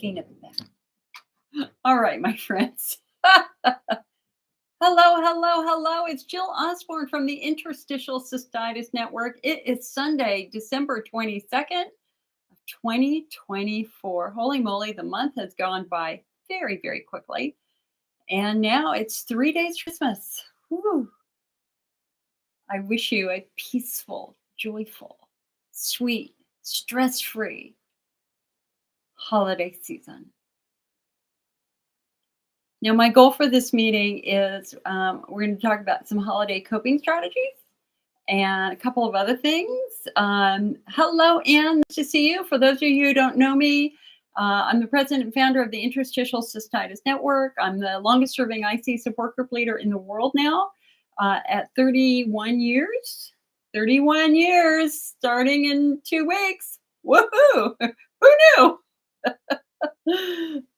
clean up that. All right, my friends. Hello. It's Jill Osborne from the Interstitial Cystitis Network. It is Sunday, December 22nd of 2024. Holy moly, the month has gone by very, very quickly. And now it's 3 days Christmas. Woo. I wish you a peaceful, joyful, sweet, stress-free holiday season. Now, my goal for this meeting is we're going to talk about some holiday coping strategies and a couple of other things. Hello, Ann. Nice to see you. For those of you who don't know me, I'm the president and founder of the Interstitial Cystitis Network. I'm the longest serving IC support group leader in the world now at 31 years. 31 years starting in 2 weeks. Woohoo! Who knew?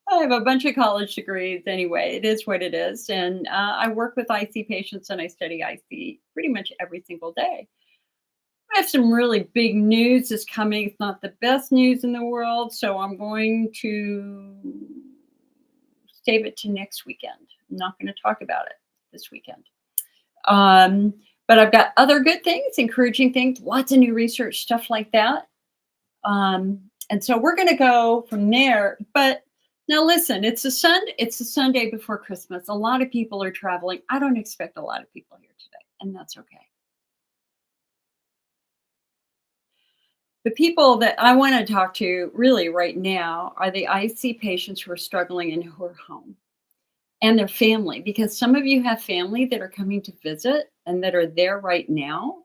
I have a bunch of college degrees anyway. It is what it is. And I work with IC patients and I study IC pretty much every single day. I have some really big news that's coming. It's not the best news in the world, so I'm going to save it to next weekend. I'm not going to talk about it this weekend. But I've got other good things, encouraging things, lots of new research, stuff like that. And so we're going to go from there. But now listen, it's a Sunday before Christmas. A lot of people are traveling. I don't expect a lot of people here today, and that's okay. The people that I want to talk to really right now are the IC patients who are struggling and who are home, and their family, because some of you have family that are coming to visit and that are there right now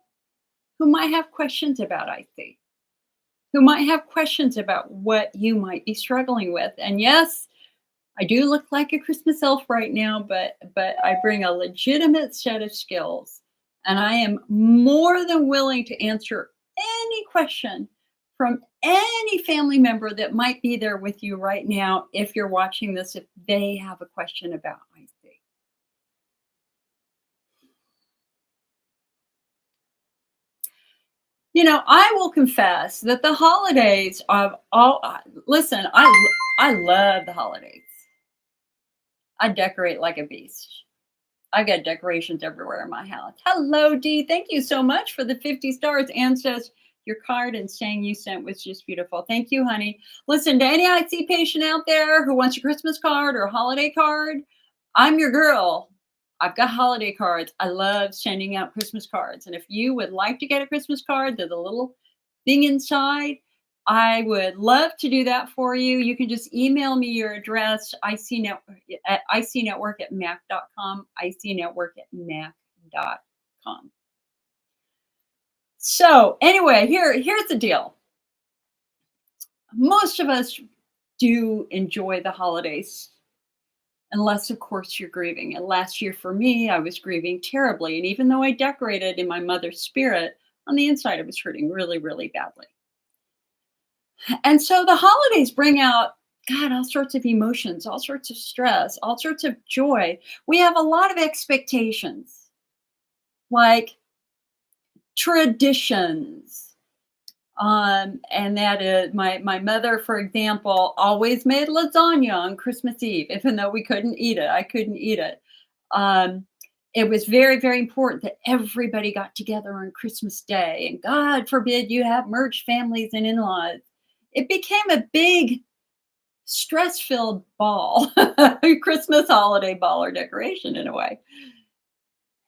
who might have questions about IC. Who might have questions about what you might be struggling with. And yes, I do look like a Christmas elf right now, but I bring a legitimate set of skills. And I am more than willing to answer any question from any family member that might be there with you right now if you're watching this, if they have a question about IC. You know, I will confess that the holidays of all, listen, I love the holidays. I decorate like a beast. I've got decorations everywhere in my house. Hello, Dee. Thank you so much for the 50 stars. Ann says your card and saying you sent was just beautiful. Thank you, honey. Listen, to any IC patient out there who wants a Christmas card or a holiday card, I'm your girl. I've got holiday cards. I love sending out Christmas cards. And if you would like to get a Christmas card, there's a little thing inside. I would love to do that for you. You can just email me your address, icnetwork@mac.com, icnetwork@mac.com. So anyway, here's the deal. Most of us do enjoy the holidays. Unless, of course, you're grieving. And last year for me, I was grieving terribly. And even though I decorated in my mother's spirit, on the inside, I was hurting really, really badly. And so the holidays bring out, God, all sorts of emotions, all sorts of stress, all sorts of joy. We have a lot of expectations, like traditions. And that is my mother, for example, always made lasagna on Christmas Eve, even though we couldn't eat it. I couldn't eat it. It was very, very important that everybody got together on Christmas Day. And God forbid you have merged families and in-laws. It became a big stress-filled ball, Christmas holiday ball or decoration in a way.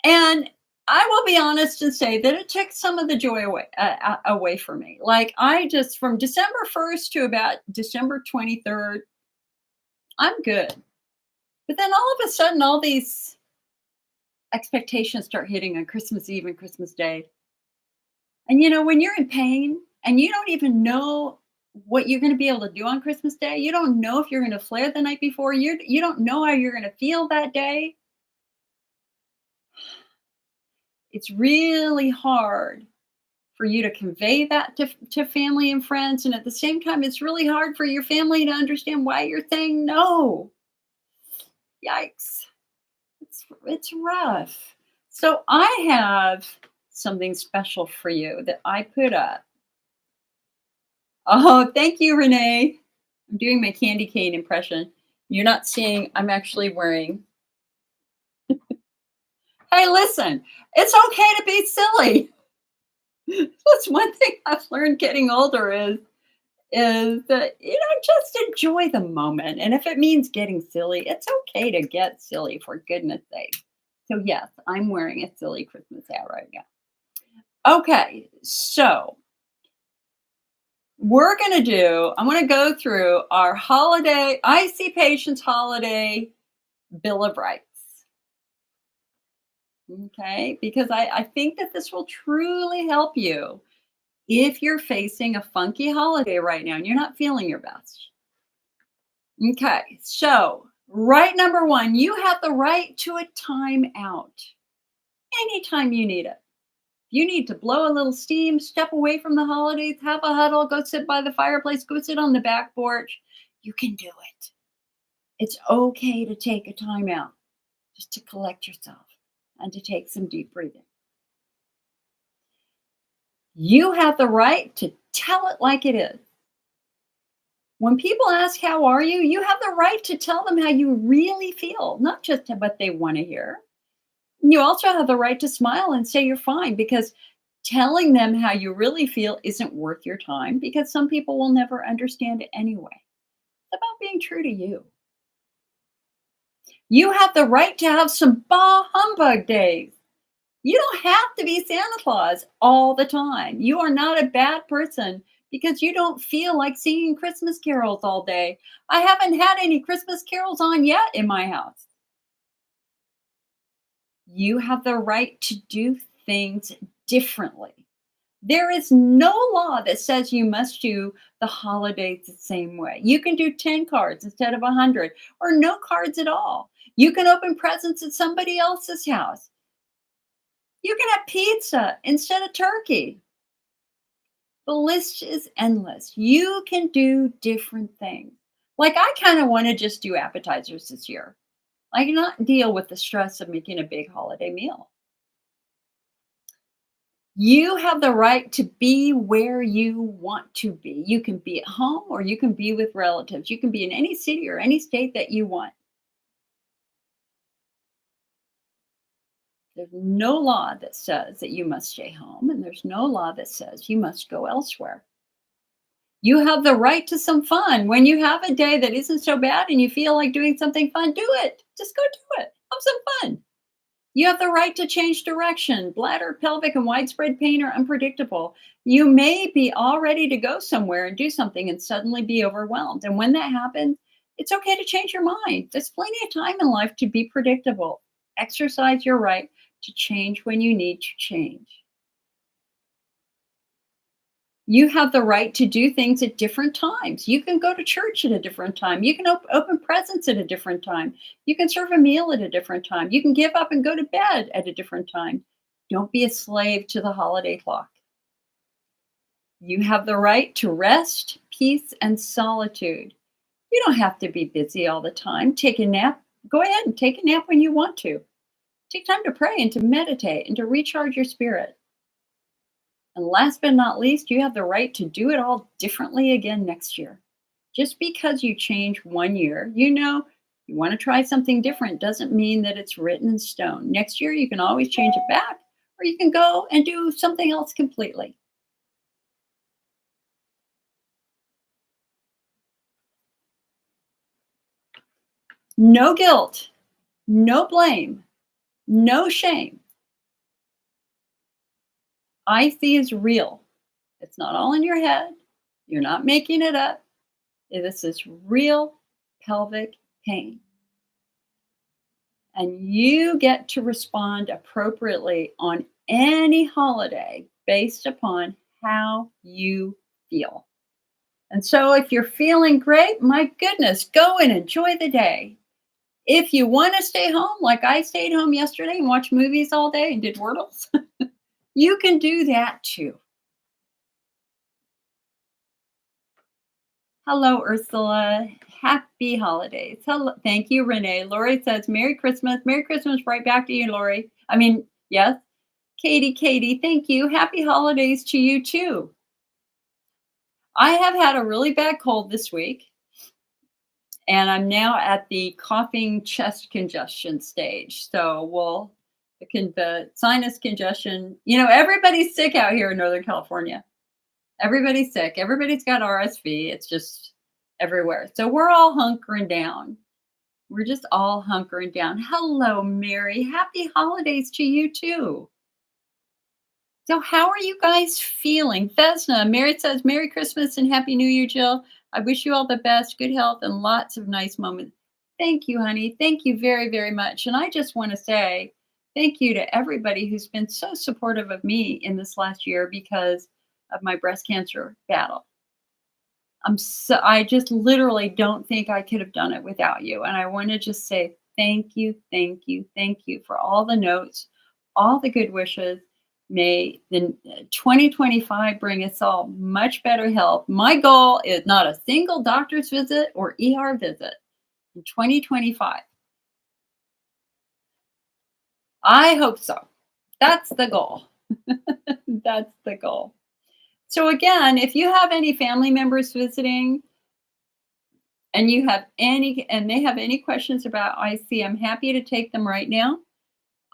And I will be honest and say that it took some of the joy away from me. Like from December 1st to about December 23rd, I'm good. But then all of a sudden, all these expectations start hitting on Christmas Eve and Christmas Day. And you know, when you're in pain and you don't even know what you're going to be able to do on Christmas Day, you don't know if you're going to flare the night before, you don't know how you're going to feel that day. It's really hard for you to convey that to family and friends. And at the same time, it's really hard for your family to understand why you're saying no. Yikes. It's rough. So I have something special for you that I put up. Oh, thank you, Renee. I'm doing my candy cane impression. You're not seeing I'm actually wearing. Hey, listen, it's okay to be silly. That's one thing I've learned getting older is that, just enjoy the moment. And if it means getting silly, it's okay to get silly for goodness sake. So yes, I'm wearing a silly Christmas hat right now. Okay, so I'm gonna go through our holiday, I see patients holiday Bill of Rights. Okay, because I think that this will truly help you if you're facing a funky holiday right now and you're not feeling your best. Okay, so right number one, you have the right to a time out anytime you need it. You need to blow a little steam, step away from the holidays, have a huddle, go sit by the fireplace, go sit on the back porch. You can do it. It's okay to take a time out just to collect yourself and to take some deep breathing. You have the right to tell it like it is. When people ask, "How are you?" you have the right to tell them how you really feel, not just what they want to hear. You also have the right to smile and say you're fine because telling them how you really feel isn't worth your time because some people will never understand it anyway. It's about being true to you. You have the right to have some bah humbug days. You don't have to be Santa Claus all the time. You are not a bad person because you don't feel like singing Christmas carols all day. I haven't had any Christmas carols on yet in my house. You have the right to do things differently. There is no law that says you must do the holidays the same way. You can do 10 cards instead of 100 or no cards at all. You can open presents at somebody else's house. You can have pizza instead of turkey. The list is endless. You can do different things. Like I kind of want to just do appetizers this year. I cannot deal with the stress of making a big holiday meal. You have the right to be where you want to be. You can be at home or you can be with relatives. You can be in any city or any state that you want. There's no law that says that you must stay home, and there's no law that says you must go elsewhere. You have the right to some fun. When you have a day that isn't so bad and you feel like doing something fun, do it. Just go do it. Have some fun. You have the right to change direction. Bladder, pelvic, and widespread pain are unpredictable. You may be all ready to go somewhere and do something and suddenly be overwhelmed. And when that happens, it's okay to change your mind. There's plenty of time in life to be predictable. Exercise your right to change when you need to change. You have the right to do things at different times. You can go to church at a different time. You can open presents at a different time. You can serve a meal at a different time. You can give up and go to bed at a different time. Don't be a slave to the holiday clock. You have the right to rest, peace, and solitude. You don't have to be busy all the time. Take a nap. Go ahead and take a nap when you want to. Take time to pray and to meditate and to recharge your spirit. And last but not least, you have the right to do it all differently again next year. Just because you change one year, you want to try something different doesn't mean that it's written in stone. Next year, you can always change it back, or you can go and do something else completely. No guilt, no blame, no shame. IC is real. It's not all in your head. You're not making it up. This is real pelvic pain. And you get to respond appropriately on any holiday based upon how you feel. And so if you're feeling great, my goodness, go and enjoy the day. If you want to stay home, like I stayed home yesterday and watched movies all day and did Wordles, you can do that too. Hello, Ursula. Happy holidays. Hello. Thank you, Renee. Lori says, Merry Christmas. Merry Christmas right back to you, Lori. Yes. Katie, thank you. Happy holidays to you too. I have had a really bad cold this week. And I'm now at the coughing chest congestion stage. So the sinus congestion, everybody's sick out here in Northern California. Everybody's sick. Everybody's got RSV. It's just everywhere. So we're all hunkering down. We're just all hunkering down. Hello, Mary. Happy holidays to you too. So, how are you guys feeling? Vesna, Mary says, Merry Christmas and Happy New Year, Jill. I wish you all the best, good health, and lots of nice moments. Thank you, honey. Thank you very, very much. And I just want to say thank you to everybody who's been so supportive of me in this last year because of my breast cancer battle. I just literally don't think I could have done it without you. And I want to just say thank you, thank you, thank you for all the notes, all the good wishes. May the 2025 bring us all much better health. My goal is not a single doctor's visit or ER visit in 2025. I hope so. That's the goal. That's the goal. So again, if you have any family members visiting and they have any questions about IC, I'm happy to take them right now.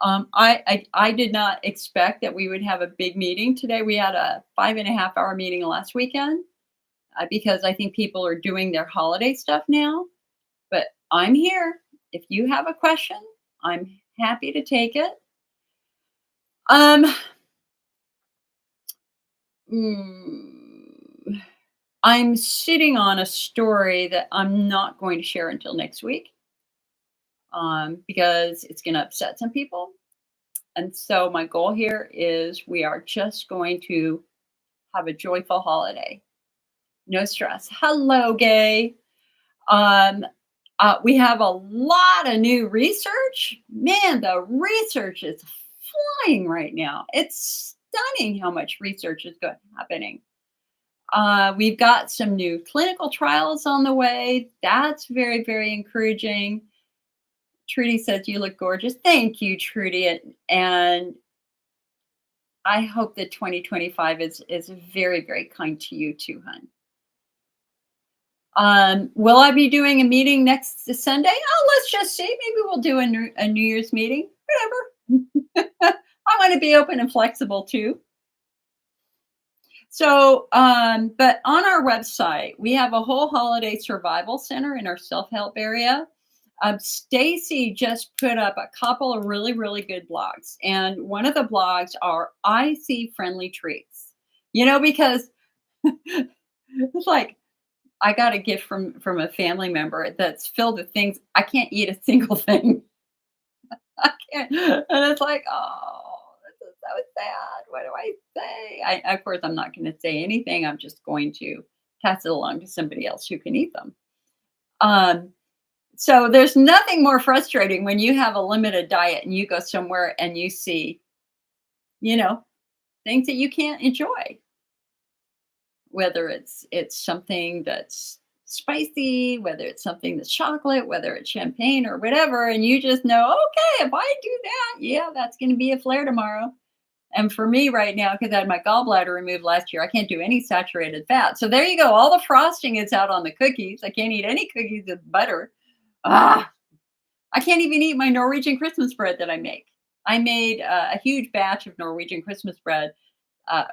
I did not expect that we would have a big meeting today. We had a 5.5 hour meeting last weekend because I think people are doing their holiday stuff now. But I'm here. If you have a question, I'm happy to take it. I'm sitting on a story that I'm not going to share until next week because it's going to upset some people. And so my goal here is we are just going to have a joyful holiday. No stress. Hello, Gay. We have a lot of new research. Man, the research is flying right now. It's stunning how much research is happening. We've got some new clinical trials on the way. That's very, very encouraging. Trudy says, you look gorgeous. Thank you, Trudy. And I hope that 2025 is very, very kind to you too, hon. Will I be doing a meeting next Sunday? Oh, let's just see. Maybe we'll do a New Year's meeting. Whatever. I want to be open and flexible too. So, but on our website, we have a whole holiday survival center in our self-help area. Stacy just put up a couple of really, really good blogs. And one of the blogs are IC friendly treats, because it's like, I got a gift from a family member that's filled with things. I can't eat a single thing. I can't. And it's like, oh, this is so sad. What do I say? Of course, I'm not going to say anything. I'm just going to pass it along to somebody else who can eat them. So there's nothing more frustrating when you have a limited diet and you go somewhere and you see, things that you can't enjoy. Whether it's something that's spicy, whether it's something that's chocolate, whether it's champagne or whatever, and you just know, okay, if I do that, yeah, that's going to be a flare tomorrow. And for me right now, because I had my gallbladder removed last year, I can't do any saturated fat. So there you go. All the frosting is out on the cookies. I can't eat any cookies with butter. I can't even eat my Norwegian Christmas bread that I make. I made a huge batch of Norwegian Christmas bread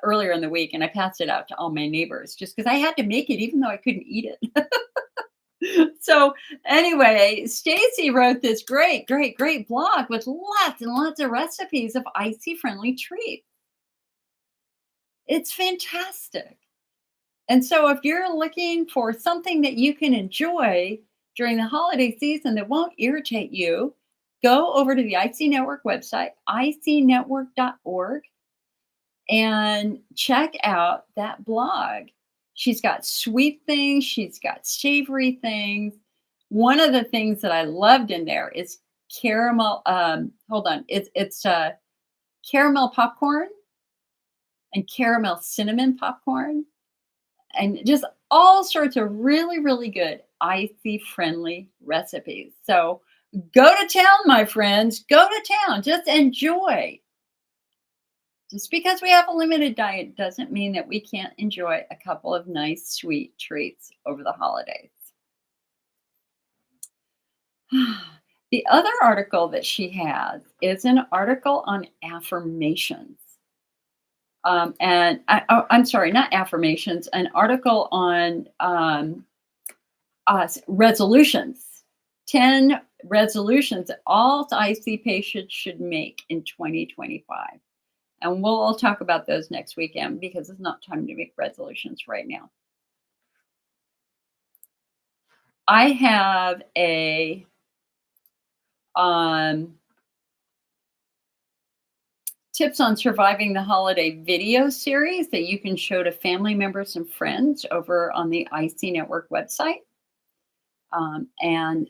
earlier in the week, and I passed it out to all my neighbors just because I had to make it, even though I couldn't eat it. So anyway, Stacy wrote this great blog with lots and lots of recipes of icy friendly treats. It's fantastic. And so if you're looking for something that you can enjoy during the holiday season that won't irritate you, go over to the IC Network website, icnetwork.org, and check out that blog. She's got sweet things. She's got savory things. One of the things that I loved in there is caramel. It's caramel popcorn and caramel cinnamon popcorn, and just all sorts of really, really good icy friendly recipes. So go to town, my friends. Go to town. Just enjoy. Just because we have a limited diet doesn't mean that we can't enjoy a couple of nice, sweet treats over the holidays. The other article that she has is an article on affirmations. I'm sorry, not affirmations, an article on resolutions. 10 resolutions that all IC patients should make in 2025. And we'll all talk about those next weekend because it's not time to make resolutions right now. I have a um, tips on surviving the holiday video series that you can show to family members and friends over on the IC Network website. And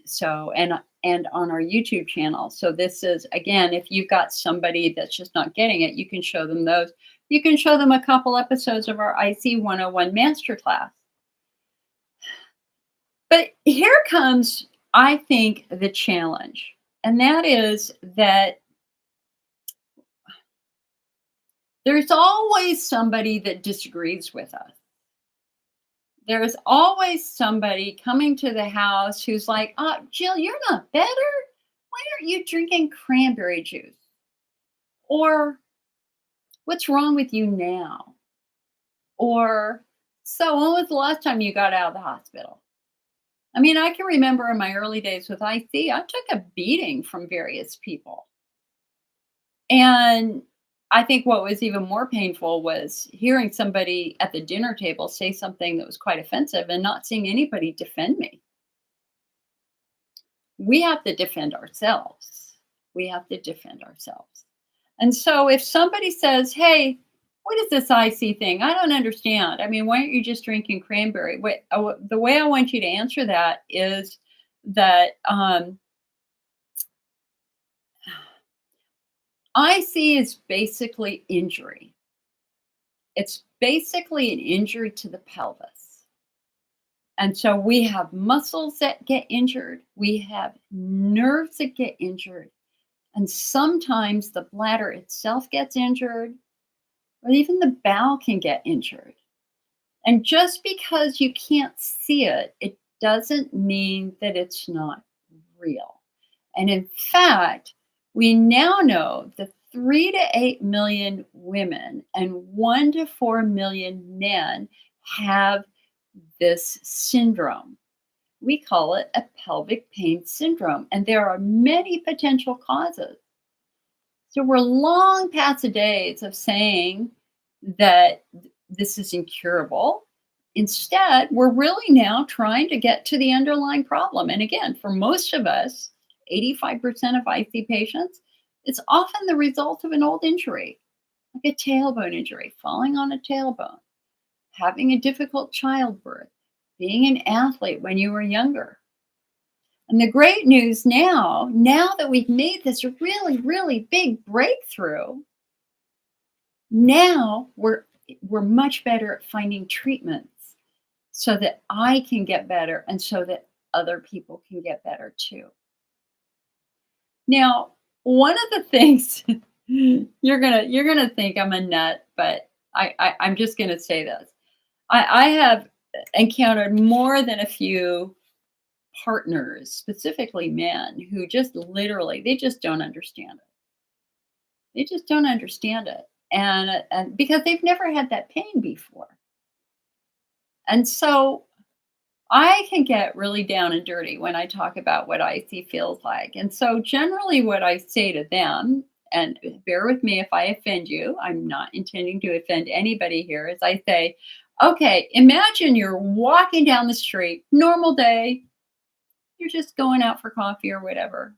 on our YouTube channel. So this is, again, if you've got somebody that's just not getting it, you can show them those. You can show them a couple episodes of our IC 101 Masterclass. But here comes, I think, the challenge. And that is that there's always somebody that disagrees with us. There's always somebody coming to the house who's like, Jill, you're not better. Why aren't you drinking cranberry juice? Or what's wrong with you now? Or, so when was the last time you got out of the hospital? I mean, I can remember in my early days with IC, I took a beating from various people. And I think what was even more painful was hearing somebody at the dinner table say something that was quite offensive and not seeing anybody defend me. We have to defend ourselves. We have to defend ourselves. And so if somebody says, hey, what is this IC thing? I don't understand. I mean, why aren't you just drinking cranberry? The way I want you to answer that is that IC is basically injury. It's basically an injury to the pelvis. And so we have muscles that get injured. We have nerves that get injured. And sometimes the bladder itself gets injured, or even the bowel can get injured. And just because you can't see it, it doesn't mean that it's not real. And in fact, we now know that 3 to 8 million women and 1 to 4 million men have this syndrome. We call it a pelvic pain syndrome, and there are many potential causes. So we're long past the days of saying that this is incurable. Instead, we're really now trying to get to the underlying problem. And again, for most of us, 85% of IC patients, it's often the result of an old injury, like a tailbone injury, falling on a tailbone, having a difficult childbirth, being an athlete when you were younger. And the great news now that we've made this really, really big breakthrough, now we're much better at finding treatments so that I can get better and so that other people can get better too. Now, one of the things you're gonna think I'm a nut, but I'm just gonna say this. I have encountered more than a few partners, specifically men, who just literally they just don't understand it. They just don't understand it, and because they've never had that pain before, and so I can get really down and dirty when I talk about what IC feels like. And so generally what I say to them, and bear with me if I offend you, I'm not intending to offend anybody here, is I say, okay, imagine you're walking down the street, normal day, you're just going out for coffee or whatever.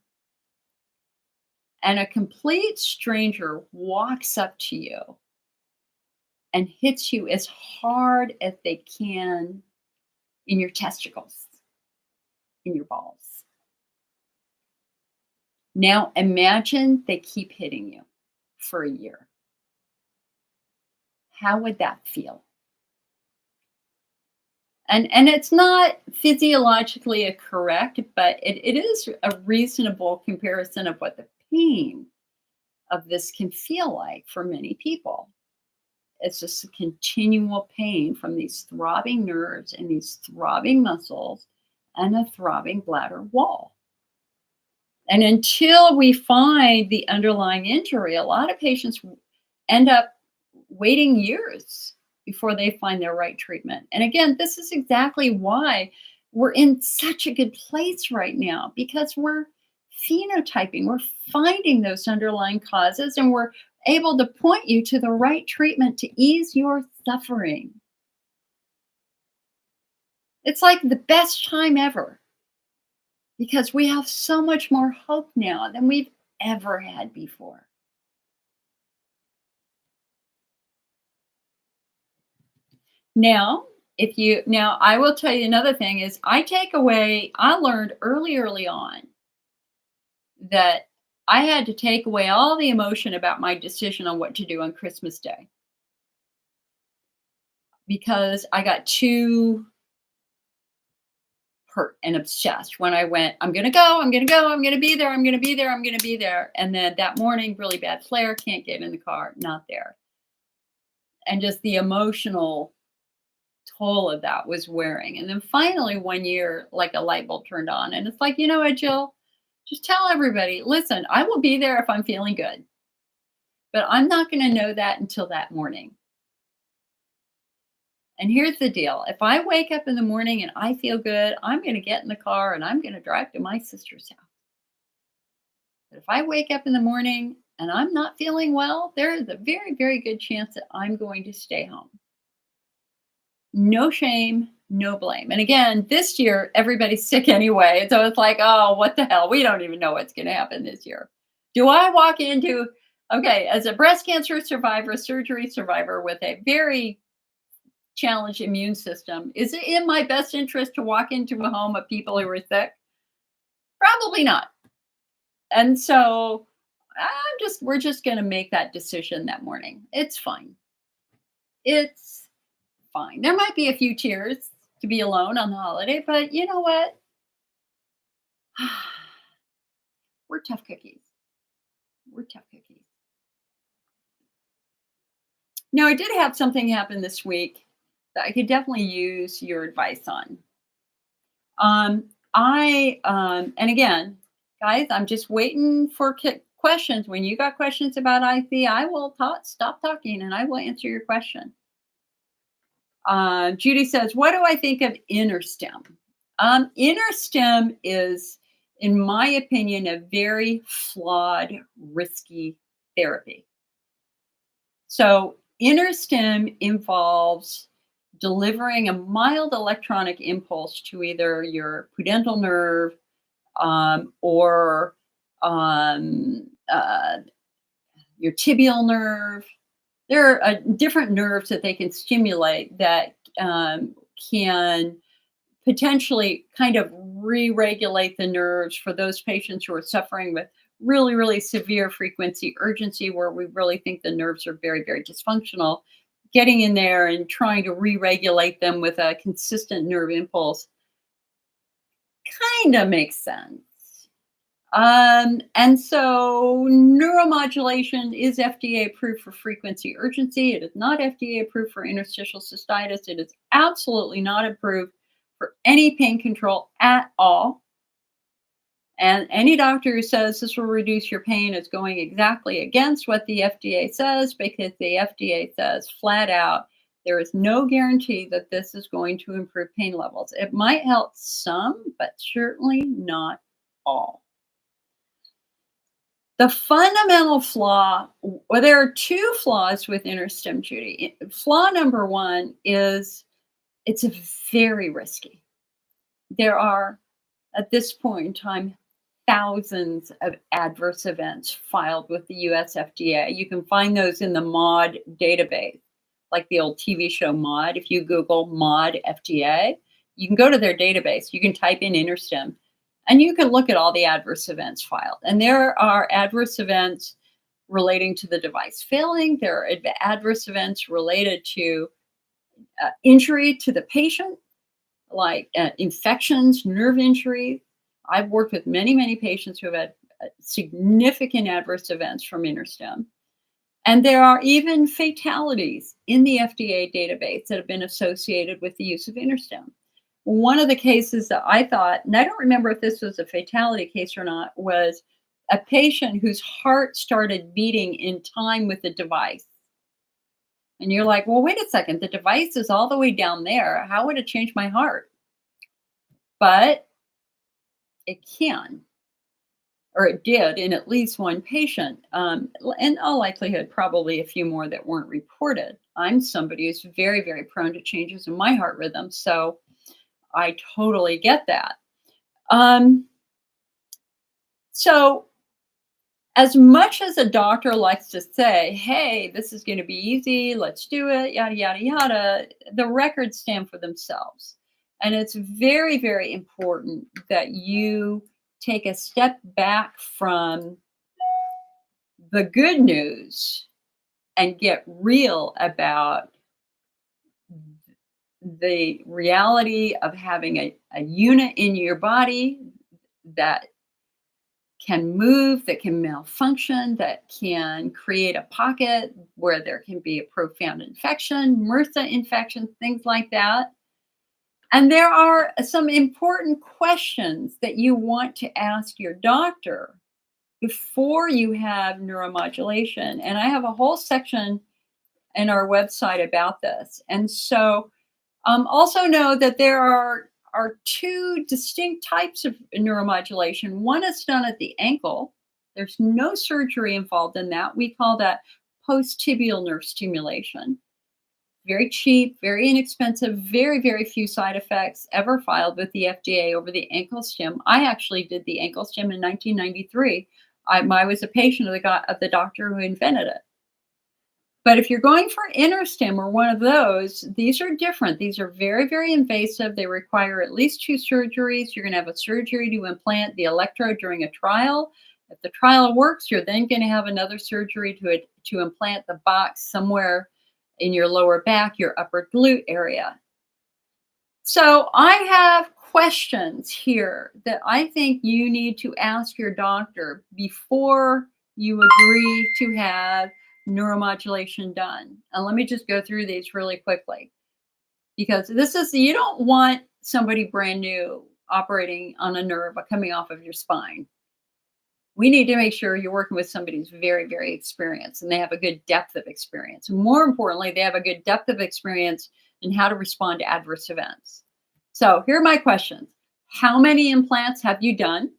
And a complete stranger walks up to you and hits you as hard as they can in your testicles, in your balls. Now imagine they keep hitting you for a year. How would that feel? And it's not physiologically correct, but it is a reasonable comparison of what the pain of this can feel like for many people. It's just a continual pain from these throbbing nerves and these throbbing muscles and a throbbing bladder wall. And until we find the underlying injury, a lot of patients end up waiting years before they find their right treatment. And again, this is exactly why we're in such a good place right now, because we're phenotyping, we're finding those underlying causes, and we're able to point you to the right treatment to ease your suffering. It's like the best time ever because we have so much more hope now than we've ever had before. Now, I will tell you another thing is I learned early on that I had to take away all the emotion about my decision on what to do on Christmas Day because I got too hurt and obsessed when I went, I'm going to go, I'm going to go, I'm going to be there, I'm going to be there, I'm going to be there. And then that morning, really bad flare, can't get in the car, not there. And just the emotional toll of that was wearing. And then finally, one year, like a light bulb turned on. And it's like, you know what, Jill? Just tell everybody, listen, I will be there if I'm feeling good. But I'm not going to know that until that morning. And here's the deal. If I wake up in the morning and I feel good, I'm going to get in the car and I'm going to drive to my sister's house. But if I wake up in the morning and I'm not feeling well, there is a very, very good chance that I'm going to stay home. No shame, no blame. And again, this year, everybody's sick anyway. So it's like, oh, what the hell? We don't even know what's going to happen this year. Do I walk into, okay, as a breast cancer survivor, surgery survivor with a very challenged immune system, is it in my best interest to walk into a home of people who are sick? Probably not. And so we're just going to make that decision that morning. It's fine. It's fine. There might be a few tears to be alone on the holiday, but you know what? We're tough cookies. We're tough cookies. Now, I did have something happen this week that I could definitely use your advice on. And again, guys, I'm just waiting for questions. When you got questions about IC, I will stop talking and I will answer your question. Judy says, what do I think of inner stem? Inner stem is, in my opinion, a very flawed, risky therapy. So inner stem involves delivering a mild electronic impulse to either your pudendal nerve or your tibial nerve. There are different nerves that they can stimulate that can potentially kind of re-regulate the nerves for those patients who are suffering with really, really severe frequency urgency, where we really think the nerves are very, very dysfunctional. Getting in there and trying to re-regulate them with a consistent nerve impulse kind of makes sense. And so neuromodulation is FDA approved for frequency urgency. It is not FDA approved for interstitial cystitis. It is absolutely not approved for any pain control at all. And any doctor who says this will reduce your pain is going exactly against what the FDA says, because the FDA says flat out, there is no guarantee that this is going to improve pain levels. It might help some, but certainly not all. The fundamental flaw, well, there are two flaws with InterStim, Judy. Flaw number one is it's very risky. There are, at this point in time, thousands of adverse events filed with the US FDA. You can find those in the MAUD database, like the old TV show MAUD. If you Google MAUD FDA, you can go to their database. You can type in InterStim, and you can look at all the adverse events filed. And there are adverse events relating to the device failing. There are adverse events related to injury to the patient, like infections, nerve injury. I've worked with many, many patients who have had significant adverse events from InterStim. And there are even fatalities in the FDA database that have been associated with the use of InterStim. One of the cases that I thought, and I don't remember if this was a fatality case or not, was a patient whose heart started beating in time with the device. And you're like, well, wait a second, the device is all the way down there. How would it change my heart? But it can, or it did in at least one patient. In all likelihood, probably a few more that weren't reported. I'm somebody who's very, very prone to changes in my heart rhythm. So I totally get that. Um, so as much as a doctor likes to say, hey, this is going to be easy, let's do it, yada, yada, yada, the records stand for themselves. And it's very, very important that you take a step back from the good news and get real about the reality of having a unit in your body that can move, that can malfunction, that can create a pocket where there can be a profound infection, MRSA infections, things like that. And there are some important questions that you want to ask your doctor before you have neuromodulation. And I have a whole section in our website about this. And so also know that there are two distinct types of neuromodulation. One is done at the ankle. There's no surgery involved in that. We call that post-tibial nerve stimulation. Very cheap, very inexpensive, very, very few side effects ever filed with the FDA over the ankle stim. I actually did the ankle stim in 1993. I was a patient of the doctor who invented it. But if you're going for InterStim or one of those, these are different. These are very, very invasive. They require at least 2 surgeries. You're going to have a surgery to implant the electrode during a trial. If the trial works, you're then going to have another surgery to implant the box somewhere in your lower back, your upper glute area. So I have questions here that I think you need to ask your doctor before you agree to have neuromodulation done. And let me just go through these really quickly, because you don't want somebody brand new operating on a nerve coming off of your spine. We need to make sure you're working with somebody who's very, very experienced and they have a good depth of experience. More importantly, they have a good depth of experience in how to respond to adverse events. So here are my questions. How many implants have you done?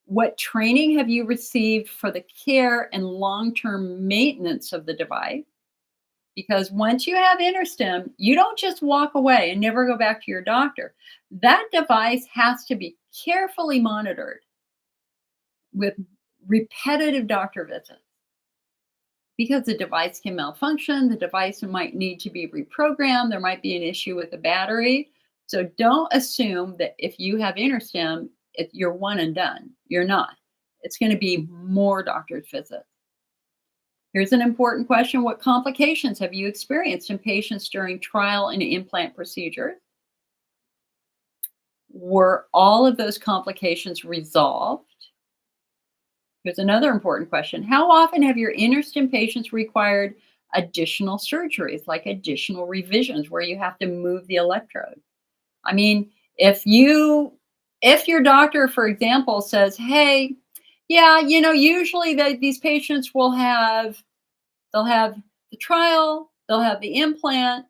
What training have you received for the care and long-term maintenance of the device? Because once you have InterStim, you don't just walk away and never go back to your doctor. That device has to be carefully monitored with repetitive doctor visits, because the device can malfunction. The device might need to be reprogrammed. There might be an issue with the battery. So don't assume that if you have InterStim, you're one and done. You're not. It's going to be more doctor's visits. Here's an important question. What complications have you experienced in patients during trial and implant procedures? Were all of those complications resolved? Here's another important question. How often have your InterStim patients required additional surgeries, like additional revisions where you have to move the electrode? I mean, if your doctor, for example, says, hey, yeah, usually these patients they'll have the trial, they'll have the implant,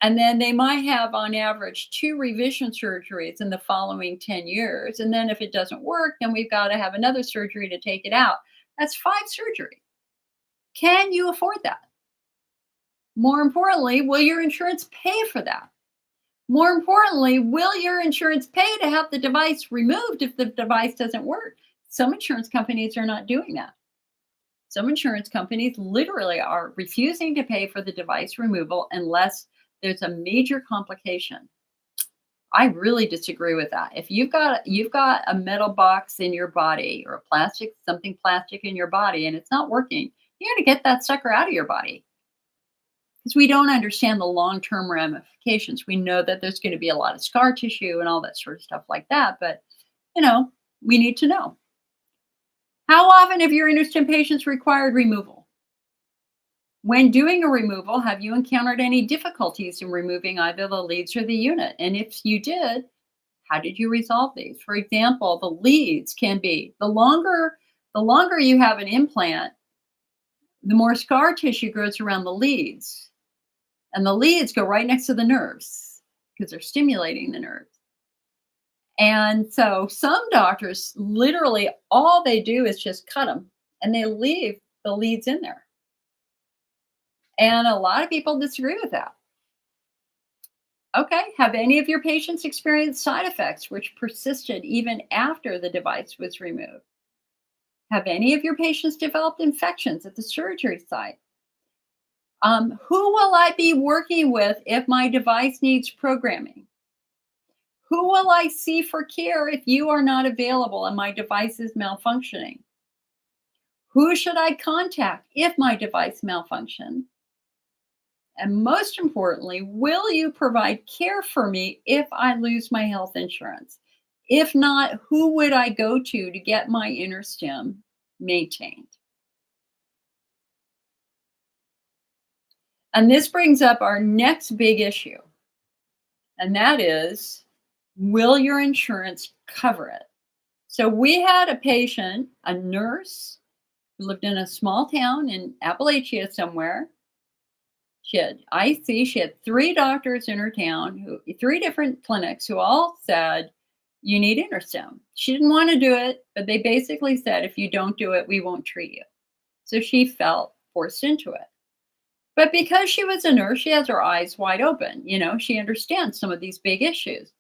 and then they might have on average 2 revision surgeries in the following 10 years. And then if it doesn't work, then we've got to have another surgery to take it out. That's 5 surgeries. Can you afford that? More importantly, will your insurance pay for that? More importantly, will your insurance pay to have the device removed if the device doesn't work? Some insurance companies are not doing that. Some insurance companies literally are refusing to pay for the device removal unless there's a major complication. I really disagree with that. If you've got a metal box in your body or something plastic in your body and it's not working, you got to get that sucker out of your body. Because we don't understand the long-term ramifications. We know that there's going to be a lot of scar tissue and all that sort of stuff like that, but we need to know. How often have your InterStim patients required removal? When doing a removal, have you encountered any difficulties in removing either the leads or the unit? And if you did, how did you resolve these? For example, the leads can be the longer you have an implant, the more scar tissue grows around the leads. And the leads go right next to the nerves because they're stimulating the nerves. And so some doctors literally all they do is just cut them and they leave the leads in there. And a lot of people disagree with that. Okay. Have any of your patients experienced side effects which persisted even after the device was removed? Have any of your patients developed infections at the surgery site? Who will I be working with if my device needs programming? Who will I see for care if you are not available and my device is malfunctioning? Who should I contact if my device malfunctions? And most importantly, will you provide care for me if I lose my health insurance? If not, who would I go to get my inner stem maintained? And this brings up our next big issue, and that is, will your insurance cover it? So we had a patient, a nurse, who lived in a small town in Appalachia somewhere. She had IC. She had 3 doctors in her town, 3 different clinics who all said, you need InterStim. She didn't want to do it, but they basically said, if you don't do it, we won't treat you. So she felt forced into it. But because she was a nurse, she has her eyes wide open. She understands some of these big issues.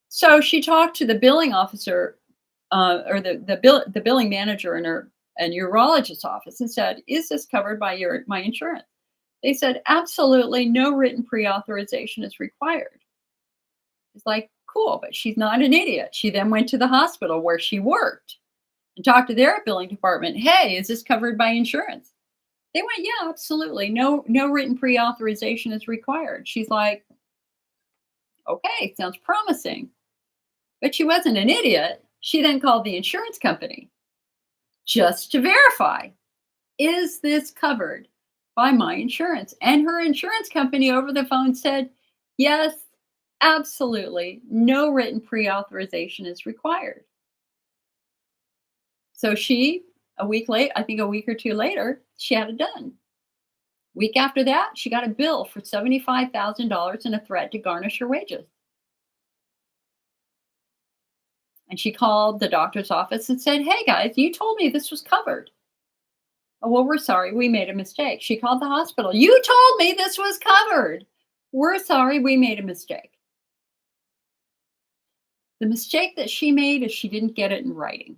So she talked to the billing officer or the billing manager in her urologist's office and said, is this covered by my insurance? They said, absolutely no written pre-authorization is required. It's like, cool, but she's not an idiot. She then went to the hospital where she worked and talked to their billing department. Hey, is this covered by insurance? They went, yeah, absolutely. No written pre-authorization is required. She's like, okay, sounds promising. But she wasn't an idiot. She then called the insurance company just to verify, is this covered by my insurance? And her insurance company over the phone said, yes, absolutely. No written pre-authorization is required. So she, a week or 2 later, she had it done. Week after that, she got a bill for $75,000 and a threat to garnish her wages. And she called the doctor's office and said, hey guys, you told me this was covered. Oh, well, we're sorry, we made a mistake. She called the hospital. You told me this was covered. We're sorry, we made a mistake. The mistake that she made is she didn't get it in writing.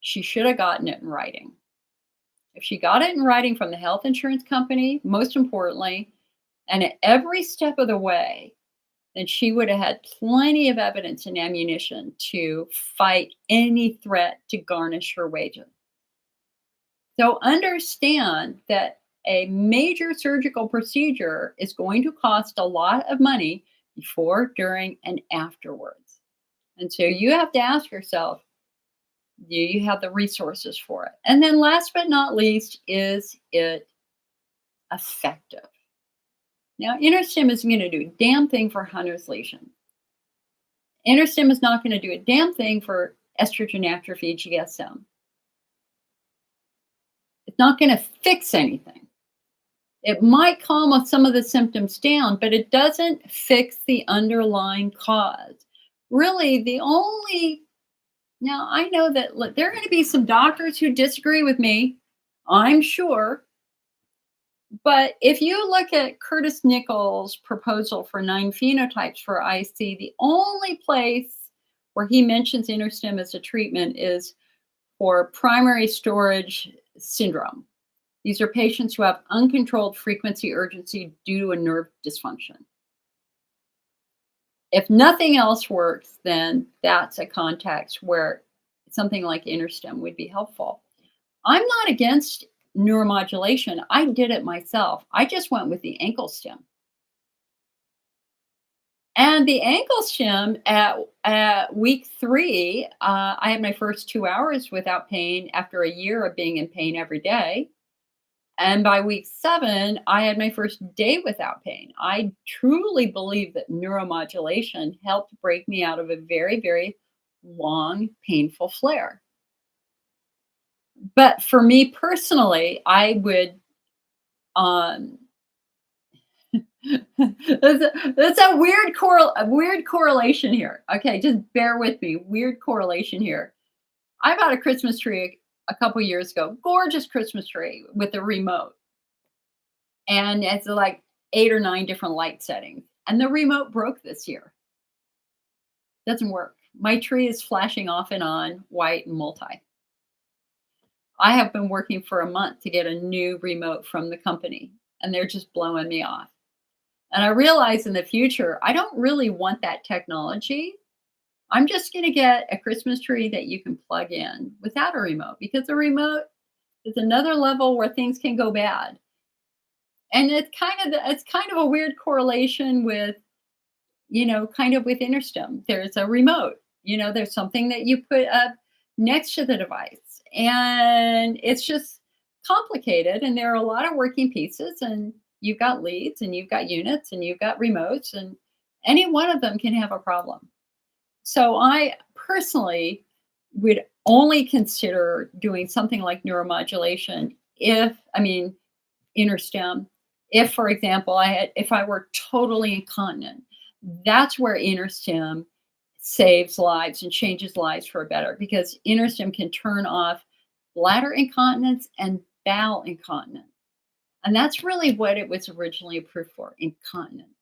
She should have gotten it in writing. If she got it in writing from the health insurance company, most importantly, and at every step of the way, then she would have had plenty of evidence and ammunition to fight any threat to garnish her wages. So understand that a major surgical procedure is going to cost a lot of money before, during, and afterwards. And so you have to ask yourself, do you have the resources for it? And then last but not least, is it effective? Now, InterStim isn't going to do a damn thing for Hunner's lesion. InterStim is not going to do a damn thing for estrogen atrophy GSM. It's not going to fix anything. It might calm some of the symptoms down, but it doesn't fix the underlying cause. Really, now I know that there are going to be some doctors who disagree with me, I'm sure. But if you look at Curtis Nichols' proposal for 9 phenotypes for IC, the only place where he mentions InterStim as a treatment is for primary storage syndrome. These are patients who have uncontrolled frequency urgency due to a nerve dysfunction. If nothing else works, then that's a context where something like InterStim would be helpful. I'm not against neuromodulation. I did it myself. I just went with the ankle stim. And the ankle stim at week 3, I had my first 2 hours without pain after a year of being in pain every day. And by week 7, I had my first day without pain. I truly believe that neuromodulation helped break me out of a very, very long, painful flare. But for me personally, I would, um, that's a weird correlation here. Okay, just bear with me. Weird correlation here. I bought a Christmas tree a couple years ago. Gorgeous Christmas tree with a remote, and it's like 8 or 9 different light settings. And the remote broke this year. Doesn't work. My tree is flashing off and on, white and multi. I have been working for a month to get a new remote from the company, and they're just blowing me off. And I realize in the future, I don't really want that technology. I'm just going to get a Christmas tree that you can plug in without a remote, because the remote is another level where things can go bad. And it's kind of a weird correlation with, kind of with InterStim. There's a remote, there's something that you put up next to the device. And it's just complicated. And there are a lot of working pieces, and you've got leads, and you've got units, and you've got remotes, and any one of them can have a problem. So I personally would only consider doing something like neuromodulation InterStim, if, for example, if I were totally incontinent. That's where InterStim saves lives and changes lives for better, because InterStim can turn off bladder incontinence and bowel incontinence. And that's really what it was originally approved for, incontinence.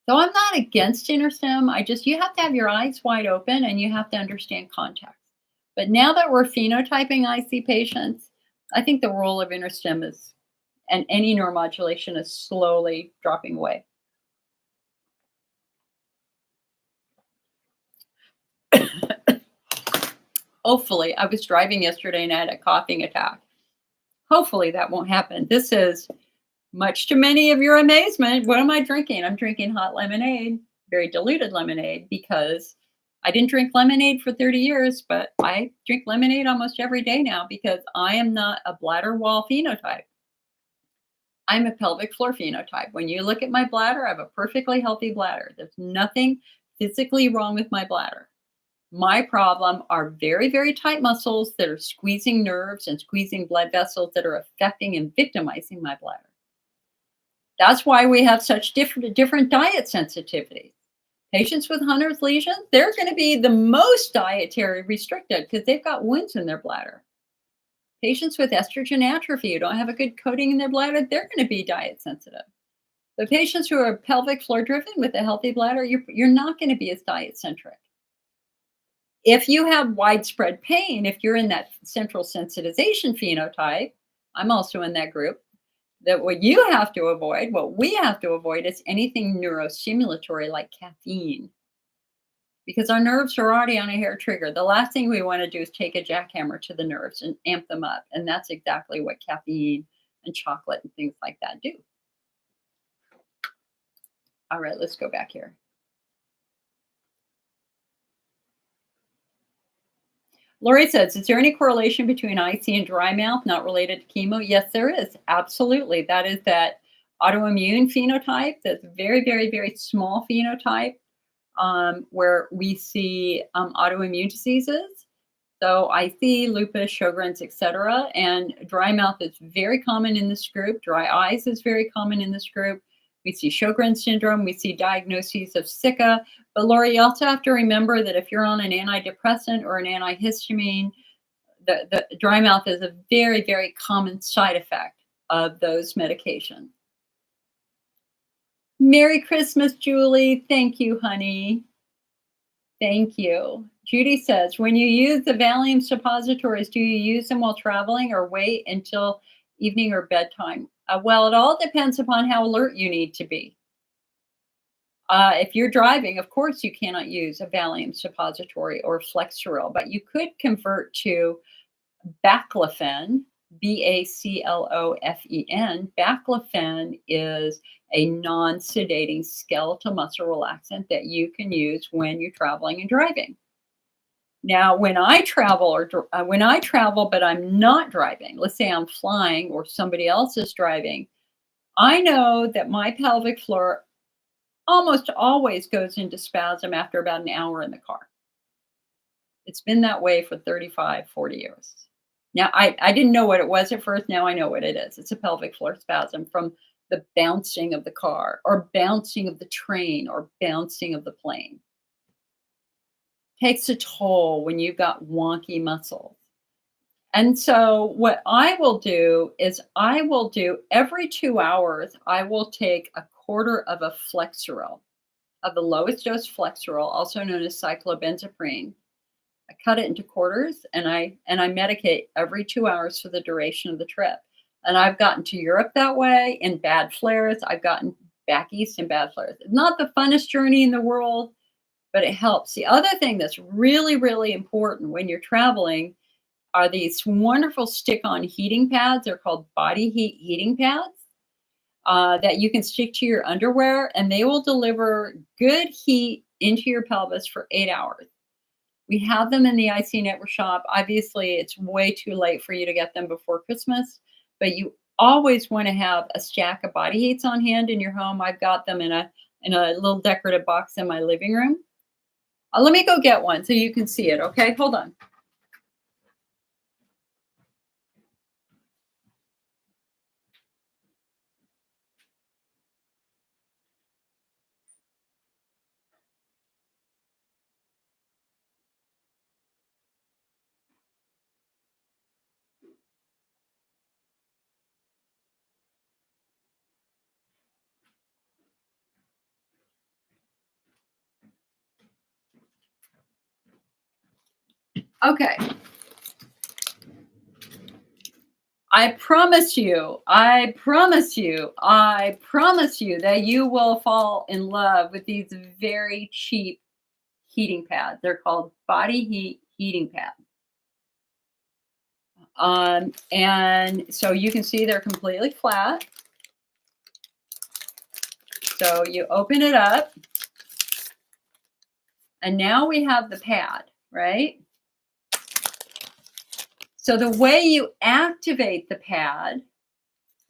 So I'm not against InterStim. You have to have your eyes wide open, and you have to understand context. But now that we're phenotyping IC patients, I think the role of InterStim and any neuromodulation is slowly dropping away. Hopefully, I was driving yesterday and I had a coughing attack. Hopefully that won't happen. This is, much to many of your amazement, what am I drinking? I'm drinking hot lemonade, very diluted lemonade, because I didn't drink lemonade for 30 years, but I drink lemonade almost every day now, because I am not a bladder wall phenotype. I'm a pelvic floor phenotype. When you look at my bladder, I have a perfectly healthy bladder. There's nothing physically wrong with my bladder. My problem are very, very tight muscles that are squeezing nerves and squeezing blood vessels that are affecting and victimizing my bladder. That's why we have such different diet sensitivities. Patients with Hunner's lesions, they're going to be the most dietary restricted because they've got wounds in their bladder. Patients with estrogen atrophy who don't have a good coating in their bladder, they're going to be diet sensitive. The patients who are pelvic floor driven with a healthy bladder, you're not going to be as diet centric. If you have widespread pain, if you're in that central sensitization phenotype, I'm also in that group, that what we have to avoid is anything neurostimulatory like caffeine, because our nerves are already on a hair trigger. The last thing we want to do is take a jackhammer to the nerves and amp them up. And that's exactly what caffeine and chocolate and things like that do. All right, let's go back here. Lori says, is there any correlation between IC and dry mouth not related to chemo? Yes, there is. Absolutely. That is that autoimmune phenotype, that's very, very, very small phenotype, where we see autoimmune diseases. So IC, lupus, Sjogren's, etc. And dry mouth is very common in this group. Dry eyes is very common in this group. We see Sjogren's syndrome. We see diagnoses of Zika. But Lori, you also have to remember that if you're on an antidepressant or an antihistamine, the dry mouth is a very, very common side effect of those medications. Merry Christmas, Julie. Thank you, honey. Thank you. Judy says, when you use the Valium suppositories, do you use them while traveling or wait until evening or bedtime? Well, it all depends upon how alert you need to be. If you're driving, of course, you cannot use a Valium suppository or Flexeril, but you could convert to baclofen, Baclofen. Baclofen is a non-sedating skeletal muscle relaxant that you can use when you're traveling and driving. Now, when I travel when I travel, but I'm not driving, let's say I'm flying or somebody else is driving, I know that my pelvic floor almost always goes into spasm after about an hour in the car. It's been that way for 35, 40 years. Now, I didn't know what it was at first. Now I know what it is. It's a pelvic floor spasm from the bouncing of the car or bouncing of the train or bouncing of the plane. Takes a toll when you've got wonky muscles. And so what I will do is I will do every 2 hours, I will take a quarter of a Flexeril, of the lowest dose Flexeril, also known as cyclobenzaprine. I cut it into quarters and I medicate every 2 hours for the duration of the trip. And I've gotten to Europe that way in bad flares. I've gotten back east in bad flares. It's not the funnest journey in the world, but it helps. The other thing that's really, really important when you're traveling are these wonderful stick-on heating pads. They're called body heat heating pads that you can stick to your underwear, and they will deliver good heat into your pelvis for 8 hours. We have them in the IC Network shop. Obviously, it's way too late for you to get them before Christmas, but you always want to have a stack of body heats on hand in your home. I've got them in a little decorative box in my living room. Let me go get one so you can see it. Okay, hold on. Okay. I promise you, I promise you, I promise you that you will fall in love with these very cheap heating pads. They're called body heat heating pads. And so you can see they're completely flat. So you open it up, and now we have the pad, right? So the way you activate the pad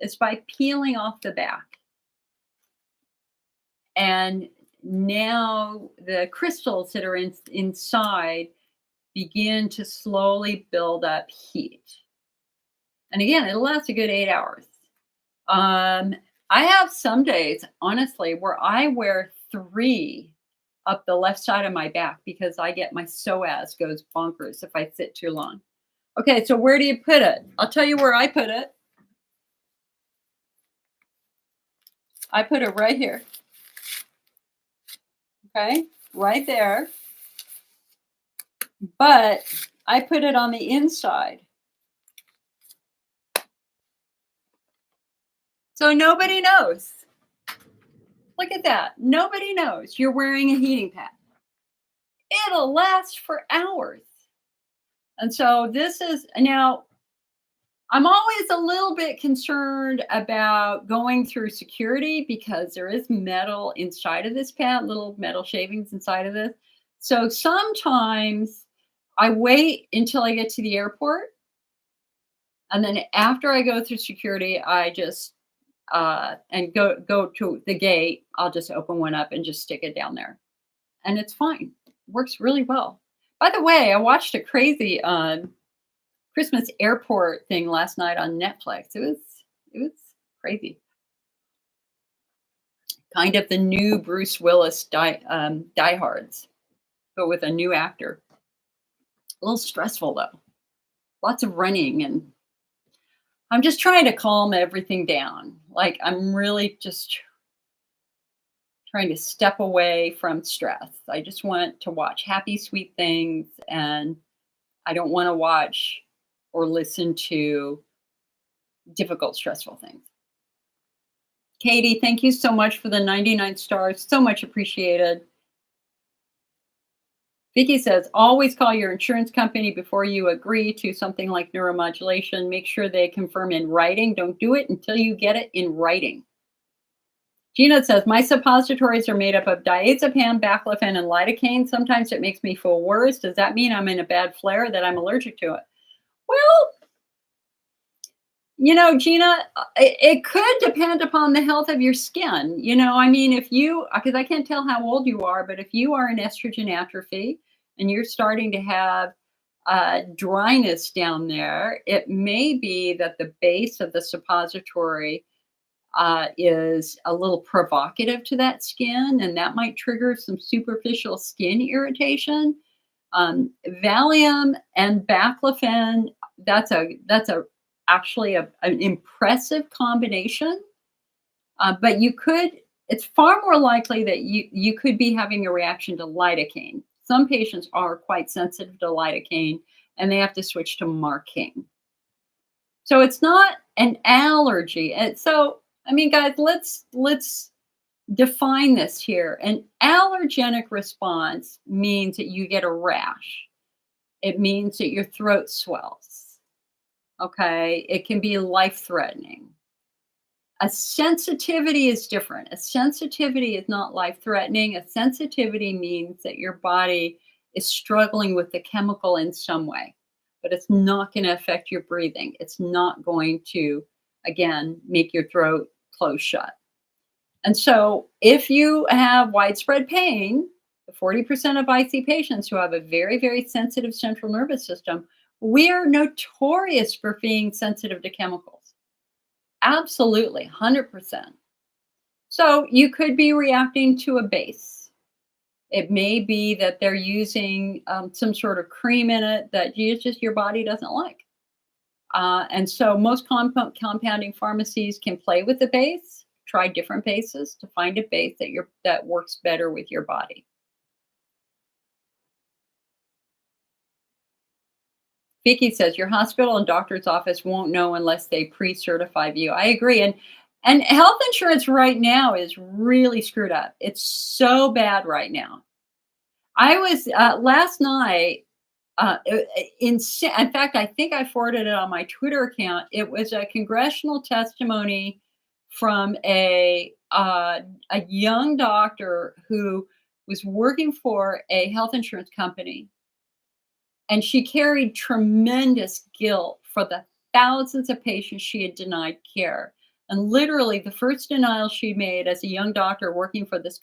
is by peeling off the back. And now the crystals that are inside begin to slowly build up heat. And again, it'll last a good 8 hours. I have some days, honestly, where I wear 3 up the left side of my back because I get my psoas goes bonkers if I sit too long. Okay, so where do you put it? I'll tell you where I put it. I put it right here. Okay, right there. But I put it on the inside. So nobody knows. Look at that. Nobody knows you're wearing a heating pad. It'll last for hours. And so this is now, I'm always a little bit concerned about going through security because there is metal inside of this pad, little metal shavings inside of this. So sometimes I wait until I get to the airport. And then after I go through security, I just and go to the gate, I'll just open one up and just stick it down there. And it's fine. Works really well. By the way, I watched a crazy Christmas airport thing last night on Netflix. It was crazy. Kind of the new Bruce Willis diehards, but with a new actor. A little stressful though. Lots of running, and I'm just trying to calm everything down. Like I'm really just trying to step away from stress. I just want to watch happy, sweet things, and I don't want to watch or listen to difficult, stressful things. Katie, thank you so much for the 99 stars. So much appreciated. Vicky says, always call your insurance company before you agree to something like neuromodulation. Make sure they confirm in writing. Don't do it until you get it in writing. Gina says, my suppositories are made up of diazepam, baclofen, and lidocaine. Sometimes it makes me feel worse. Does that mean I'm in a bad flare, that I'm allergic to it? Well, Gina, it could depend upon the health of your skin. I mean, if you, because I can't tell how old you are, but if you are in estrogen atrophy and you're starting to have dryness down there, it may be that the base of the suppository is a little provocative to that skin, and that might trigger some superficial skin irritation. Valium and baclofen, that's actually an impressive combination. But it's far more likely that you could be having a reaction to lidocaine. Some patients are quite sensitive to lidocaine, and they have to switch to Marking. So it's not an allergy. And so, I mean, guys, let's define this here. An allergenic response means that you get a rash. It means that your throat swells. Okay? It can be life-threatening. A sensitivity is different. A sensitivity is not life-threatening. A sensitivity means that your body is struggling with the chemical in some way, but it's not going to affect your breathing. It's not going to, again, make your throat close shut. And so if you have widespread pain, the 40% of IC patients who have a very, very sensitive central nervous system, we are notorious for being sensitive to chemicals. Absolutely, 100%. So you could be reacting to a base. It may be that they're using some sort of cream in it that your body doesn't like. And so most compounding pharmacies can play with the base, try different bases to find a base that works better with your body. Vicky says your hospital and doctor's office won't know unless they pre-certify you. I agree. And health insurance right now is really screwed up. It's so bad right now. I was last night in fact, I think I forwarded it on my Twitter account. It was a congressional testimony from a young doctor who was working for a health insurance company. And she carried tremendous guilt for the thousands of patients she had denied care. And literally, the first denial she made as a young doctor working for this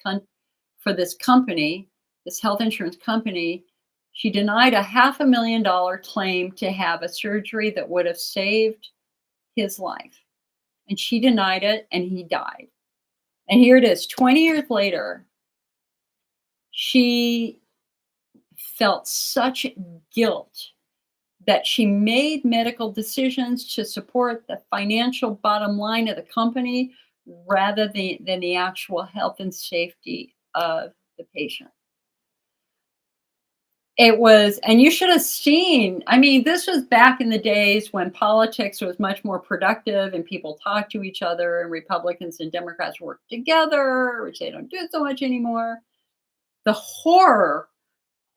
company, this health insurance company, she denied a $500,000 claim to have a surgery that would have saved his life. And she denied it, and he died. And here it is, 20 years later, she felt such guilt that she made medical decisions to support the financial bottom line of the company rather than the actual health and safety of the patient. It was, and you should have seen, I mean, this was back in the days when politics was much more productive and people talked to each other and Republicans and Democrats worked together, which they don't do so much anymore. The horror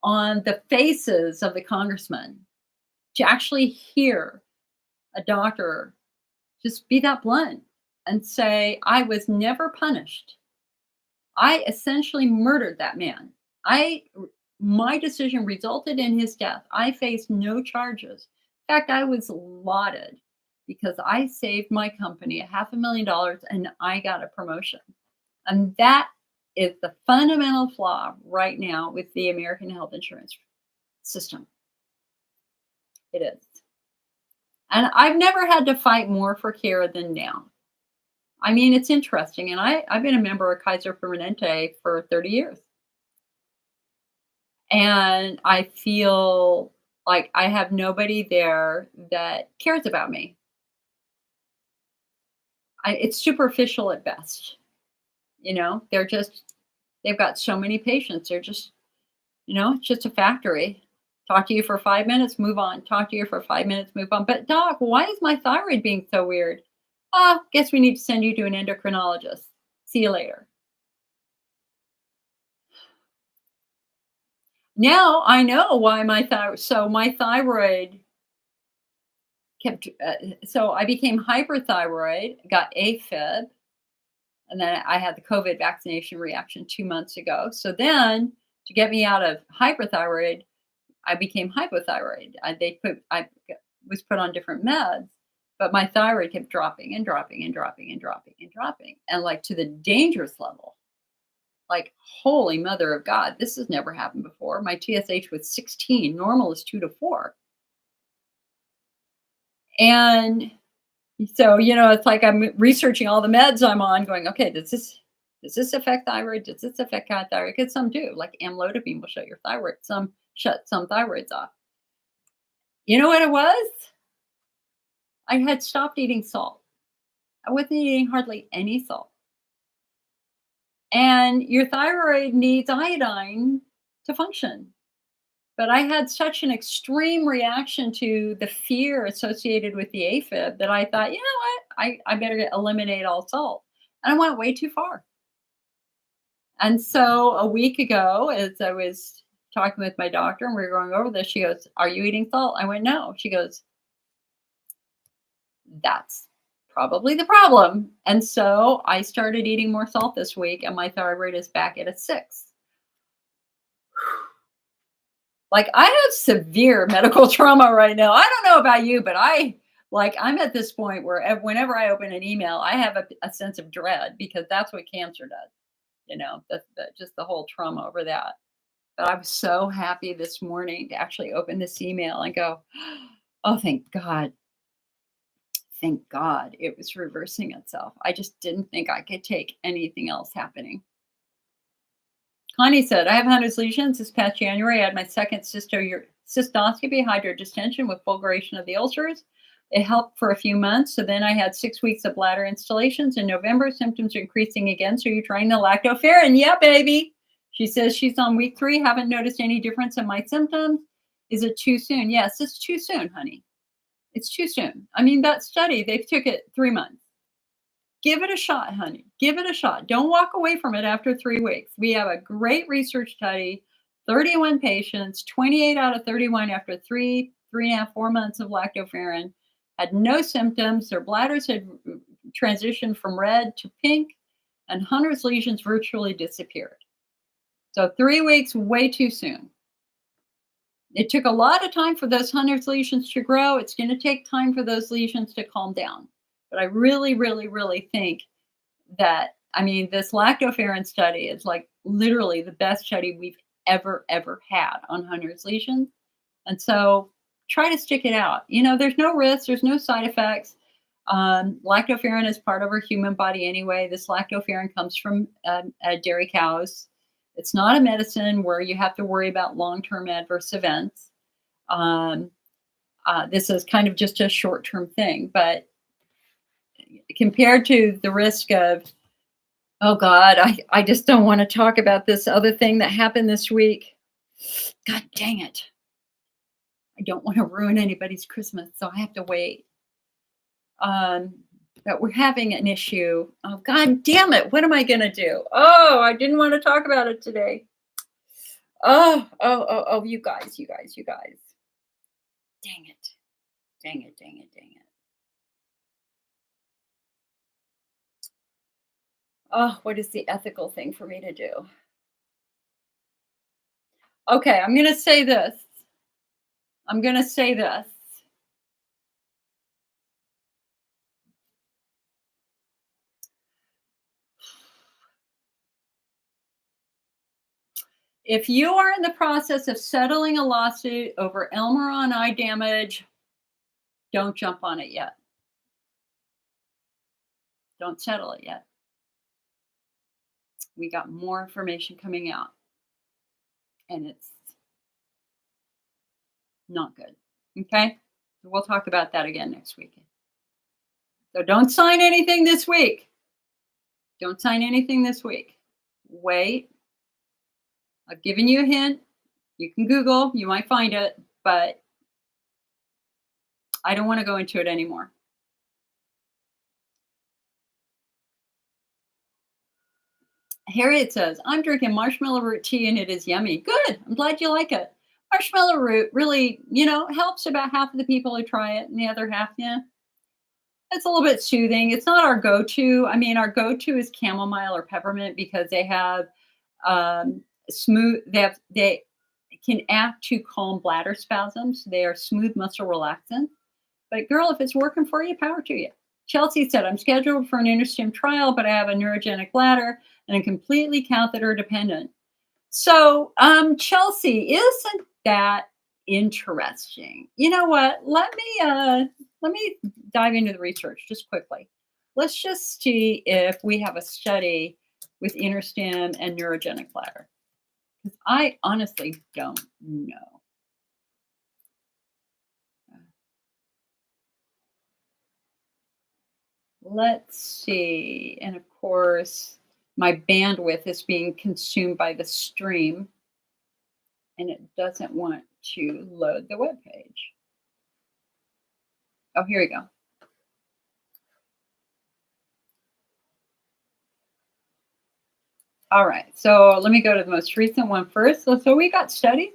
on the faces of the congressmen to actually hear a doctor just be that blunt and say, I was never punished. I essentially murdered that man. My decision resulted in his death. I faced no charges. In fact, I was lauded because I saved my company $500,000 and I got a promotion. And that is the fundamental flaw right now with the American health insurance system. It is. And I've never had to fight more for care than now. I mean, it's interesting. And I've been a member of Kaiser Permanente for 30 years. And I feel like I have nobody there that cares about me. It's superficial at best. They've got so many patients. They're just, it's just a factory. Talk to you for 5 minutes, move on. Talk to you for 5 minutes, move on. But doc, why is my thyroid being so weird? Guess we need to send you to an endocrinologist. See you later. Now I know why my thyroid kept, so I became hyperthyroid, got AFib, And then I had the COVID vaccination reaction 2 months ago. So then to get me out of hyperthyroid, I became hypothyroid. I was put on different meds, but my thyroid kept dropping and dropping and dropping and dropping and dropping, and like to the dangerous level. Like, holy mother of God, this has never happened before. My TSH was 16, normal is 2 to 4. And so, it's like I'm researching all the meds I'm on, going, okay, does this affect thyroid? Does this affect thyroid? Because some do, like amlodipine will shut your thyroid. Some shut some thyroids off. You know what it was? I had stopped eating salt. I wasn't eating hardly any salt. And your thyroid needs iodine to function. But I had such an extreme reaction to the fear associated with the AFib that I thought, you know what? I better eliminate all salt. And I went way too far. And so a week ago, as I was talking with my doctor and we were going over this, she goes, "Are you eating salt?" I went, "No." She goes, "That's probably the problem." And so I started eating more salt this week, and my thyroid is back at a 6. Like, I have severe medical trauma right now. I don't know about you, but I'm at this point where whenever I open an email, I have a sense of dread because that's what cancer does. Just the whole trauma over that. But I was so happy this morning to actually open this email and go, "Oh, thank God. Thank God it was reversing itself." I just didn't think I could take anything else happening. Connie said, "I have Hunter's lesions. This past January, I had my second cystoscopy, hydrodistension with fulguration of the ulcers. It helped for a few months. So then I had 6 weeks of bladder installations. In November, symptoms are increasing again. So you're trying the lactoferrin?" Yeah, baby. She says she's on week 3. Haven't noticed any difference in my symptoms. Is it too soon? Yes, it's too soon, honey. It's too soon. I mean, that study, they took it 3 months. Give it a shot, honey. Give it a shot. Don't walk away from it after 3 weeks. We have a great research study, 31 patients, 28 out of 31 after 3.5, 4 months of lactoferrin had no symptoms. Their bladders had transitioned from red to pink, and Hunter's lesions virtually disappeared. So 3 weeks, way too soon. It took a lot of time for those Hunter's lesions to grow. It's going to take time for those lesions to calm down. But I really, really, really think that, this lactoferrin study is like literally the best study we've ever had on Hunter's lesions. And so try to stick it out. There's no risks, there's no side effects. Lactoferrin is part of our human body anyway. This lactoferrin comes from dairy cows. It's not a medicine where you have to worry about long-term adverse events. This is kind of just a short-term thing, but compared to the risk of, oh God, I just don't want to talk about this other thing that happened this week. God dang it. I don't want to ruin anybody's Christmas, so I have to wait. But we're having an issue. Oh, God damn it. What am I going to do? Oh, I didn't want to talk about it today. Oh, you guys. Dang it. Oh, what is the ethical thing for me to do? Okay, I'm going to say this. If you are in the process of settling a lawsuit over Elmeron eye damage, don't jump on it yet. Don't settle it yet. We got more information coming out, and it's not good. Okay? We'll talk about that again next week. So don't sign anything this week. Wait. I've given you a hint. You can Google, you might find it, but I don't want to go into it anymore. Harriet says, "I'm drinking marshmallow root tea and it is yummy." Good. I'm glad you like it. Marshmallow root really, helps about half of the people who try it, and the other half, yeah. It's a little bit soothing. It's not our go-to. I mean, our go-to is chamomile or peppermint because they have they can act to calm bladder spasms. They are smooth muscle relaxants. But girl, if it's working for you, power to you. Chelsea said, I'm scheduled for an InterStim trial, but I have a neurogenic bladder and I'm completely catheter dependent. So, Chelsea, isn't that interesting? You know what? Let me dive into the research just quickly. Let's just see if we have a study with InterStim and neurogenic bladder. Because I honestly don't know. Let's see. And of course, my bandwidth is being consumed by the stream and it doesn't want to load the web page. Oh, here we go. All right. So let me go to the most recent one first. So we got studies.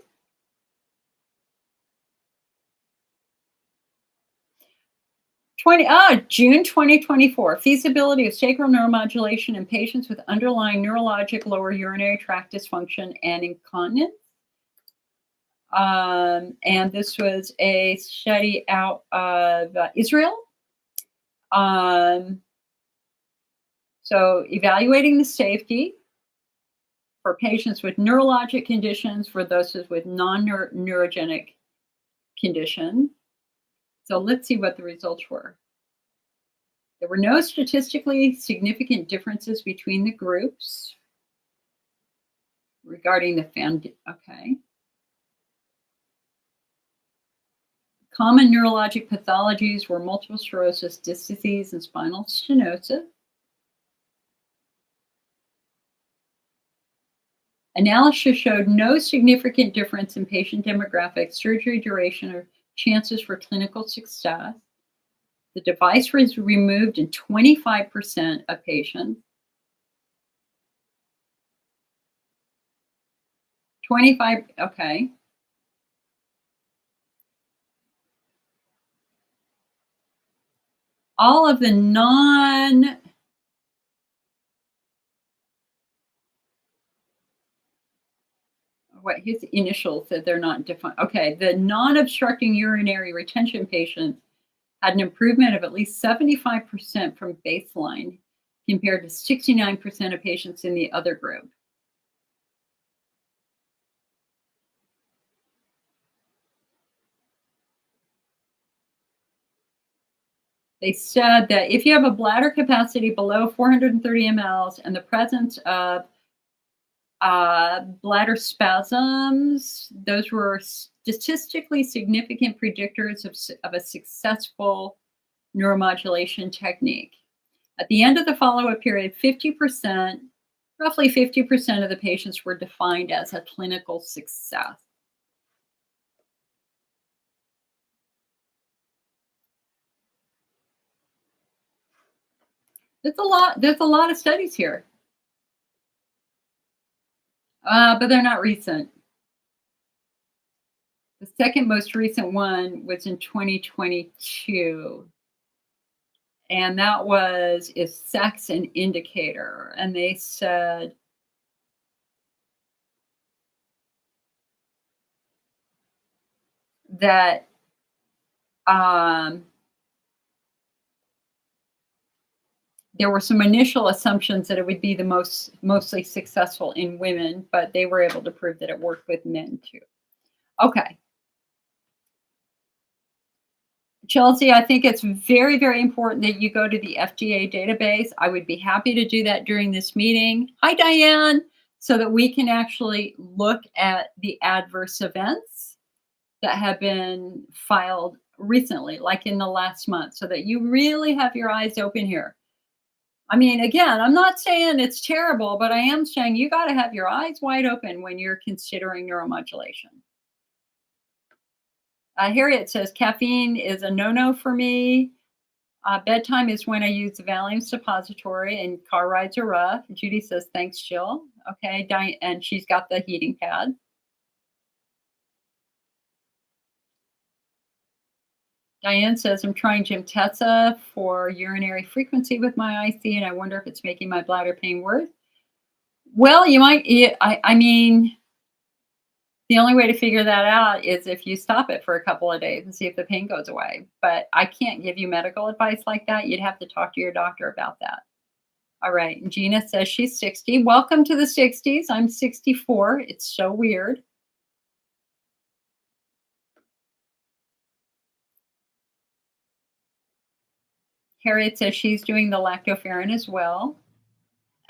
June 2024, feasibility of sacral neuromodulation in patients with underlying neurologic lower urinary tract dysfunction and incontinence. And this was a study out of Israel. So evaluating the safety for patients with neurologic conditions for those with non-neurogenic condition. So let's see what the results were. There were no statistically significant differences between the groups regarding the okay. Common neurologic pathologies were multiple sclerosis, disc disease, and spinal stenosis. Analysis showed no significant difference in patient demographics, surgery duration, or chances for clinical success. The device was removed in 25% of patients. 25, okay. All of the his initials said they're not defined. Okay, the non-obstructing urinary retention patients had an improvement of at least 75% from baseline compared to 69% of patients in the other group. They said that if you have a bladder capacity below 430 mLs and the presence of bladder spasms, those were statistically significant predictors of a successful neuromodulation technique. At the end of the follow-up period, roughly 50% of the patients were defined as a clinical success. There's a lot of studies here. But they're not recent. The second most recent one was in 2022. And that was, is sex an indicator? And they said that there were some initial assumptions that it would be the mostly successful in women, but they were able to prove that it worked with men too. Okay. Chelsea, I think it's very, very important that you go to the FDA database. I would be happy to do that during this meeting. Hi, Diane, so that we can actually look at the adverse events that have been filed recently, like in the last month, so that you really have your eyes open here. I mean, again, I'm not saying it's terrible, but I am saying you got to have your eyes wide open when you're considering neuromodulation. Harriet says, caffeine is a no-no for me. Bedtime is when I use the Valium suppository and car rides are rough. Judy says, thanks, Jill. Okay, and she's got the heating pad. Diane says, I'm trying Gemtesa for urinary frequency with my IC, and I wonder if it's making my bladder pain worse. Well, you might, I mean, the only way to figure that out is if you stop it for a couple of days and see if the pain goes away. But I can't give you medical advice like that. You'd have to talk to your doctor about that. All right. And Gina says she's 60. Welcome to the 60s. I'm 64. It's so weird. Harriet says she's doing the lactoferrin as well.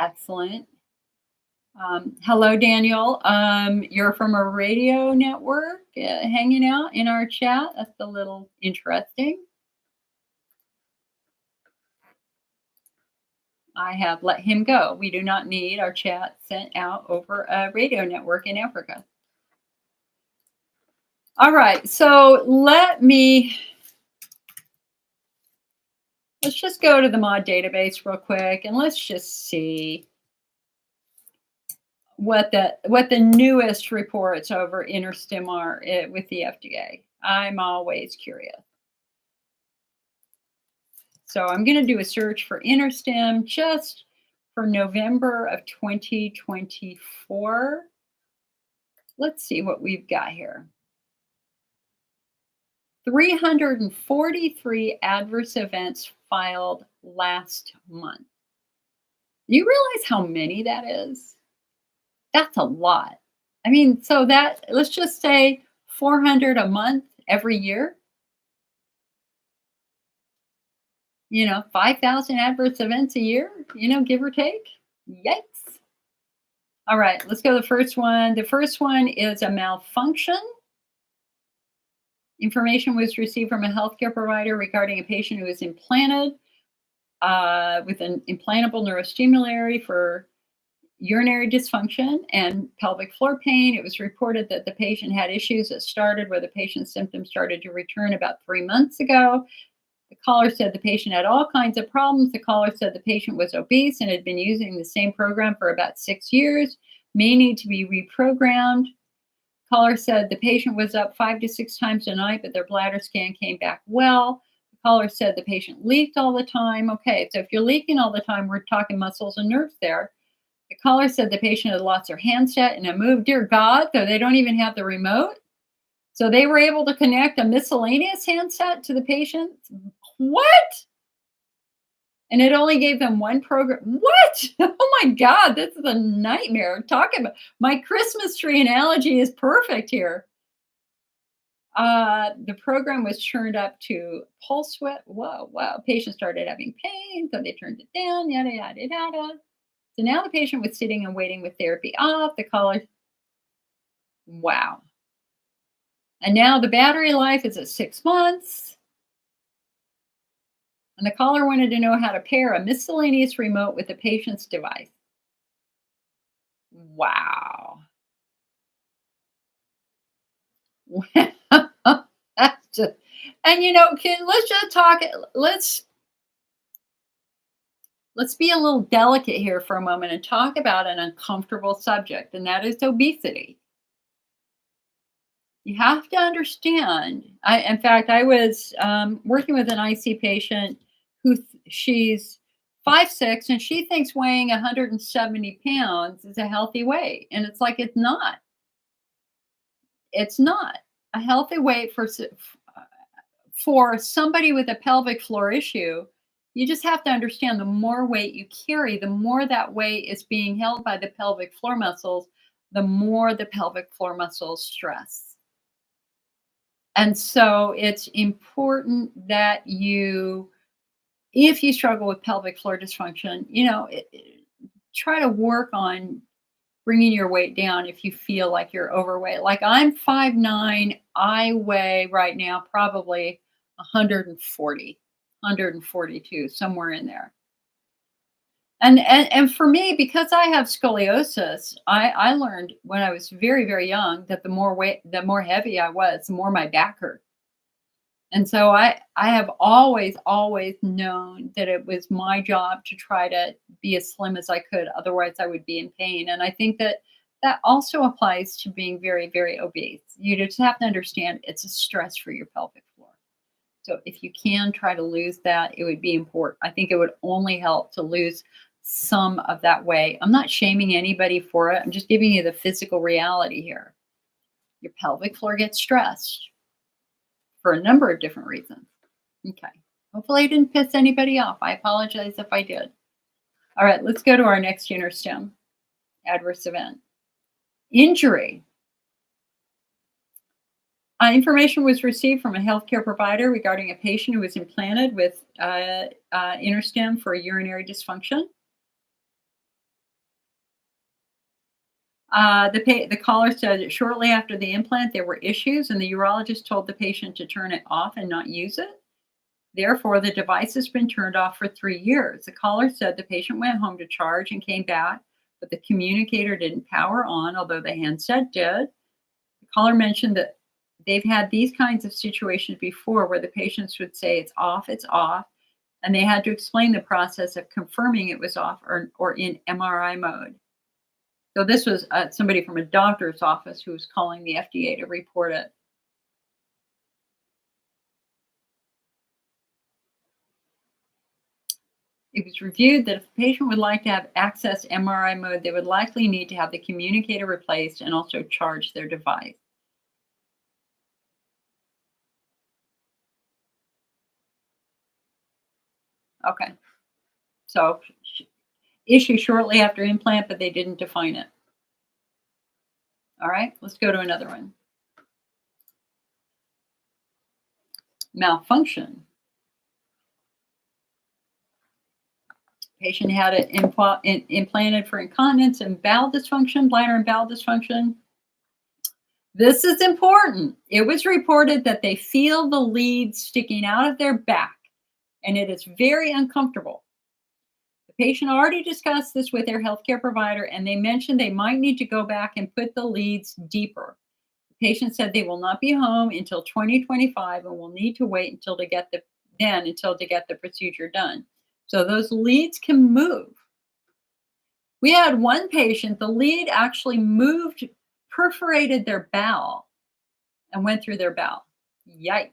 Excellent. Hello, Daniel. You're from a radio network hanging out in our chat. That's a little interesting. I have let him go. We do not need our chat sent out over a radio network in Africa. All right, so let's just go to the mod database real quick and let's just see what the newest reports over InterStim are with the FDA. I'm always curious. So I'm going to do a search for InterStim just for November of 2024. Let's see what we've got here. 343 adverse events filed last month. You realize how many that is? That's a lot. I mean, so that, let's just say 400 a month every year. 5,000 adverse events a year, give or take. Yikes. All right, let's go to the first one. The first one is a malfunction. Information was received from a healthcare provider regarding a patient who was implanted with an implantable neurostimulator for urinary dysfunction and pelvic floor pain. It was reported that the patient had issues that started where the patient's symptoms started to return about 3 months ago. The caller said the patient had all kinds of problems. The caller said the patient was obese and had been using the same program for about 6 years, may need to be reprogrammed. Caller said the patient was up 5 to 6 times a night, but their bladder scan came back well. The caller said the patient leaked all the time. Okay, so if you're leaking all the time, we're talking muscles and nerves there. The caller said the patient had lost their handset and a move. Dear God, so they don't even have the remote. So they were able to connect a miscellaneous handset to the patient. What? And it only gave them one program. What? Oh my God, this is a nightmare. Talking about my Christmas tree analogy is perfect here. The program was turned up to pulse width. Whoa, wow. Patient started having pain, so they turned it down, yada, yada, yada. So now the patient was sitting and waiting with therapy off. The caller, wow. And now the battery life is at 6 months. And the caller wanted to know how to pair a miscellaneous remote with the patient's device. Wow. That's just, and let's just talk, let's be a little delicate here for a moment and talk about an uncomfortable subject, and that is obesity. You have to understand. In fact, I was working with an IC patient who she's 5'6", and she thinks weighing 170 pounds is a healthy weight, and it's like it's not. It's not a healthy weight for somebody with a pelvic floor issue. You just have to understand the more weight you carry, the more that weight is being held by the pelvic floor muscles, the more the pelvic floor muscles stress. And so it's important that if you struggle with pelvic floor dysfunction, try to work on bringing your weight down if you feel like you're overweight. Like I'm 5'9", I weigh right now probably 140, 142, somewhere in there. And for me, because I have scoliosis, I learned when I was very, very young that the more heavy I was, the more my back hurt. And so I have always known that it was my job to try to be as slim as I could. Otherwise, I would be in pain. And I think that also applies to being very, very obese. You just have to understand it's a stress for your pelvic floor. So if you can try to lose that, it would be important. I think it would only help to lose some of that weight. I'm not shaming anybody for it. I'm just giving you the physical reality here. Your pelvic floor gets stressed for a number of different reasons. Okay. Hopefully I didn't piss anybody off. I apologize if I did. All right, let's go to our next stem adverse event. Injury. Information was received from a healthcare provider regarding a patient who was implanted with InterStim for urinary dysfunction. The caller said that shortly after the implant, there were issues, and the urologist told the patient to turn it off and not use it. Therefore, the device has been turned off for 3 years. The caller said the patient went home to charge and came back, but the communicator didn't power on, although the handset did. The caller mentioned that they've had these kinds of situations before where the patients would say it's off, and they had to explain the process of confirming it was off or in MRI mode. So this was somebody from a doctor's office who was calling the FDA to report it. It was reviewed that if the patient would like to have access MRI mode, they would likely need to have the communicator replaced and also charge their device. Okay. So issue shortly after implant, but they didn't define it. All right, let's go to another one. Malfunction. Patient had it implanted for incontinence and bowel dysfunction, bladder and bowel dysfunction. This is important. It was reported that they feel the lead sticking out of their back, and it is very uncomfortable. The patient already discussed this with their healthcare provider, and they mentioned they might need to go back and put the leads deeper. The patient said they will not be home until 2025 and will need to wait until to get the procedure done. So those leads can move. We had one patient, the lead actually moved, perforated their bowel and went through their bowel. Yikes.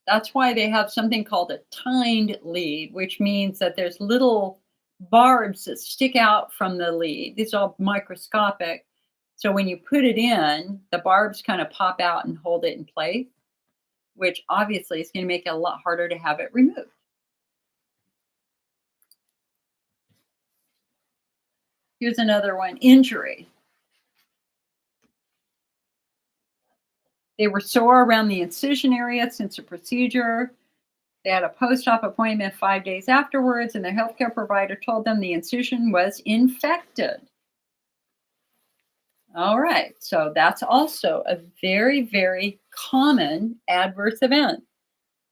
That's why they have something called a tined lead, which means that there's little barbs that stick out from the lead. These are all microscopic. So when you put it in, the barbs kind of pop out and hold it in place, which obviously is going to make it a lot harder to have it removed. Here's another one, injury. They were sore around the incision area since the procedure. They had a post-op appointment 5 days afterwards, and their healthcare provider told them the incision was infected. All right, so that's also a very, very common adverse event,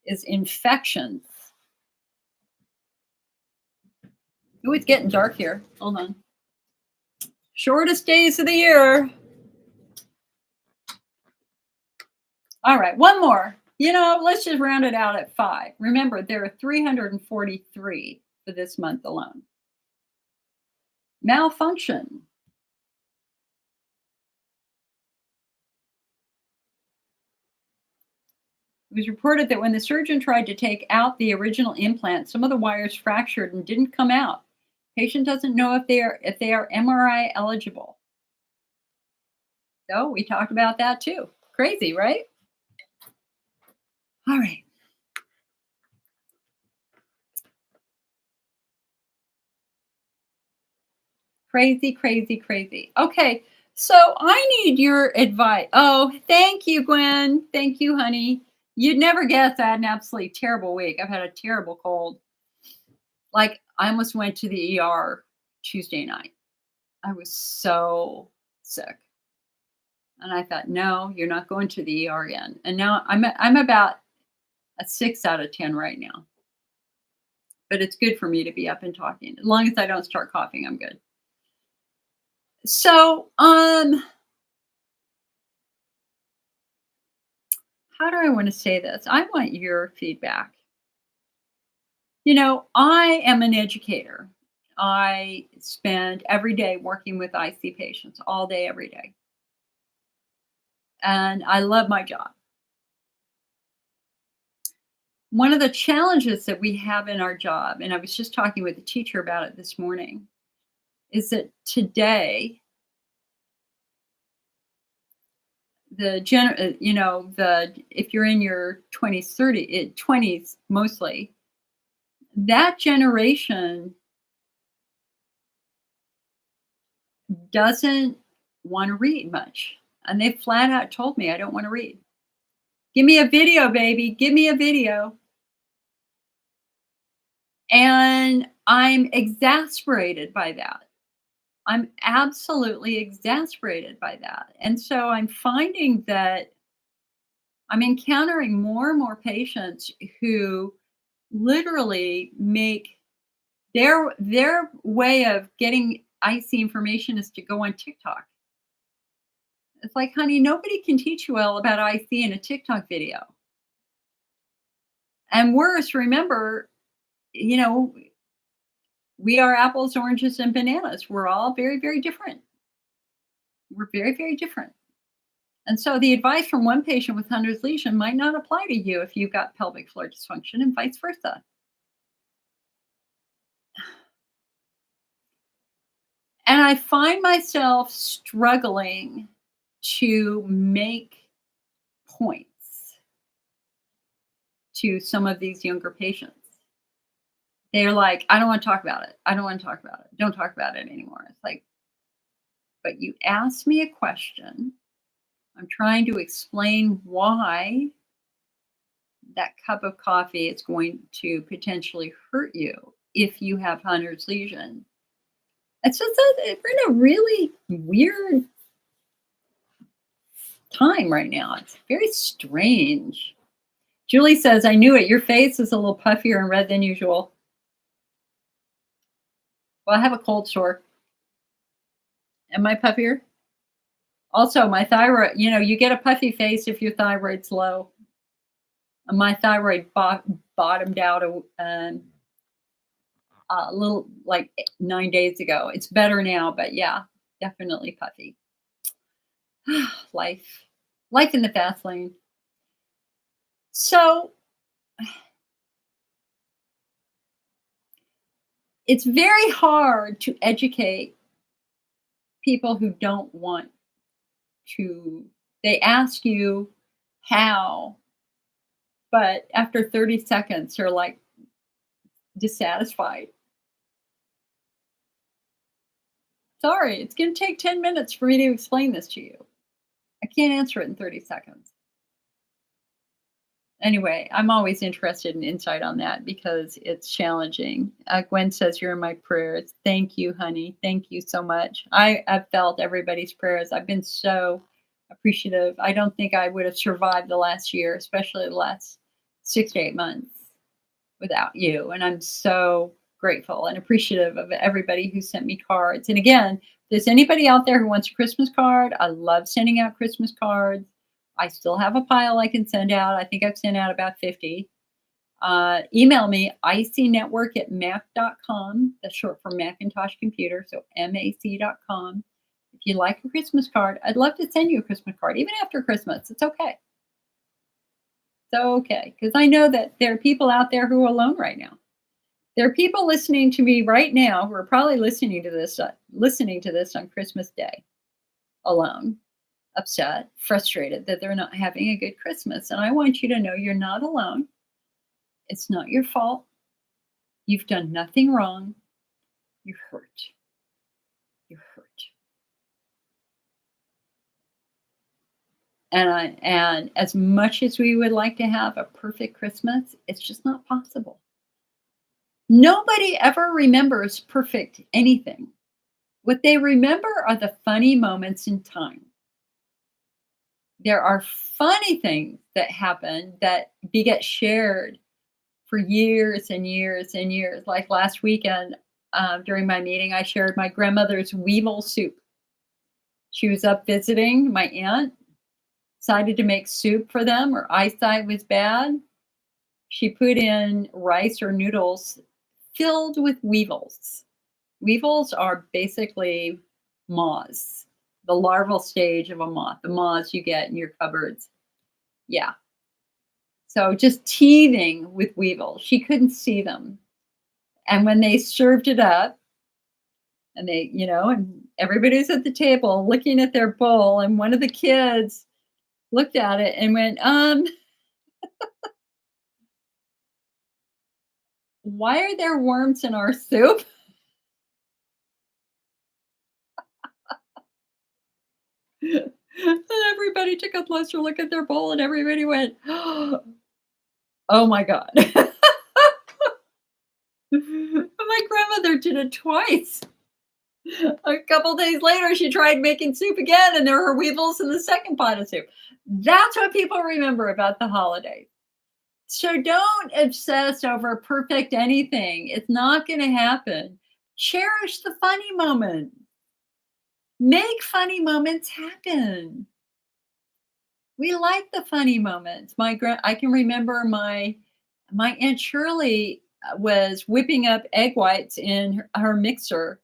is infections. Oh, it's getting dark here. Hold on. Shortest days of the year. All right, one more. Let's just round it out at 5. Remember, there are 343 for this month alone. Malfunction. It was reported that when the surgeon tried to take out the original implant, some of the wires fractured and didn't come out. Patient doesn't know if they are MRI eligible. So we talked about that too. Crazy, right? All right. Crazy, crazy, crazy. Okay, so I need your advice. Oh, thank you, Gwen. Thank you, honey. You'd never guess I had an absolutely terrible week. I've had a terrible cold. Like, I almost went to the ER Tuesday night. I was so sick. And I thought, no, you're not going to the ER again. And now I'm about a 6 out of 10 right now. But it's good for me to be up and talking. As long as I don't start coughing, I'm good. So, how do I want to say this? I want your feedback. I am an educator. I spend every day working with IC patients, all day, every day. And I love my job. One of the challenges that we have in our job, and I was just talking with a teacher about it this morning, is that today the if you're in your 20s, 20s mostly, that generation doesn't want to read much. And they flat out told me, I don't want to read. Give me a video, baby. Give me a video. And I'm exasperated by that. I'm absolutely exasperated by that. And so I'm finding that I'm encountering more and more patients who literally make their way of getting icy information is to go on TikTok. It's like, honey, nobody can teach you all about IC in a TikTok video. And worse, remember, you know, we are apples, oranges, and bananas. We're all very, very different. We're very, very different. And so the advice from one patient with Hunter's lesion might not apply to you if you've got pelvic floor dysfunction and vice versa. And I find myself struggling to make points to some of these younger patients. They're like, I don't want to talk about it. I don't want to talk about it. Don't talk about it anymore. It's like, but you asked me a question. I'm trying to explain why that cup of coffee is going to potentially hurt you if you have Hunter's lesion. It's just that we're in a really weird time right now. It's very strange. Julie says, I knew it. Your face is a little puffier and red than usual. Well, I have a cold sore. Am I puffier? Also, my thyroid, you get a puffy face if your thyroid's low. My thyroid bottomed out a little like 9 days ago. It's better now, but yeah, definitely puffy. Life in the fast lane. So it's very hard to educate people who don't want to. They ask you how, but after 30 seconds, they're like dissatisfied. Sorry, it's going to take 10 minutes for me to explain this to you. I can't answer it in 30 seconds. Anyway, I'm always interested in insight on that because it's challenging. Gwen says, you're in my prayers. Thank you, honey. Thank you so much. I've felt everybody's prayers. I've been so appreciative. I don't think I would have survived the last year, especially the last 6 to 8 months without you. And I'm so grateful and appreciative of everybody who sent me cards. And again, if there's anybody out there who wants a Christmas card, I love sending out Christmas cards. I still have a pile I can send out. I think I've sent out about 50. Email me, icnetwork@mac.com. That's short for Macintosh Computer, so mac.com. If you like a Christmas card, I'd love to send you a Christmas card, even after Christmas. It's okay. It's okay, because I know that there are people out there who are alone right now. There are people listening to me right now who are probably listening to this on Christmas Day, alone, upset, frustrated that they're not having a good Christmas. And I want you to know you're not alone. It's not your fault. You've done nothing wrong. You're hurt. You're hurt. And as much as we would like to have a perfect Christmas, it's just not possible. Nobody ever remembers perfect anything. What they remember are the funny moments in time. There are funny things that happen that get shared for years and years and years. Like last weekend, during my meeting, I shared my grandmother's weevil soup. She was up visiting my aunt, decided to make soup for them. Her eyesight was bad. She put in rice or noodles filled with weevils. Weevils are basically moths, the larval stage of a moth, the moths you get in your cupboards. Yeah. So just teething with weevils. She couldn't see them. And when they served it up, and and everybody's at the table looking at their bowl, and one of the kids looked at it and went, why are there worms in our soup? And everybody took a closer look at their bowl and everybody went, oh my God. My grandmother did it twice. A couple days later, she tried making soup again, and there were weevils in the second pot of soup. That's what people remember about the holidays. So don't obsess over perfect anything. It's not going to happen. Cherish the funny moments. Make funny moments happen. We like the funny moments. I can remember my Aunt Shirley was whipping up egg whites in her mixer,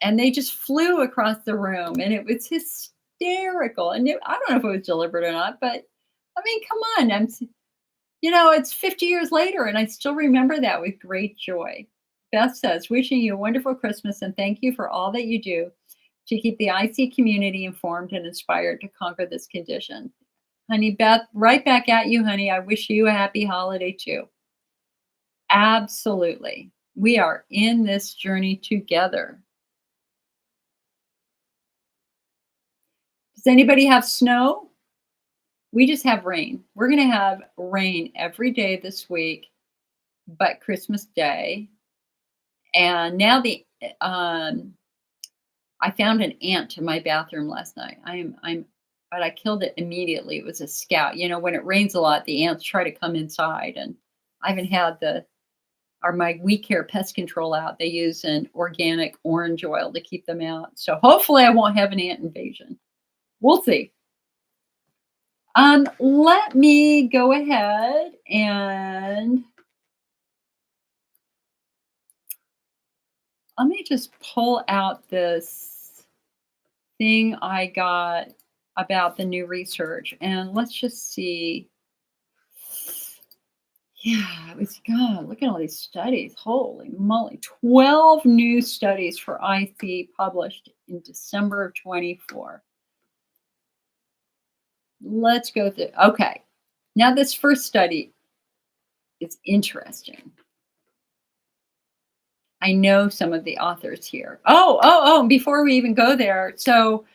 and they just flew across the room, and it was hysterical. And I don't know if it was deliberate or not, but I mean, come on, it's 50 years later, and I still remember that with great joy. Beth says, wishing you a wonderful Christmas and thank you for all that you do to keep the IC community informed and inspired to conquer this condition. Honey, Beth, right back at you, honey. I wish you a happy holiday too. Absolutely. We are in this journey together. Does anybody have snow? We just have rain. We're going to have rain every day this week, but Christmas Day. And now I found an ant in my bathroom last night. But I killed it immediately. It was a scout. When it rains a lot, the ants try to come inside, and I haven't had my We Care pest control out. They use an organic orange oil to keep them out. So hopefully I won't have an ant invasion. We'll see. Let me go ahead and let me just pull out this thing I got about the new research, and let's just see. Yeah, it was God. Look at all these studies. Holy moly. 12 new studies for IC published in December of 24. Let's go through. Okay. Now, this first study is interesting. I know some of the authors here. Before we even go there. So,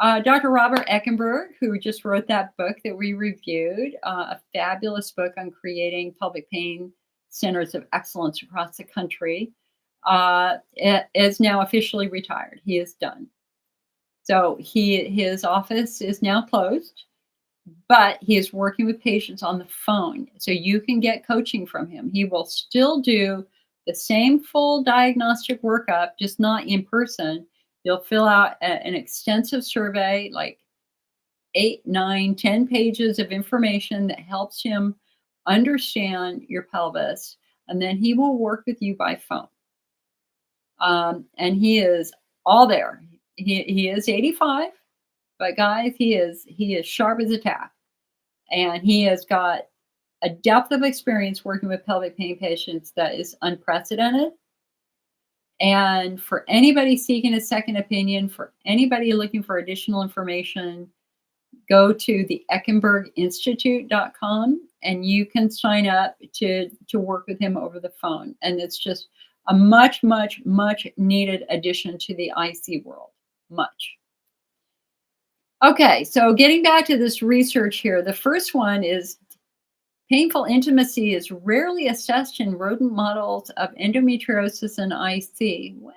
Dr. Robert Eckenberg, who just wrote that book that we reviewed, a fabulous book on creating pelvic pain centers of excellence across the country, is now officially retired. He is done. So his office is now closed, but he is working with patients on the phone. So you can get coaching from him. He will still do the same full diagnostic workup, just not in person. You'll fill out an extensive survey, like 8, 9, 10 pages of information that helps him understand your pelvis. And then he will work with you by phone. And he is all there. He is 85, but guys, he is sharp as a tack. And he has got a depth of experience working with pelvic pain patients that is unprecedented. And for anybody seeking a second opinion, for anybody looking for additional information, go to the eckenberginstitute.com and you can sign up to work with him over the phone. And it's just a much, much, much needed addition to the IC world. Much. Okay, so getting back to this research here, the first one is painful intimacy is rarely assessed in rodent models of endometriosis and IC. What?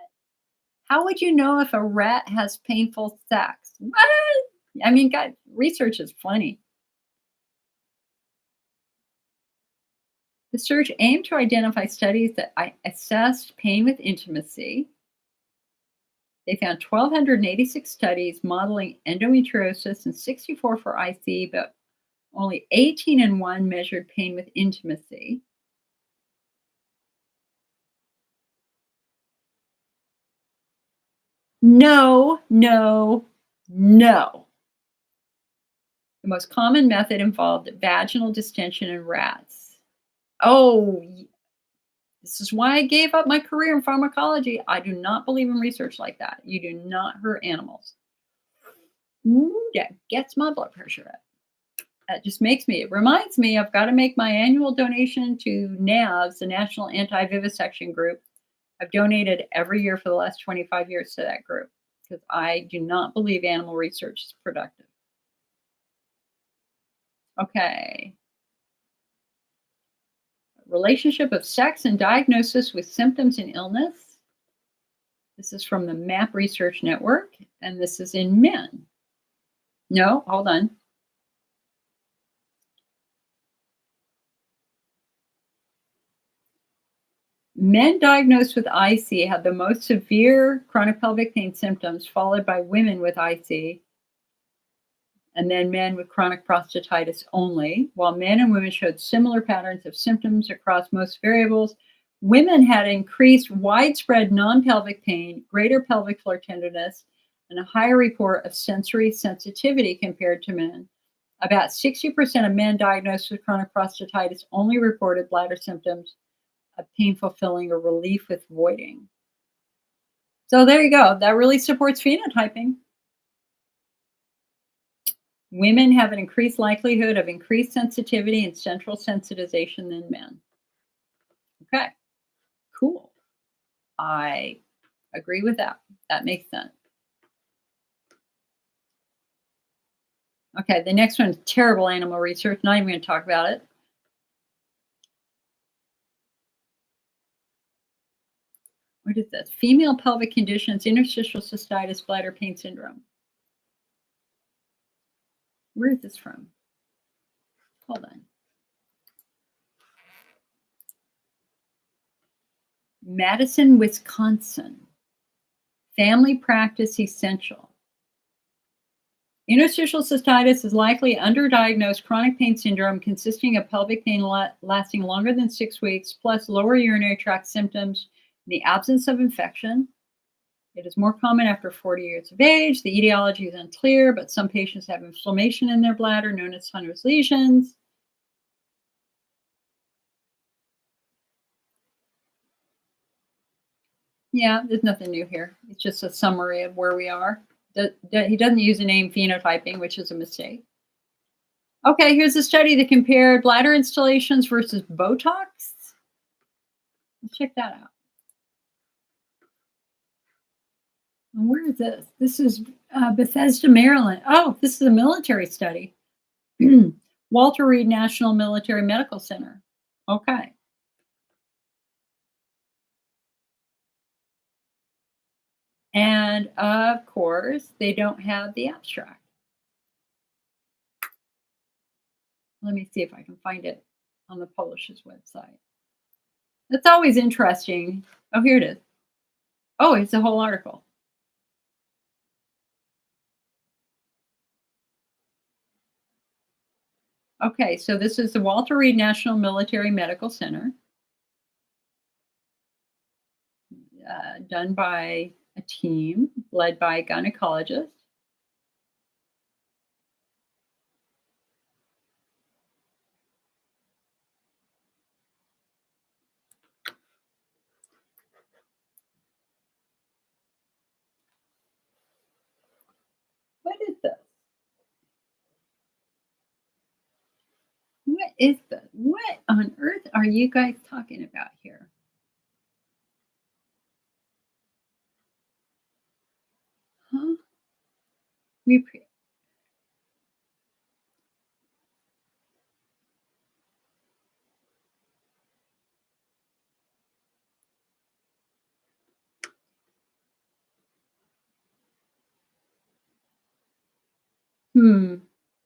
How would you know if a rat has painful sex? What? I mean, God, research is funny. The search aimed to identify studies that assessed pain with intimacy. They found 1,286 studies modeling endometriosis and 64 for IC, but only 18 and 1 measured pain with intimacy. No, no, no. The most common method involved vaginal distension in rats. Oh, this is why I gave up my career in pharmacology. I do not believe in research like that. You do not hurt animals. Ooh, that gets my blood pressure up. That just it reminds me I've got to make my annual donation to NAVS, the National Anti-Vivisection Group. I've donated every year for the last 25 years to that group because I do not believe animal research is productive. Okay. Relationship of sex and diagnosis with symptoms and illness. This is from the MAP Research Network, and this is in men. No, hold on. Men diagnosed with IC had the most severe chronic pelvic pain symptoms, followed by women with IC, and then men with chronic prostatitis only. While men and women showed similar patterns of symptoms across most variables, women had increased widespread non-pelvic pain, greater pelvic floor tenderness, and a higher report of sensory sensitivity compared to men. About 60% of men diagnosed with chronic prostatitis only reported bladder symptoms of painful filling or relief with voiding. So there you go. That really supports phenotyping. Women have an increased likelihood of increased sensitivity and central sensitization than men. Okay, cool. I agree with that. That makes sense. Okay, the next one is terrible animal research. Not even going to talk about it. What is this? Female pelvic conditions, interstitial cystitis, bladder pain syndrome. Where is this from? Hold on. Madison, Wisconsin. Family practice essential. Interstitial cystitis is likely underdiagnosed chronic pain syndrome consisting of pelvic pain lasting longer than 6 weeks, plus lower urinary tract symptoms in the absence of infection. It is more common after 40 years of age. The etiology is unclear, but some patients have inflammation in their bladder known as Hunner's lesions. Yeah, there's nothing new here. It's just a summary of where we are. He doesn't use the name phenotyping, which is a mistake. Okay, here's a study that compared bladder installations versus Botox. Let's check that out. And where is this? This is Bethesda, Maryland. Oh, this is a military study. Walter Reed National Military Medical Center. Okay. And of course, they don't have the abstract. Let me see if I can find it on the publisher's website. That's always interesting. Oh, here it is. Oh, it's a whole article. Okay, so this is the Walter Reed National Military Medical Center, done by a team led by a gynecologist. What is this? What is this? What on earth are you guys talking about here? Huh?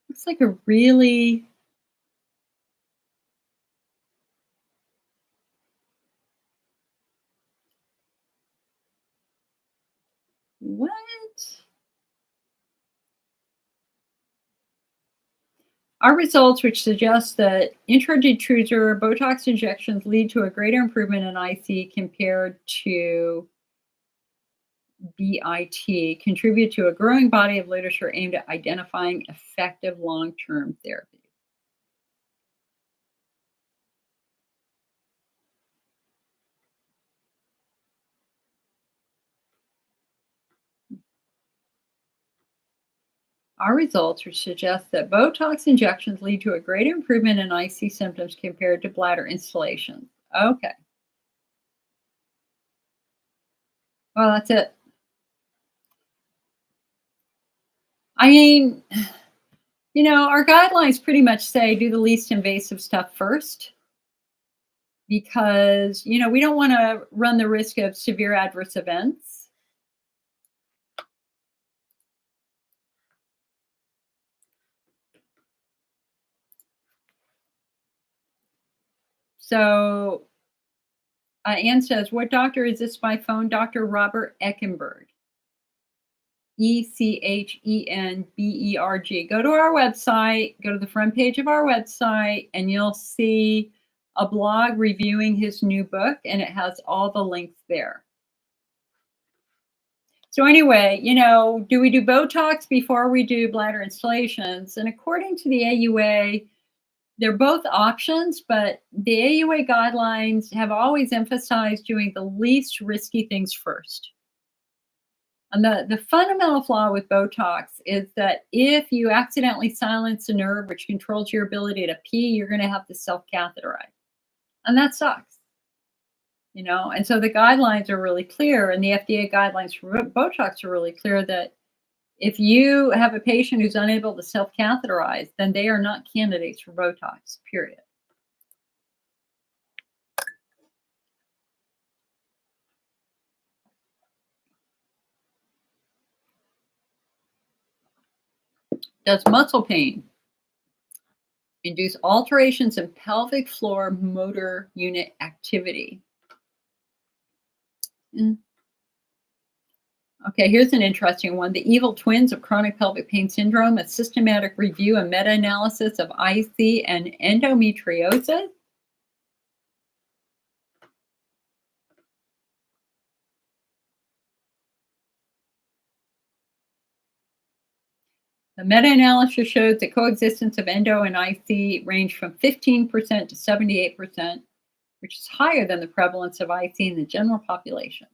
Looks like a really what? Our results, which suggest that intradetrusor Botox injections lead to a greater improvement in IC compared to BIT contribute to a growing body of literature aimed at identifying effective long-term therapy. Our results which suggest that Botox injections lead to a greater improvement in IC symptoms compared to bladder installations. Okay, well, that's it. I mean, our guidelines pretty much say do the least invasive stuff first because, we don't want to run the risk of severe adverse events. So, Anne says, what doctor is this by phone? Dr. Robert Eckenberg. Echenberg. Go to our website, go to the front page of our website, and you'll see a blog reviewing his new book, and it has all the links there. So anyway, do we do Botox before we do bladder installations? And according to the AUA, they're both options, but the AUA guidelines have always emphasized doing the least risky things first. And the fundamental flaw with Botox is that if you accidentally silence a nerve which controls your ability to pee, you're going to have to self-catheterize. And that sucks. And so the guidelines are really clear, and the FDA guidelines for Botox are really clear that if you have a patient who's unable to self-catheterize, then they are not candidates for Botox, period. Does muscle pain induce alterations in pelvic floor motor unit activity? Okay, here's an interesting one. The evil twins of chronic pelvic pain syndrome, a systematic review and meta-analysis of IC and endometriosis. The meta-analysis showed the coexistence of endo and IC ranged from 15% to 78%, which is higher than the prevalence of IC in the general population.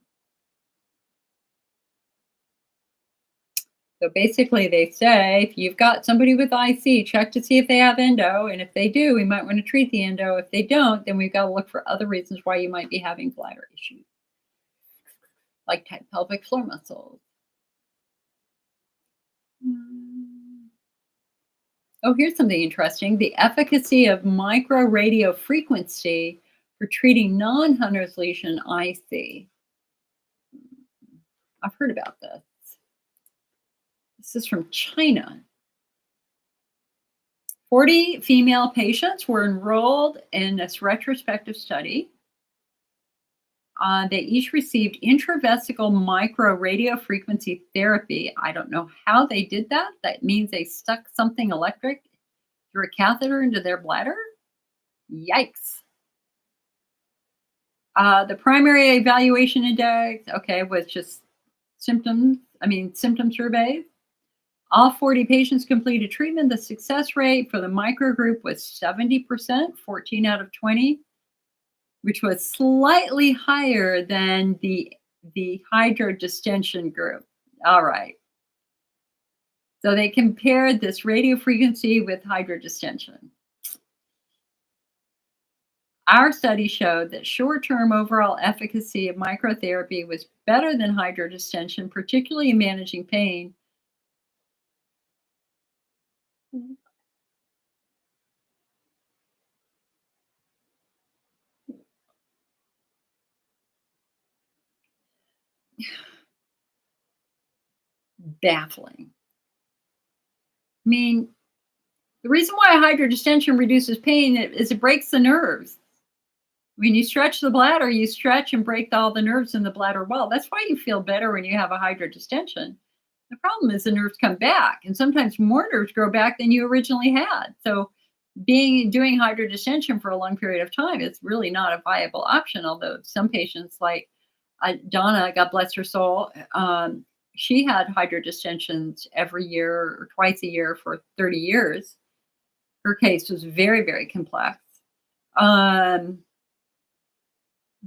So basically, they say if you've got somebody with IC, check to see if they have endo. And if they do, we might want to treat the endo. If they don't, then we've got to look for other reasons why you might be having bladder issues, like tight pelvic floor muscles. Oh, here's something interesting. The efficacy of microradiofrequency for treating non-Hunner's lesion IC. I've heard about this. This is from China. 40 female patients were enrolled in this retrospective study. They each received intravesical microradiofrequency therapy. I don't know how they did that. That means they stuck something electric through a catheter into their bladder. Yikes. The primary evaluation index, was just symptom surveys. All 40 patients completed treatment. The success rate for the micro group was 70%, 14 out of 20, which was slightly higher than the hydrodistension group. All right. So they compared this radiofrequency with hydrodistension. Our study showed that short-term overall efficacy of microtherapy was better than hydrodistension, particularly in managing pain. Baffling. I mean, the reason why hydrodistension reduces pain is it breaks the nerves. When you stretch the bladder, you stretch and break all the nerves in the bladder wall. That's why you feel better when you have a hydrodistension. The problem is the nerves come back, and sometimes more nerves grow back than you originally had. So doing hydrodistension for a long period of time is really not a viable option, although some patients like Donna, God bless her soul, she had hydrodistensions every year or twice a year for 30 years. Her case was very, very complex. Um,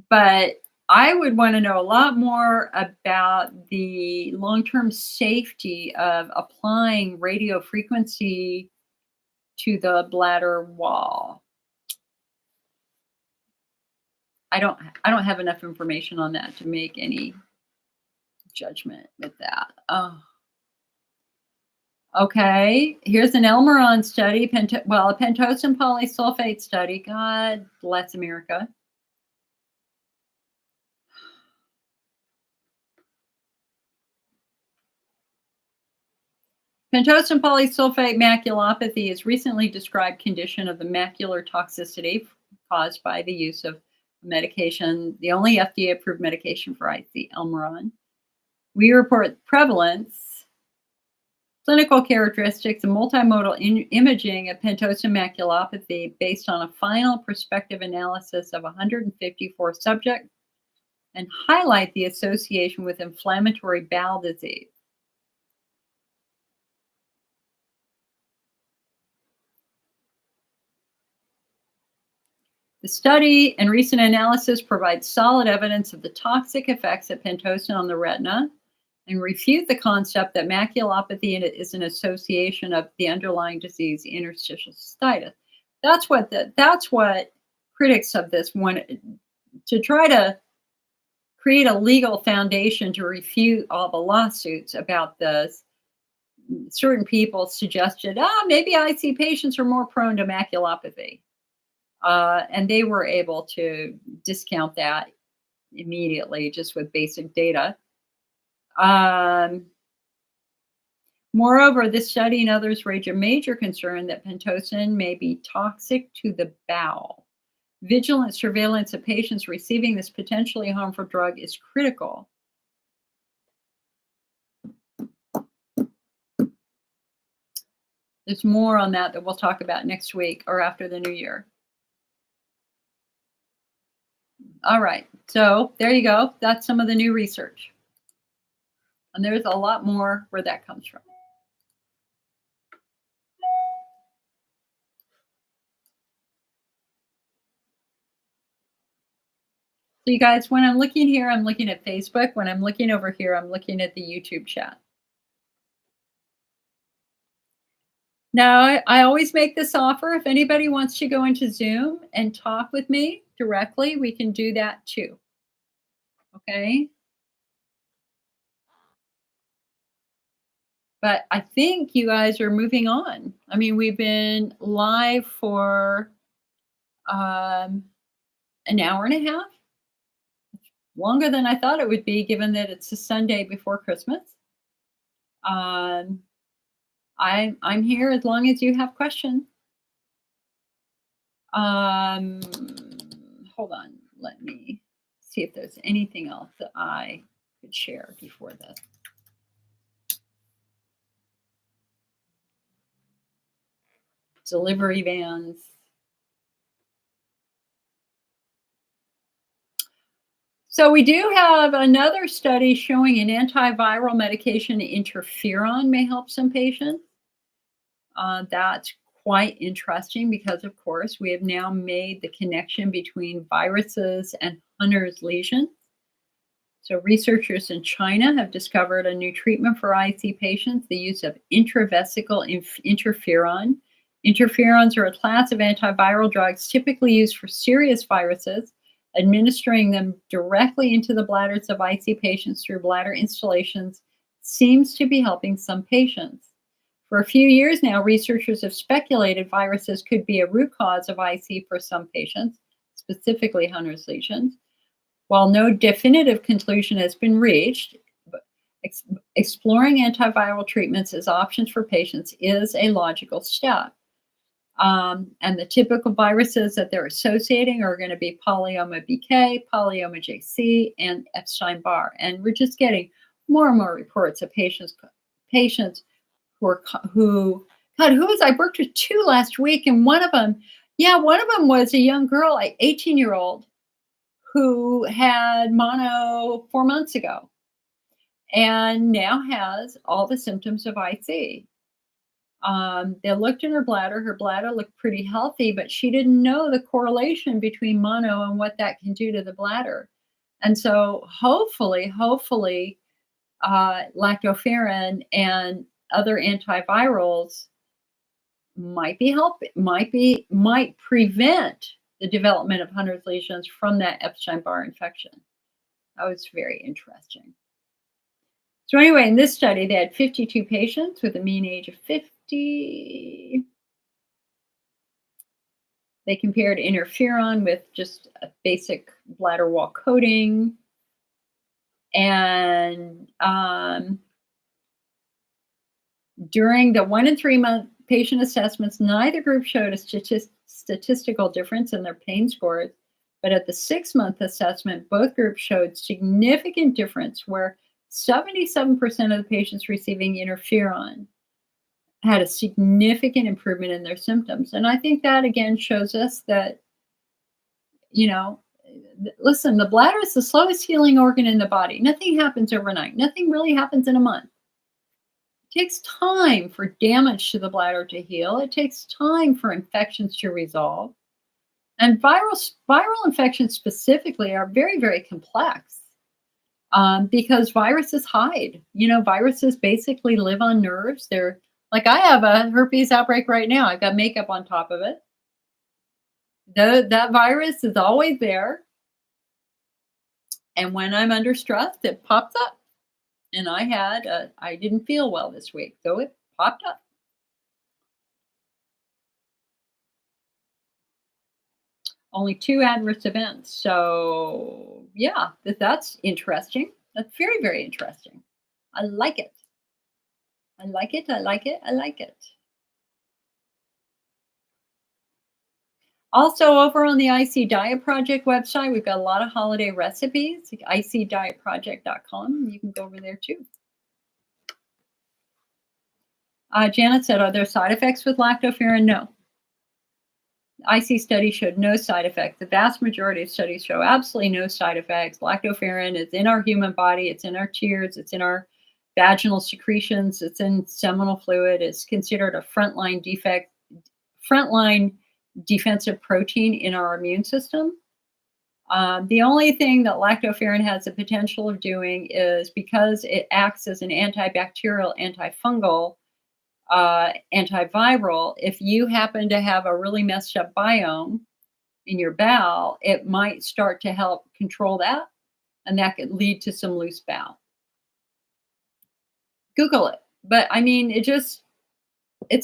but I would want to know a lot more about the long-term safety of applying radio frequency to the bladder wall. I don't have enough information on that to make any judgment with that. Oh. Okay, here's an Elmeron study, a pentosan polysulfate study. God bless America. Pentosan polysulfate maculopathy is recently described condition of the macular toxicity caused by the use of medication, the only FDA-approved medication for IC, Elmeron. We report prevalence, clinical characteristics, and multimodal imaging of pentosan maculopathy based on a final prospective analysis of 154 subjects and highlight the association with inflammatory bowel disease. The study and recent analysis provide solid evidence of the toxic effects of pentosan on the retina and refute the concept that maculopathy is an association of the underlying disease, interstitial cystitis. That's what critics of this want to try to create a legal foundation to refute all the lawsuits about this. Certain people suggested, maybe IC patients are more prone to maculopathy. And they were able to discount that immediately just with basic data. Moreover, this study and others raise a major concern that pentosan may be toxic to the bowel. Vigilant surveillance of patients receiving this potentially harmful drug is critical. There's more on that we'll talk about next week or after the new year. All right, so there you go. That's some of the new research. And there's a lot more where that comes from. So you guys, when I'm looking here, I'm looking at Facebook. When I'm looking over here, I'm looking at the YouTube chat. Now, I always make this offer. If anybody wants to go into Zoom and talk with me directly, we can do that too. Okay? But I think you guys are moving on. I mean, we've been live for an hour and a half. Longer than I thought it would be, given that it's a Sunday before Christmas. I'm here as long as you have questions. Hold on. Let me see if there's anything else that I could share before this. Delivery vans. So we do have another study showing an antiviral medication, interferon, may help some patients. That's quite interesting because, of course, we have now made the connection between viruses and Hunner's lesions. So researchers in China have discovered a new treatment for IC patients, the use of intravesical interferon. Interferons are a class of antiviral drugs typically used for serious viruses. Administering them directly into the bladders of IC patients through bladder installations seems to be helping some patients. For a few years now, researchers have speculated viruses could be a root cause of IC for some patients, specifically Hunner's lesions. While no definitive conclusion has been reached, exploring antiviral treatments as options for patients is a logical step. And the typical viruses that they're associating are going to be polyoma BK, polyoma JC, and Epstein-Barr. And we're just getting more and more reports of patients who I worked with 2 last week, and one of them was a young girl, an 18-year-old, who had mono 4 months ago and now has all the symptoms of IC. They looked in her bladder looked pretty healthy, but she didn't know the correlation between mono and what that can do to the bladder. And so hopefully, lactoferrin and other antivirals might prevent the development of Hunner's lesions from that Epstein-Barr infection. That was very interesting. So anyway, in this study, they had 52 patients with a mean age of 50. They compared interferon with just a basic bladder wall coating. And during the 1 and 3 month patient assessments, neither group showed a statistical difference in their pain scores. But at the 6 month assessment, both groups showed significant difference where 77% of the patients receiving interferon had a significant improvement in their symptoms. And I think that again shows us that, listen, the bladder is the slowest healing organ in the body. Nothing happens overnight. Nothing really happens in a month. It takes time for damage to the bladder to heal. It takes time for infections to resolve. And viral infections specifically are very, very complex because viruses hide. Viruses basically live on nerves. They're like, I have a herpes outbreak right now. I've got makeup on top of it. That virus is always there. And when I'm under stress, it pops up. And I didn't feel well this week, so it popped up. Only 2 adverse events. So yeah, that's interesting. That's very, very interesting. I like it. I like it. I like it. I like it. Also, over on the IC Diet Project website, we've got a lot of holiday recipes, icdietproject.com. You can go over there too. Janet said, are there side effects with lactoferrin? No. IC study showed no side effects. The vast majority of studies show absolutely no side effects. Lactoferrin is in our human body. It's in our tears. It's in our vaginal secretions. It's in seminal fluid. It's considered a frontline defensive protein in our immune system. The only thing that lactoferrin has the potential of doing is because it acts as an antibacterial, antifungal, antiviral, if you happen to have a really messed up biome in your bowel, it might start to help control that, and that could lead to some loose bowel. Google it. But I mean, it's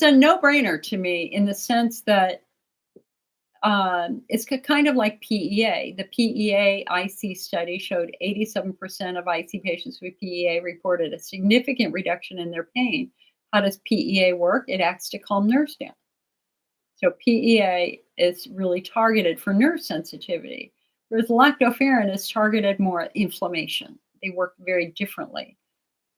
a no-brainer to me in the sense that it's kind of like PEA. The PEA IC study showed 87% of IC patients with PEA reported a significant reduction in their pain. How does PEA work? It acts to calm nerves down. So PEA is really targeted for nerve sensitivity, whereas lactoferrin is targeted more at inflammation. They work very differently.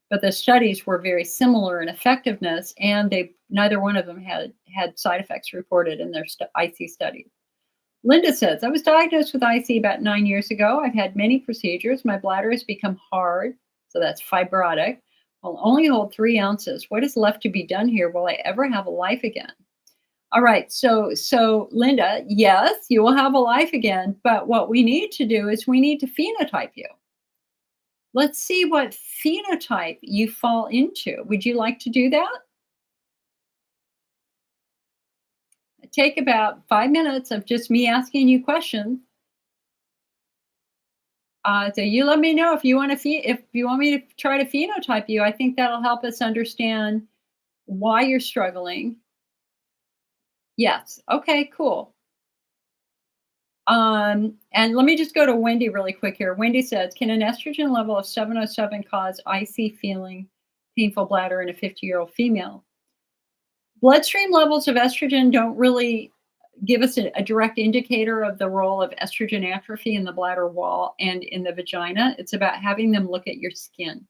But the studies were very similar in effectiveness, and neither one of them had side effects reported in their IC studies. Linda says, I was diagnosed with IC about 9 years ago. I've had many procedures. My bladder has become hard, so that's fibrotic. I'll only hold 3 ounces. What is left to be done here? Will I ever have a life again? All right, so Linda, yes, you will have a life again, but what we need to do is we need to phenotype you. Let's see what phenotype you fall into. Would you like to do that? Take about 5 minutes of just me asking you questions. So you let me know if you want me to try to phenotype you. I think that'll help us understand why you're struggling. Yes. Okay, cool. And let me just go to Wendy really quick here. Wendy says, can an estrogen level of 707 cause IC feeling painful bladder in a 50-year-old female? Bloodstream levels of estrogen don't really give us a direct indicator of the role of estrogen atrophy in the bladder wall and in the vagina. It's about having them look at your skin.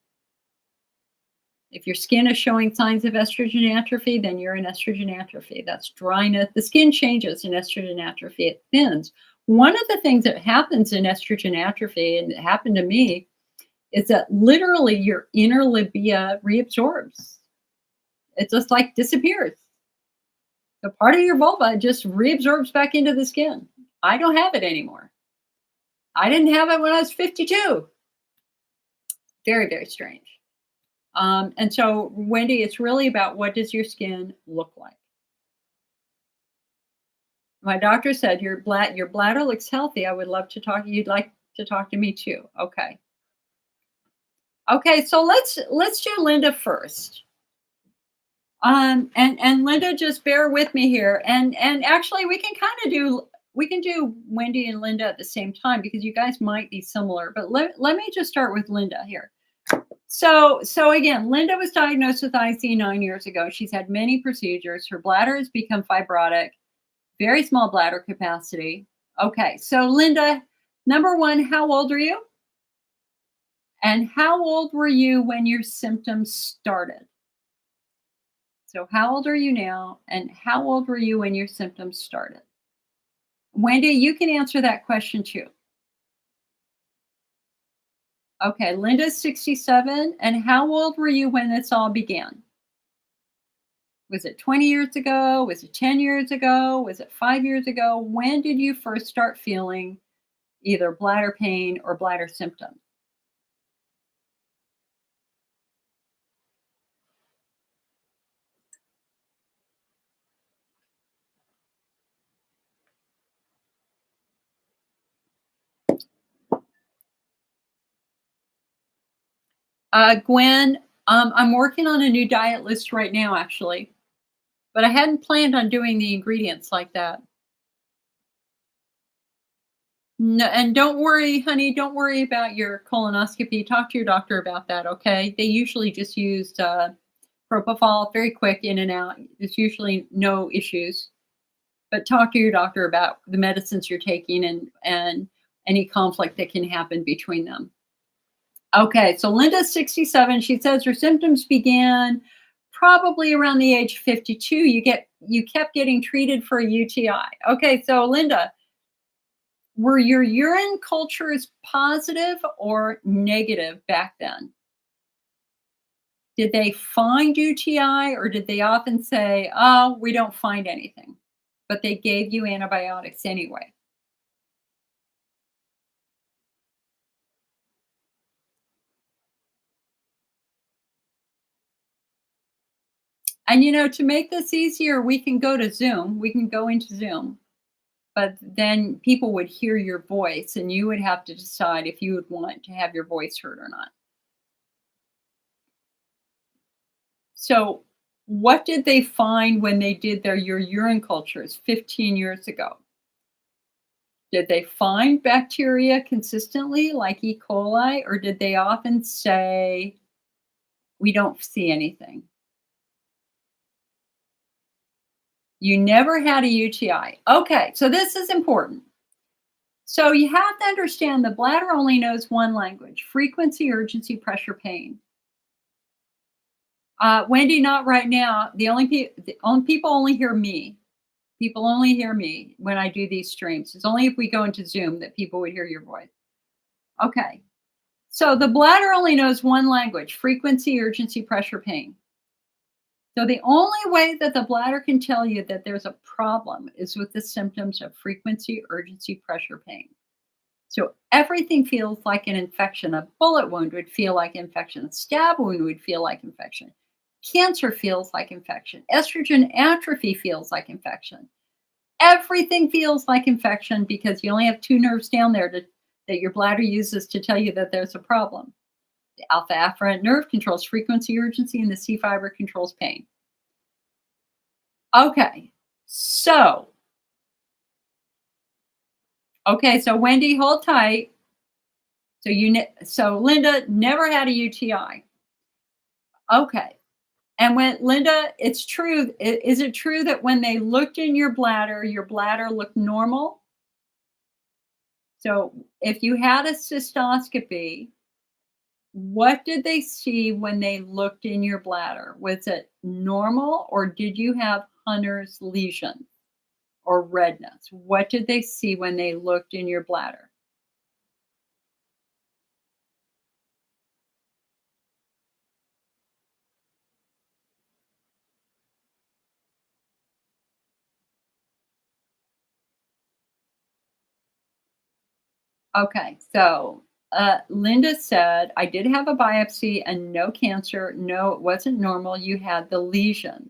If your skin is showing signs of estrogen atrophy, then you're in estrogen atrophy. That's dryness. The skin changes in estrogen atrophy. It thins. One of the things that happens in estrogen atrophy, and it happened to me, is that literally your inner labia reabsorbs. It just like disappears. The part of your vulva just reabsorbs back into the skin. I don't have it anymore. I didn't have it when I was 52. Very, very strange. And so, Wendy, it's really about what does your skin look like? My doctor said your bladder looks healthy. I would love to talk. You'd like to talk to me too. Okay. Okay. So let's do Linda first. And Linda, just bear with me here. And actually, we can do Wendy and Linda at the same time because you guys might be similar. But let me just start with Linda here. So again, Linda was diagnosed with IC 9 years ago. She's had many procedures. Her bladder has become fibrotic, very small bladder capacity. Okay, so Linda, number one, how old are you? And how old were you when your symptoms started? So how old are you now? And how old were you when your symptoms started? Wendy, you can answer that question too. Okay, Linda's 67. And how old were you when this all began? Was it 20 years ago? Was it 10 years ago? Was it 5 years ago? When did you first start feeling either bladder pain or bladder symptoms? Gwen, I'm working on a new diet list right now, actually, but I hadn't planned on doing the ingredients like that. No, and don't worry, honey, don't worry about your colonoscopy. Talk to your doctor about that, okay? They usually just use propofol, very quick in and out. There's usually no issues. But talk to your doctor about the medicines you're taking and any conflict that can happen between them. Okay, so Linda's 67. She says her symptoms began probably around the age 52. You kept getting treated for a UTI. Okay, so Linda, were your urine cultures positive or negative back then? Did they find UTI or did they often say, "Oh, we don't find anything," but they gave you antibiotics anyway? And to make this easier, we can go to Zoom. We can go into Zoom, but then people would hear your voice and you would have to decide if you would want to have your voice heard or not. So, what did they find when they did your urine cultures 15 years ago? Did they find bacteria consistently like E. coli, or did they often say, we don't see anything? You never had a UTI. Okay, so this is important. So you have to understand the bladder only knows one language: frequency, urgency, pressure, pain. Wendy, not right now. The only people only hear me. People only hear me when I do these streams. It's only if we go into Zoom that people would hear your voice. Okay. So the bladder only knows one language: frequency, urgency, pressure, pain. So the only way that the bladder can tell you that there's a problem is with the symptoms of frequency, urgency, pressure, pain. So everything feels like an infection. A bullet wound would feel like infection. A stab wound would feel like infection. Cancer feels like infection. Estrogen atrophy feels like infection. Everything feels like infection because you only have two nerves down there that your bladder uses to tell you that there's a problem. The alpha afferent nerve controls frequency, urgency, and the C fiber controls pain. Okay, so so Wendy, hold tight. So Linda never had a UTI. Okay, and when Linda, it's true. Is it true that when they looked in your bladder looked normal? So if you had a cystoscopy, what did they see when they looked in your bladder? Was it normal or did you have Hunner's lesion? or redness? What did they see when they looked in your bladder? Okay, so Linda said, I did have a biopsy and no cancer. No, it wasn't normal. You had the lesion.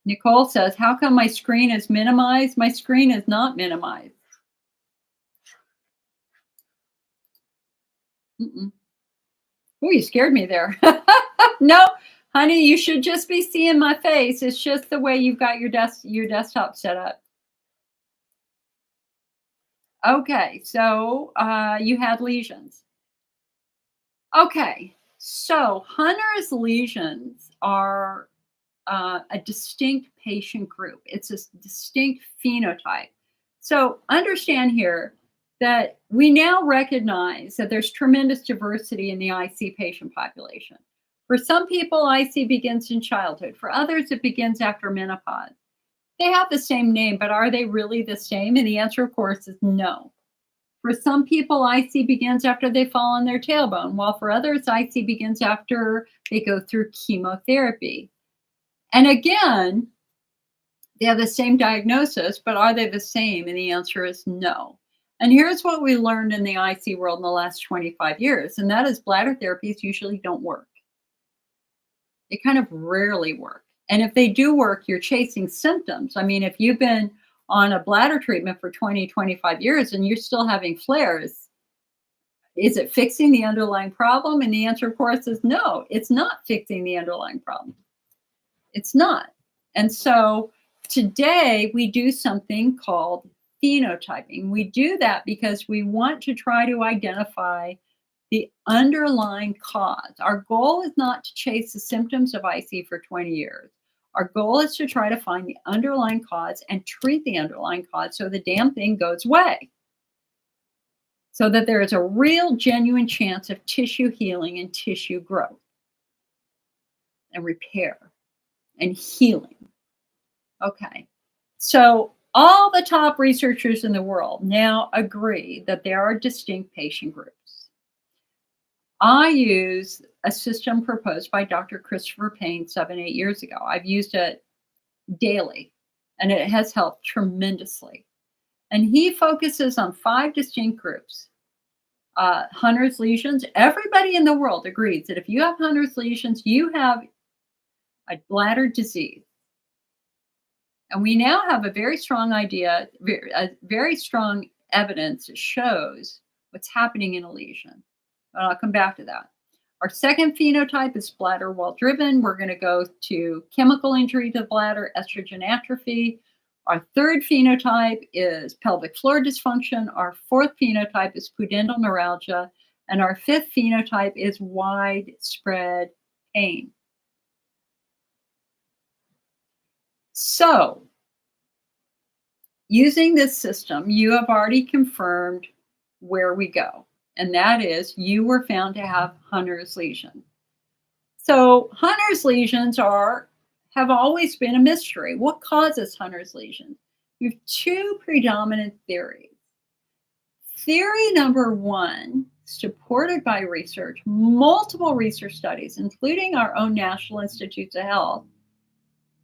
Nicole says, how come my screen is minimized? My screen is not minimized. Mm-mm. Oh, you scared me there. No, honey, you should just be seeing my face. It's just the way you've got your desktop set up. Okay, so you had lesions. Okay, so Hunter's lesions are a distinct patient group. It's a distinct phenotype. So understand here that we now recognize that there's tremendous diversity in the IC patient population. For some people, IC begins in childhood. For others, it begins after menopause. They have the same name, but are they really the same? And the answer, of course, is no. For some people, IC begins after they fall on their tailbone, while for others, IC begins after they go through chemotherapy. And again, they have the same diagnosis, but are they the same? And the answer is no. And here's what we learned in the IC world in the last 25 years, and that is bladder therapies usually don't work. They kind of rarely work. And if they do work, you're chasing symptoms. I mean, if you've been on a bladder treatment for 20, 25 years and you're still having flares, is it fixing the underlying problem? And the answer, of course, is no, it's not fixing the underlying problem. It's not. And so today we do something called phenotyping. We do that because we want to try to identify the underlying cause. Our goal is not to chase the symptoms of IC for 20 years. Our goal is to try to find the underlying cause and treat the underlying cause so the damn thing goes away. So that there is a real, genuine chance of tissue healing and tissue growth and repair and healing. Okay. So all the top researchers in the world now agree that there are distinct patient groups. I use a system proposed by Dr. Christopher Payne 7-8 years ago. I've used it daily, and it has helped tremendously. And he focuses on 5 distinct groups. Hunter's lesions. Everybody in the world agrees that if you have Hunter's lesions, you have a bladder disease. And we now have a very strong idea, very strong evidence that shows what's happening in a lesion. And I'll come back to that. Our second phenotype is bladder wall driven. We're going to go to chemical injury to the bladder, estrogen atrophy. Our third phenotype is pelvic floor dysfunction. Our fourth phenotype is pudendal neuralgia. And our fifth phenotype is widespread pain. So, using this system, you have already confirmed where we go. And that is you were found to have Hunter's lesion. So Hunter's lesions have always been a mystery. What causes Hunter's lesions? You have 2 predominant theories. Theory number 1, supported by research, multiple research studies, including our own National Institutes of Health,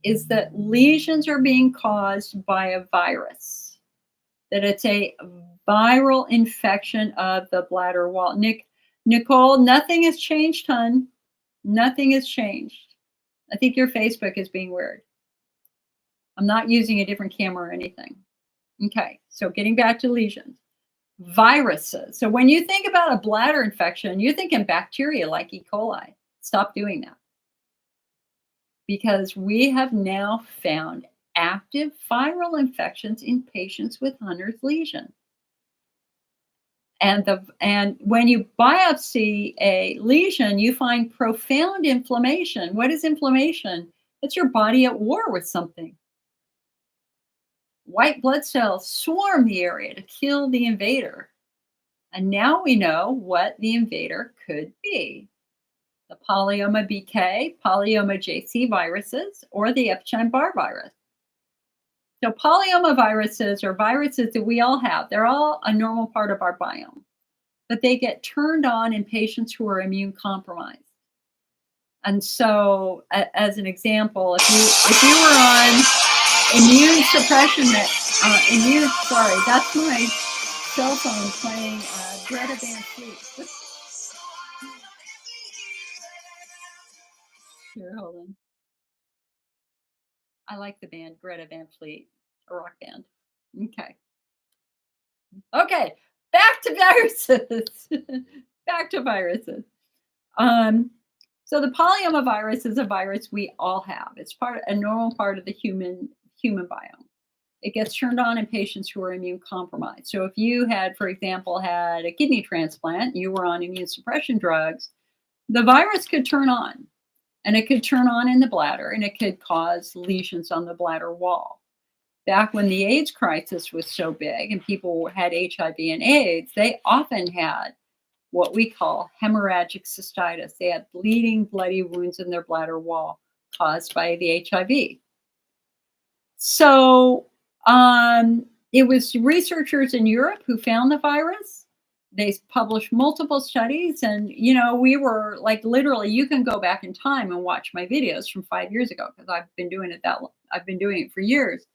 is that lesions are being caused by a virus, that it's a viral infection of the bladder wall. Nicole, nothing has changed, hon. Nothing has changed. I think your Facebook is being weird. I'm not using a different camera or anything. Okay, so getting back to lesions. Viruses. So when you think about a bladder infection, you're thinking bacteria like E. coli. Stop doing that. Because we have now found active viral infections in patients with Hunter's lesion. And when you biopsy a lesion, you find profound inflammation. What is inflammation? It's your body at war with something. White blood cells swarm the area to kill the invader. And now we know what the invader could be. the polyoma BK, polyoma JC viruses, or the Epstein-Barr virus. So polyoma viruses are viruses that we all have. They're all a normal part of our biome, but they get turned on in patients who are immune compromised. And so, as an example, if you were on immune suppression, that's my cell phone playing Greta Van Fleet. Here, hold on. I like the band Greta Van Fleet, a rock band. Okay, back to viruses. Back to viruses. So the polyoma virus is a virus we all have. It's a normal part of the human biome. It gets turned on in patients who are immune compromised. So if you had, for example, had a kidney transplant, you were on immune suppression drugs, the virus could turn on, and it could turn on in the bladder, and it could cause lesions on the bladder wall. Back when the AIDS crisis was so big and people had HIV and AIDS, they often had what we call hemorrhagic cystitis. They had bleeding, bloody wounds in their bladder wall caused by the HIV. So it was researchers in Europe who found the virus. They published multiple studies, and we were like, literally, you can go back in time and watch my videos from 5 years ago, because I've been doing it for years,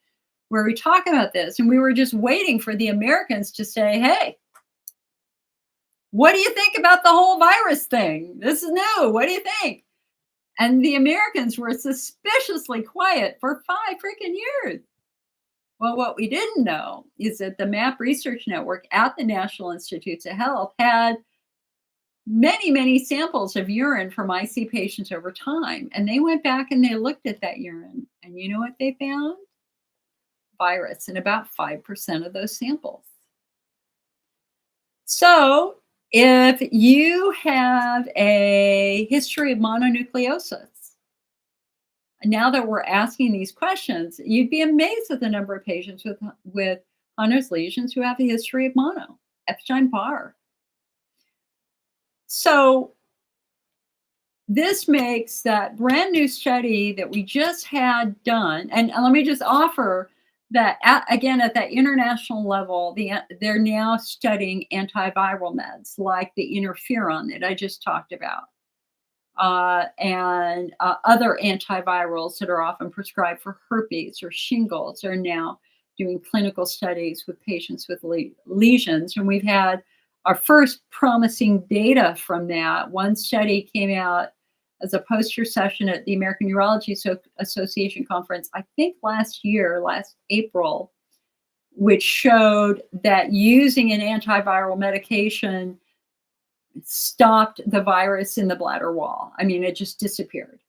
where we talk about this, and we were just waiting for the Americans to say, hey, what do you think about the whole virus thing? This is new. What do you think? And the Americans were suspiciously quiet for 5 freaking years. Well, what we didn't know is that the MAP Research Network at the National Institutes of Health had many, many samples of urine from IC patients over time. And they went back and they looked at that urine. And you know what they found? Virus in about 5% of those samples. So if you have a history of mononucleosis, now that we're asking these questions, you'd be amazed at the number of patients with Hunner's lesions who have a history of mono, Epstein-Barr. So this makes that brand new study that we just had done, and let me just offer that, again, at that international level, they're now studying antiviral meds like the interferon that I just talked about. And other antivirals that are often prescribed for herpes or shingles are now doing clinical studies with patients with lesions. And we've had our first promising data from that. One study came out as a poster session at the American Urology Association conference, I think last April, which showed that using an antiviral medication stopped the virus in the bladder wall. I mean, it just disappeared.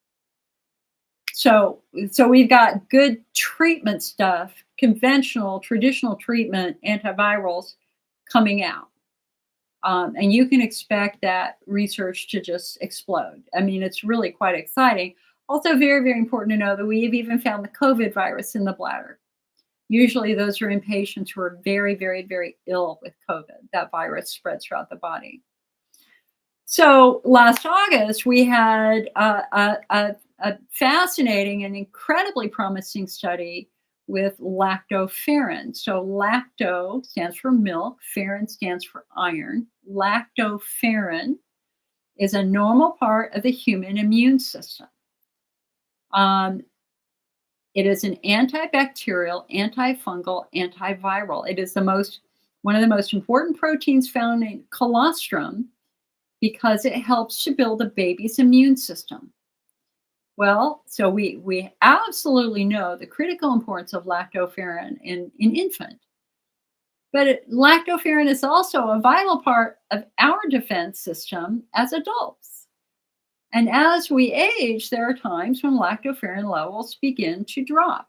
So we've got good treatment stuff, conventional, traditional treatment, antivirals coming out. And you can expect that research to just explode. I mean, it's really quite exciting. Also, very, very important to know that we have even found the COVID virus in the bladder. Usually those are in patients who are very, very, very ill with COVID. That virus spreads throughout the body. So last August, we had a fascinating and incredibly promising study with lactoferrin. So lacto stands for milk, ferrin stands for iron. Lactoferrin is a normal part of the human immune system. It is an antibacterial, antifungal, antiviral. It is one of the most important proteins found in colostrum because it helps to build a baby's immune system. Well, so we absolutely know the critical importance of lactoferrin in infant. But lactoferrin is also a vital part of our defense system as adults. And as we age, there are times when lactoferrin levels begin to drop.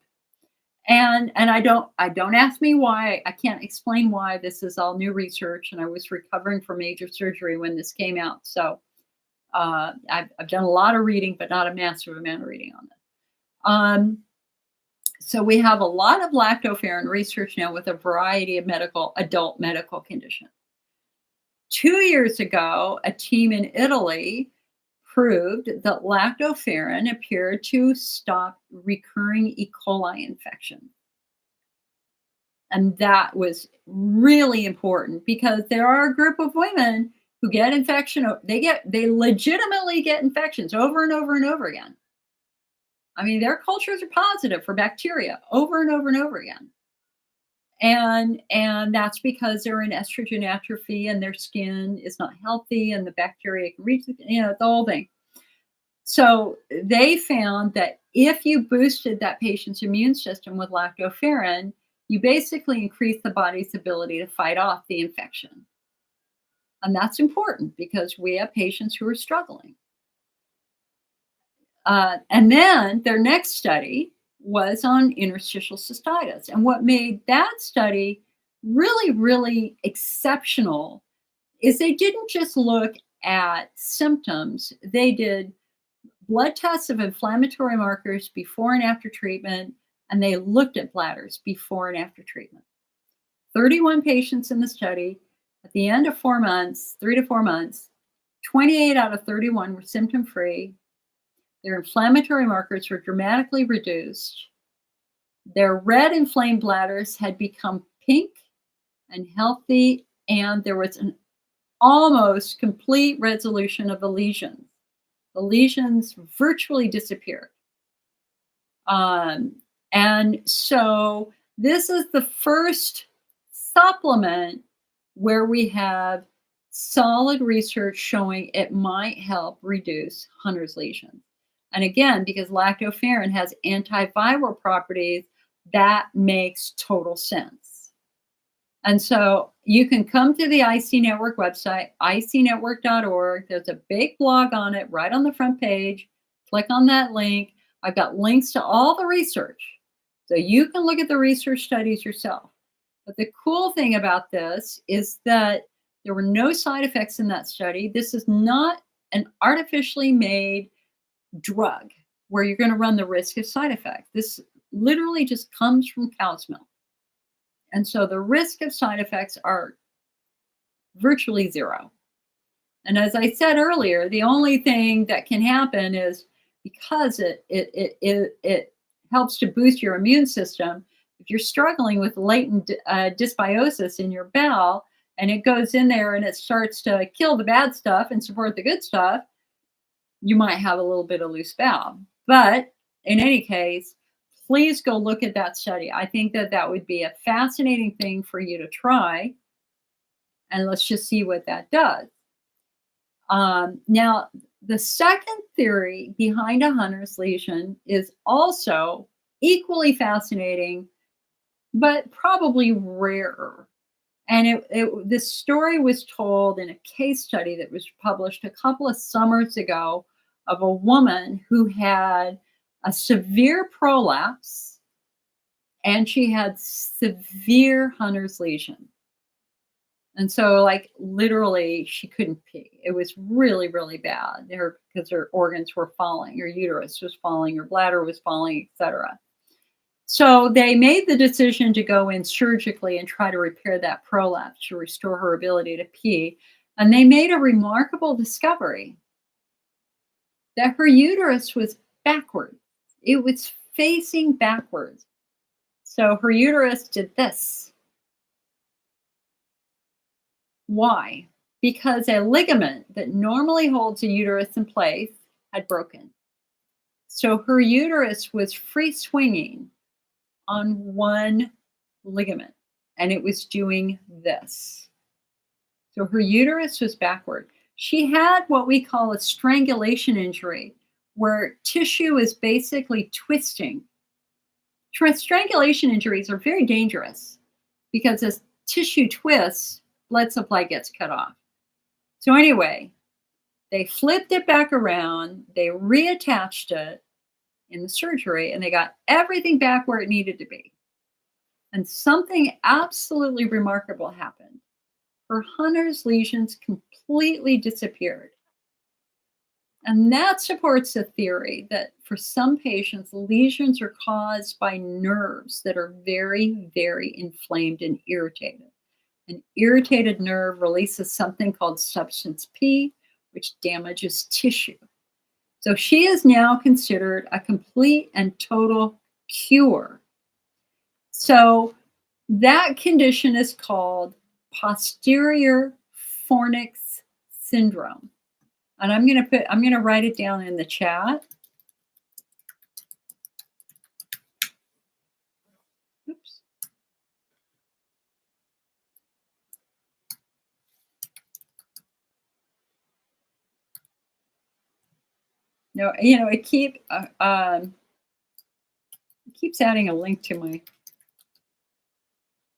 And I don't ask me why. I can't explain why. This is all new research, and I was recovering from major surgery when this came out. So I've done a lot of reading, but not a massive amount of reading on this. So we have a lot of lactoferrin research now with a variety of adult medical conditions. 2 years ago, a team in Italy proved that lactoferrin appeared to stop recurring E. coli infection. And that was really important because there are a group of women who get infection. They legitimately get infections over and over and over again. I mean, their cultures are positive for bacteria over and over and over again. And that's because they're in estrogen atrophy and their skin is not healthy and the bacteria can reach the whole thing. So they found that if you boosted that patient's immune system with lactoferrin, you basically increase the body's ability to fight off the infection. And that's important because we have patients who are struggling. And then their next study was on interstitial cystitis. And what made that study really, really exceptional is they didn't just look at symptoms, they did blood tests of inflammatory markers before and after treatment, and they looked at bladders before and after treatment. 31 patients in the study. At the end of 4 months, 3 to 4 months, 28 out of 31 were symptom-free. Their inflammatory markers were dramatically reduced. Their red inflamed bladders had become pink and healthy, and there was an almost complete resolution of the lesions. The lesions virtually disappeared. And so this is the first supplement where we have solid research showing it might help reduce Hunner's lesions. And again, because lactoferrin has antiviral properties, that makes total sense. And so you can come to the IC Network website, icnetwork.org. There's a big blog on it right on the front page. Click on that link. I've got links to all the research. So you can look at the research studies yourself. But the cool thing about this is that there were no side effects in that study. This is not an artificially made drug where you're going to run the risk of side effects. This literally just comes from cow's milk. And so the risk of side effects are virtually zero. And as I said earlier, the only thing that can happen is because it helps to boost your immune system. If you're struggling with latent dysbiosis in your bowel and it goes in there and it starts to kill the bad stuff and support the good stuff, you might have a little bit of loose bowel. But in any case, please go look at that study. I think that that would be a fascinating thing for you to try. And let's just see what that does. Now, the second theory behind a Hunner's lesion is also equally fascinating, but probably rarer. And this story was told in a case study that was published a couple of summers ago of a woman who had a severe prolapse and she had severe Hunner's lesion. And so, like, literally, she couldn't pee. It was really, really bad because her organs were falling. Her uterus was falling, her bladder was falling, etc. So they made the decision to go in surgically and try to repair that prolapse to restore her ability to pee. And they made a remarkable discovery that her uterus was backwards. It was facing backwards. So her uterus did this. Why? Because a ligament that normally holds a uterus in place had broken. So her uterus was free swinging on one ligament, and it was doing this. So her uterus was backward. She had what we call a strangulation injury, where tissue is basically twisting. Strangulation injuries are very dangerous because as tissue twists, blood supply gets cut off. So anyway, they flipped it back around, they reattached it in the surgery, and they got everything back where it needed to be. And something absolutely remarkable happened. Her Hunner's lesions completely disappeared. And that supports the theory that for some patients, lesions are caused by nerves that are very, very inflamed and irritated. An irritated nerve releases something called substance P, which damages tissue. So she is now considered a complete and total cure. So that condition is called posterior fornix syndrome. And I'm going to write it down in the chat. Oops. No, it keeps adding a link to my.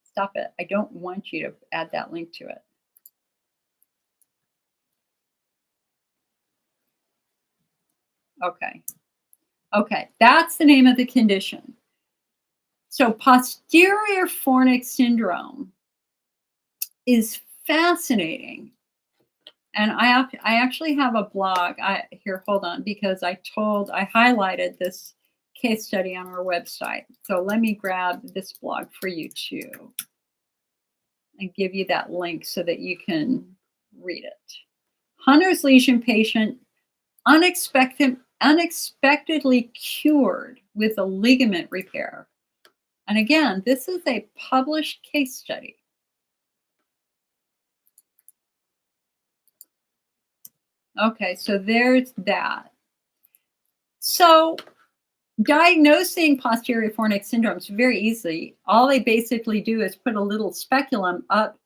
Stop it! I don't want you to add that link to it. Okay, that's the name of the condition. So posterior fornix syndrome is fascinating. And I actually have a blog. Here, hold on, because I highlighted this case study on our website. So let me grab this blog for you too and give you that link so that you can read it. Hunter's lesion patient unexpectedly cured with a ligament repair. And again, this is a published case study. Okay, so there's that. So diagnosing posterior fornix syndrome is very easy. All they basically do is put a little speculum up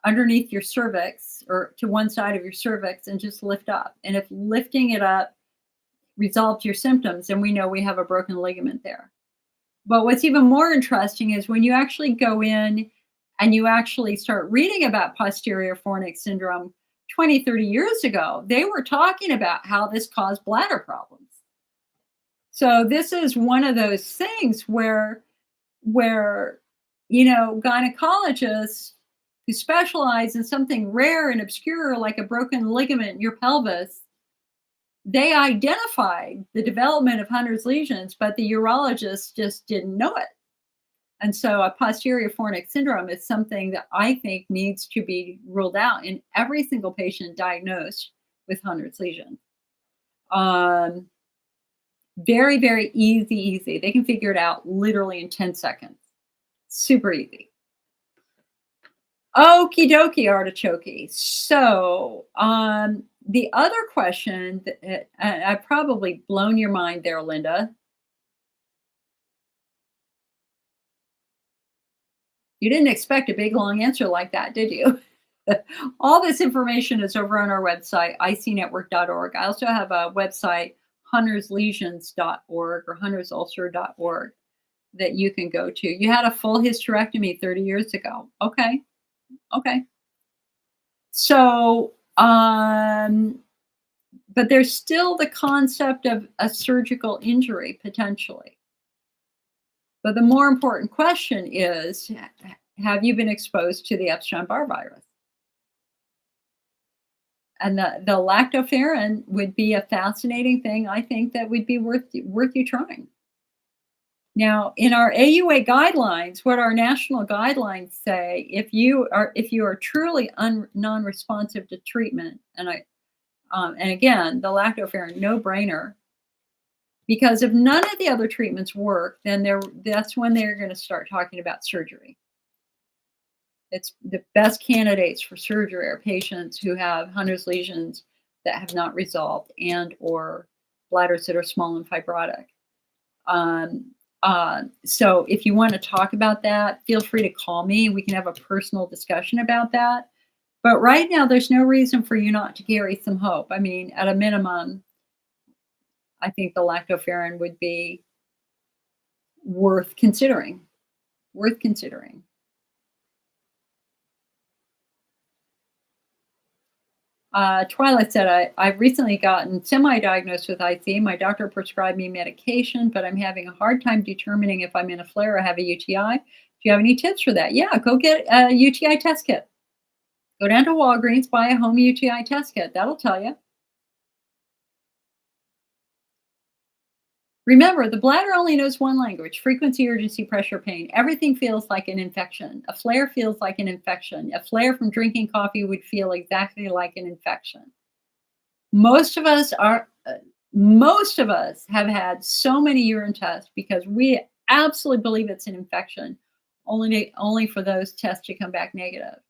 underneath your cervix or to one side of your cervix and just lift up. And if lifting it up resolves your symptoms, then we know we have a broken ligament there. But what's even more interesting is when you actually go in and you actually start reading about posterior fornix syndrome 20, 30 years ago, they were talking about how this caused bladder problems. So this is one of those things where gynecologists who specialize in something rare and obscure like a broken ligament in your pelvis, they identified the development of Hunter's lesions, but the urologists just didn't know it. And so a posterior fornix syndrome is something that I think needs to be ruled out in every single patient diagnosed with Hunter's lesion. Very, very easy. They can figure it out literally in 10 seconds. Super easy. Okie dokie, artichoke. So the other question that I've probably blown your mind there, Linda. You didn't expect a big, long answer like that, did you? All this information is over on our website, icnetwork.org. I also have a website, hunterslesions.org or huntersulcer.org that you can go to. You had a full hysterectomy 30 years ago. Okay. So, but there's still the concept of a surgical injury potentially. But the more important question is, have you been exposed to the Epstein-Barr virus? And the lactoferrin would be a fascinating thing. I think that would be worth you trying. Now, in our AUA guidelines, what our national guidelines say, if you are truly non-responsive to treatment, and again, the lactoferrin, no brainer, because if none of the other treatments work, then that's when they're going to start talking about surgery. It's the best candidates for surgery are patients who have Hunter's lesions that have not resolved and or bladders that are small and fibrotic. So if you want to talk about that, feel free to call me. We can have a personal discussion about that. But right now, there's no reason for you not to carry some hope. I mean, at a minimum, I think the lactoferrin would be worth considering. Twilight said, I've recently gotten semi-diagnosed with IC. My doctor prescribed me medication, but I'm having a hard time determining if I'm in a flare or have a UTI. Do you have any tips for that? Yeah, go get a UTI test kit. Go down to Walgreens, buy a home UTI test kit. That'll tell you. Remember, the bladder only knows one language: frequency, urgency, pressure, pain. Everything feels like an infection. A flare feels like an infection. A flare from drinking coffee would feel exactly like an infection. Most of us Most of us have had so many urine tests because we absolutely believe it's an infection, only for those tests to come back negative.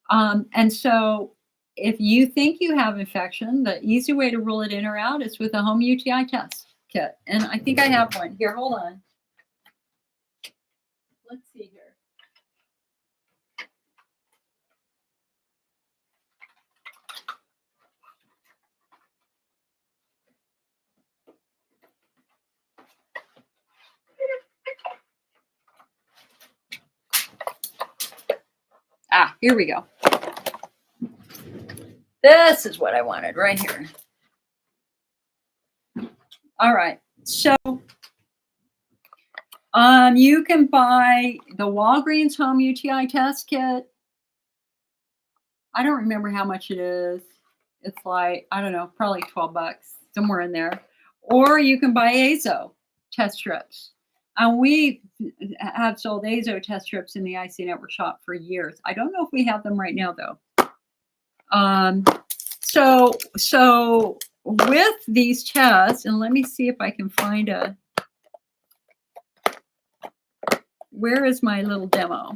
And so if you think you have infection, the easy way to rule it in or out is with a home UTI test kit. And I think I have one. Here, hold on. Let's see here. Ah, here we go. This is what I wanted right here. All right. So you can buy the Walgreens home UTI test kit. I don't remember how much it is. It's like, I don't know, probably $12, somewhere in there. Or you can buy Azo test strips. And we have sold Azo test strips in the IC Network shop for years. I don't know if we have them right now, though. So with these tests, and let me see if I can find where is my little demo?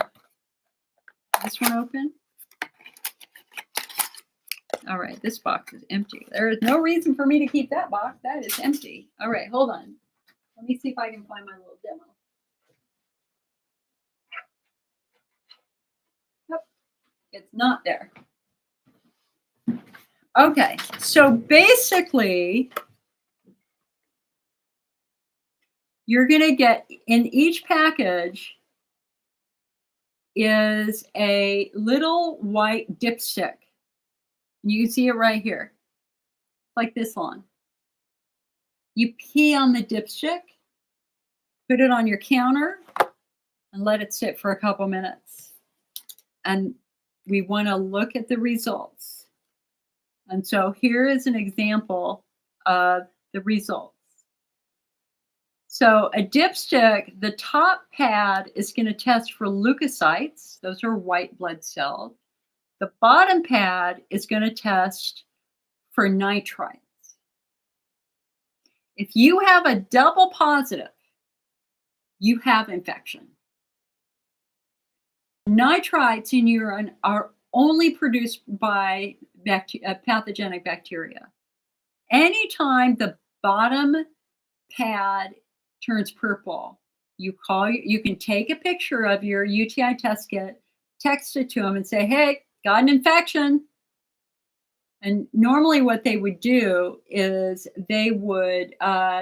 This one open? All right, this box is empty. There is no reason for me to keep that box. That is empty. All right, hold on. Let me see if I can find my little demo. Nope, it's not there. Okay, so basically, you're going to get in each package is a little white dipstick. You can see it right here, like this long. You pee on the dipstick, put it on your counter, and let it sit for a couple minutes. And we want to look at the results. And so here is an example of the results. So a dipstick, the top pad is going to test for leukocytes. Those are white blood cells. The bottom pad is going to test for nitrites. If you have a double positive, you have infection. Nitrites in urine are only produced by pathogenic bacteria. Anytime the bottom pad turns purple, you can take a picture of your UTI test kit, text it to them and say, hey, got an infection. And normally what they would do is they would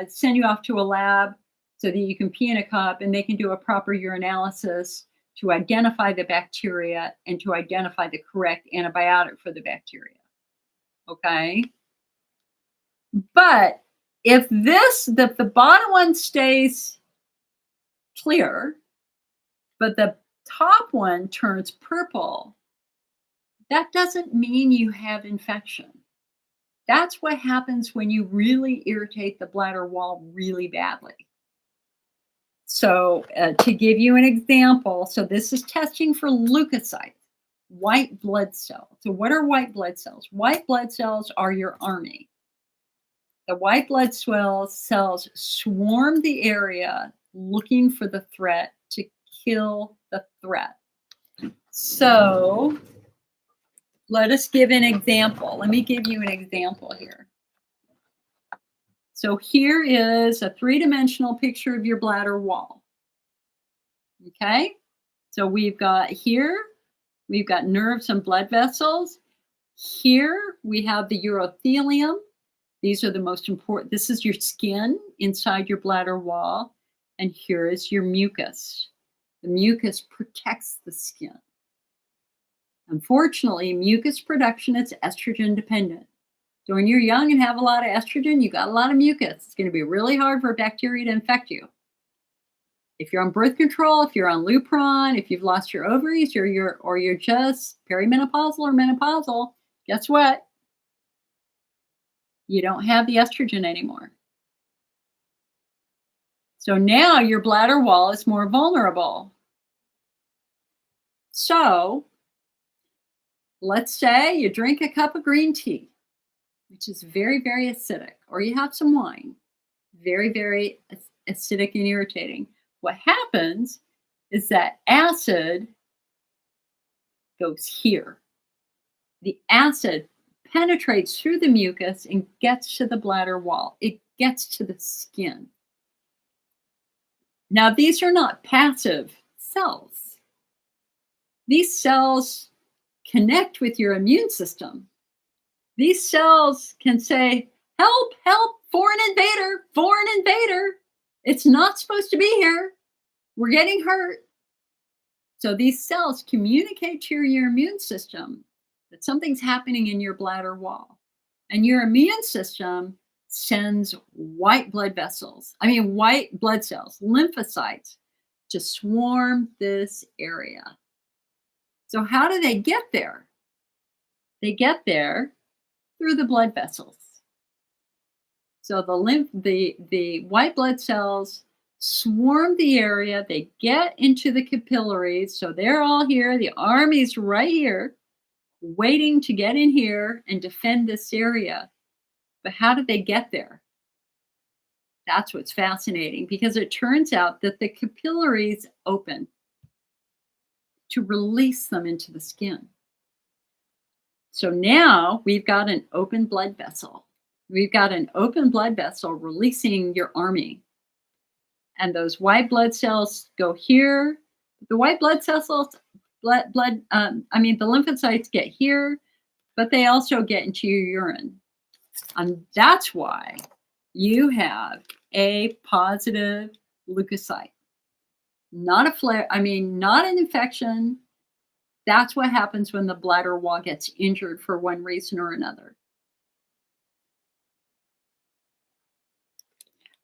send you off to a lab so that you can pee in a cup and they can do a proper urinalysis to identify the bacteria and to identify the correct antibiotic for the bacteria. Okay? But if the bottom one stays clear, but the top one turns purple, that doesn't mean you have infection. That's what happens when you really irritate the bladder wall really badly. So to give you an example, so this is testing for leukocytes, white blood cells. So what are white blood cells? White blood cells are your army. The white blood cells swarm the area looking for the threat to kill the threat. So let us give an example. Let me give you an example here. So here is a three-dimensional picture of your bladder wall. Okay? So we've got nerves and blood vessels. Here we have the urothelium. These are the most important. This is your skin inside your bladder wall. And here is your mucus. The mucus protects the skin. Unfortunately, mucus production is estrogen dependent. So when you're young and have a lot of estrogen, you got a lot of mucus. It's going to be really hard for bacteria to infect you. If you're on birth control, if you're on Lupron, if you've lost your ovaries, or you're just perimenopausal or menopausal, guess what? You don't have the estrogen anymore. So now your bladder wall is more vulnerable. So let's say you drink a cup of green tea. which is very, very acidic, or you have some wine, very, very acidic and irritating. What happens is that acid goes here. The acid penetrates through the mucus and gets to the bladder wall. It gets to the skin. Now, these are not passive cells. These cells connect with your immune system. These cells can say, help, help, foreign invader, foreign invader. It's not supposed to be here. We're getting hurt. So these cells communicate to your immune system that something's happening in your bladder wall. And your immune system sends white blood cells, lymphocytes, to swarm this area. So how do they get there? They get there through the blood vessels. So the white blood cells swarm the area. They get into the capillaries. So they're all here. The army's right here, waiting to get in here and defend this area. But how did they get there? That's what's fascinating, because it turns out that the capillaries open to release them into the skin. So now we've got an open blood vessel. We've got an open blood vessel releasing your army. And those white blood cells go here. The white blood cells, the lymphocytes get here, but they also get into your urine. And that's why you have a positive leukocyte. Not a flare, not an infection. That's what happens when the bladder wall gets injured for one reason or another.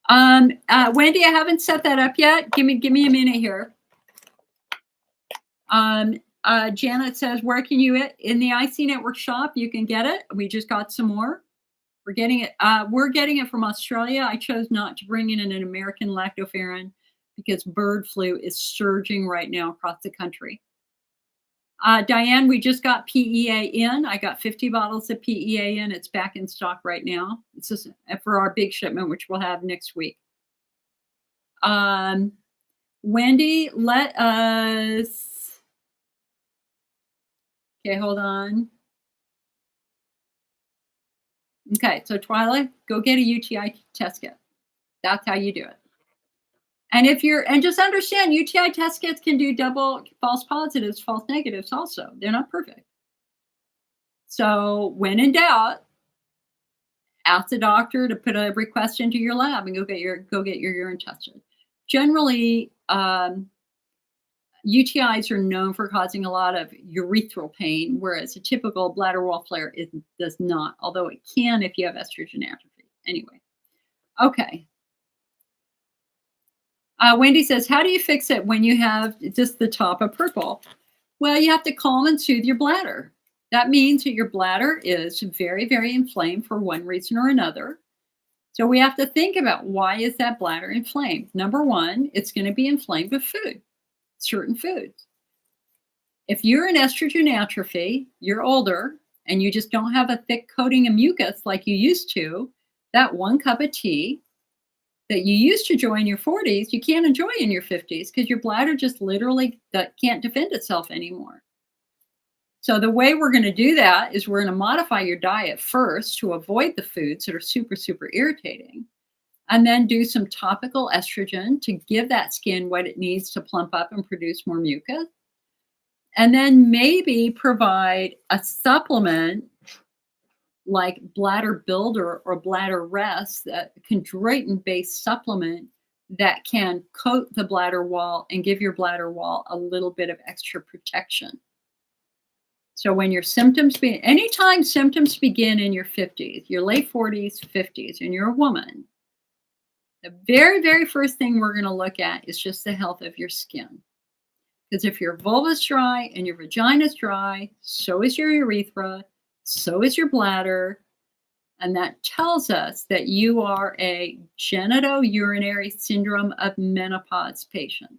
Wendy, I haven't set that up yet. Give me a minute here. Janet says, where can you get in the IC Network shop? You can get it. We just got some more. We're getting it from Australia. I chose not to bring in an American lactoferrin because bird flu is surging right now across the country. Diane, we just got PEA in. I got 50 bottles of PEA in. It's back in stock right now. It's just for our big shipment, which we'll have next week. Wendy, let us... Okay, hold on. Okay, so Twyla, go get a UTI test kit. That's how you do it. And just understand, UTI test kits can do double false positives, false negatives also. They're not perfect. So when in doubt, ask the doctor to put a request into your lab and go get your urine tested. Generally, UTIs are known for causing a lot of urethral pain, whereas a typical bladder wall flare does not, although it can if you have estrogen atrophy. Anyway, okay. Wendy says, how do you fix it when you have just the top of purple? Well, you have to calm and soothe your bladder. That means that your bladder is very, very inflamed for one reason or another. So we have to think about, why is that bladder inflamed? Number one, it's going to be inflamed with food, certain foods. If you're in estrogen atrophy, you're older, and you just don't have a thick coating of mucus like you used to, that 1 cup of tea that you used to enjoy in your 40s, you can't enjoy in your 50s because your bladder just literally can't defend itself anymore. So the way we're going to do that is we're going to modify your diet first to avoid the foods that are super, super irritating, and then do some topical estrogen to give that skin what it needs to plump up and produce more mucus. And then maybe provide a supplement like Bladder Builder or Bladder Rest, that chondroitin-based supplement that can coat the bladder wall and give your bladder wall a little bit of extra protection. So when your anytime symptoms begin in your 50s, your late 40s, 50s, and you're a woman, the very, very first thing we're going to look at is just the health of your skin. Because if your vulva's dry and your vagina's dry, so is your urethra, so is your bladder. And that tells us that you are a genitourinary syndrome of menopause patient.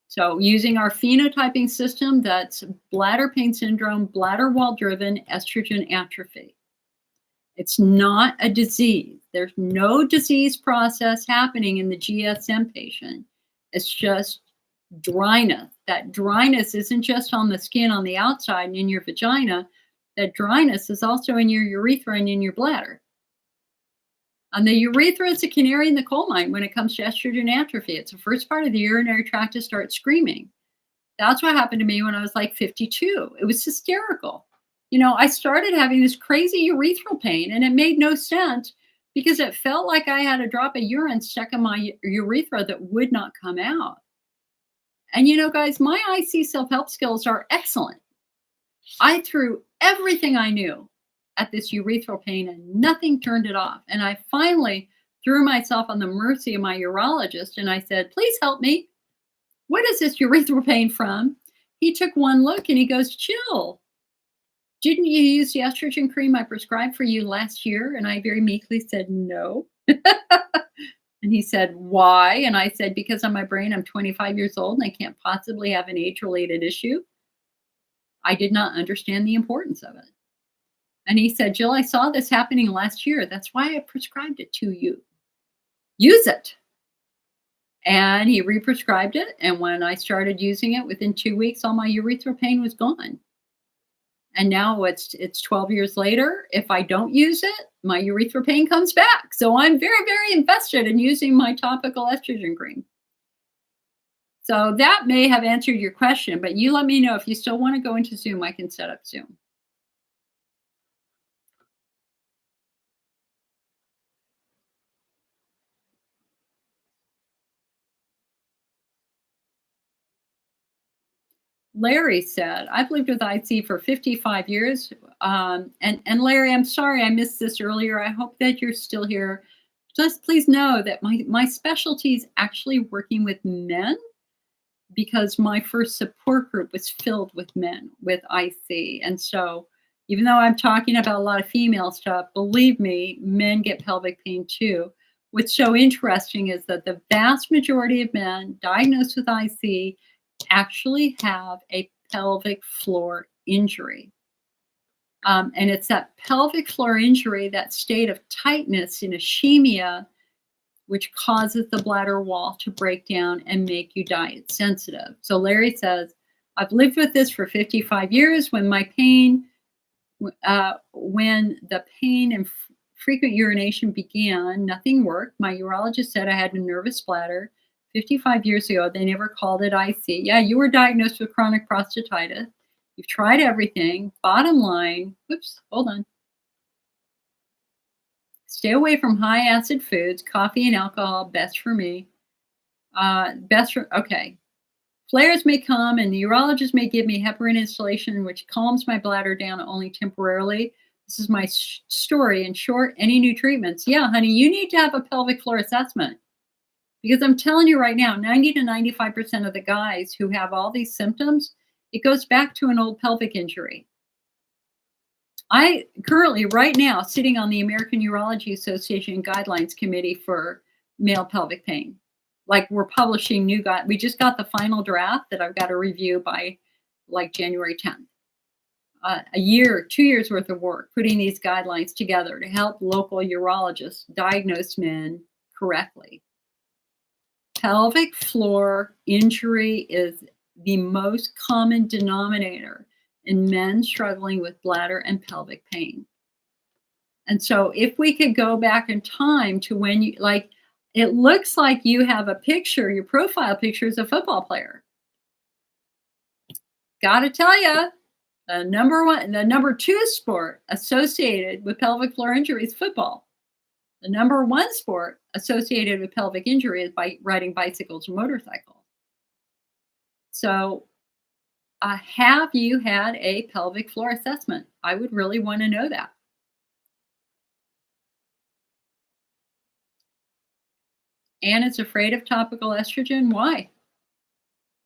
So using our phenotyping system, that's bladder pain syndrome, bladder wall driven estrogen atrophy. It's not a disease. There's no disease process happening in the GSM patient. It's just dryness. That dryness isn't just on the skin on the outside and in your vagina. That dryness is also in your urethra and in your bladder. And the urethra is a canary in the coal mine when it comes to estrogen atrophy. It's the first part of the urinary tract to start screaming. That's what happened to me when I was like 52. It was hysterical. I started having this crazy urethral pain, and it made no sense because it felt like I had a drop of urine stuck in my urethra that would not come out. And guys, my IC self-help skills are excellent. I threw everything I knew at this urethral pain and nothing turned it off. And I finally threw myself on the mercy of my urologist and I said, please help me. What is this urethral pain from? He took one look and he goes, Jill, didn't you use the estrogen cream I prescribed for you last year? And I very meekly said, no. And he said, why? And I said, because on my brain, I'm 25 years old and I can't possibly have an age-related issue. I did not understand the importance of it. And he said, Jill, I saw this happening last year. That's why I prescribed it to you. Use it. And he re-prescribed it. And when I started using it, within 2 weeks, all my urethral pain was gone. And now it's 12 years later. If I don't use it, my urethral pain comes back. So I'm very, very invested in using my topical estrogen cream. So that may have answered your question, but you let me know if you still want to go into Zoom. I can set up Zoom. Larry said, I've lived with IC for 55 years. And Larry, I'm sorry I missed this earlier. I hope that you're still here. Just please know that my specialty is actually working with men because my first support group was filled with men with IC. And so even though I'm talking about a lot of female stuff, believe me, men get pelvic pain too. What's so interesting is that the vast majority of men diagnosed with IC actually have a pelvic floor injury. And it's that pelvic floor injury, that state of tightness in ischemia, which causes the bladder wall to break down and make you diet sensitive. So Larry says, I've lived with this for 55 years. When the pain and frequent urination began, nothing worked. My urologist said I had a nervous bladder. 55 years ago, they never called it IC. Yeah, you were diagnosed with chronic prostatitis. You've tried everything. Bottom line, hold on. Stay away from high acid foods, coffee and alcohol, best for me. Okay. Flares may come and the urologist may give me heparin instillation, which calms my bladder down only temporarily. This is my story. In short, any new treatments? Yeah, honey, you need to have a pelvic floor assessment. Because I'm telling you right now, 90 to 95% of the guys who have all these symptoms, it goes back to an old pelvic injury. I currently, right now, sitting on the American Urology Association Guidelines Committee for male pelvic pain. Like we're publishing new guide. We just got the final draft that I've got to review by like January 10th. 2 years worth of work, putting these guidelines together to help local urologists diagnose men correctly. Pelvic floor injury is the most common denominator in men struggling with bladder and pelvic pain. And so if we could go back in time to when you, like, it looks like you have a picture, your profile picture is a football player. Gotta tell you, the number two sport associated with pelvic floor injury is football. The number one sport associated with pelvic injury is by riding bicycles or motorcycles. So have you had a pelvic floor assessment? I would really want to know that. Anne is afraid of topical estrogen. Why?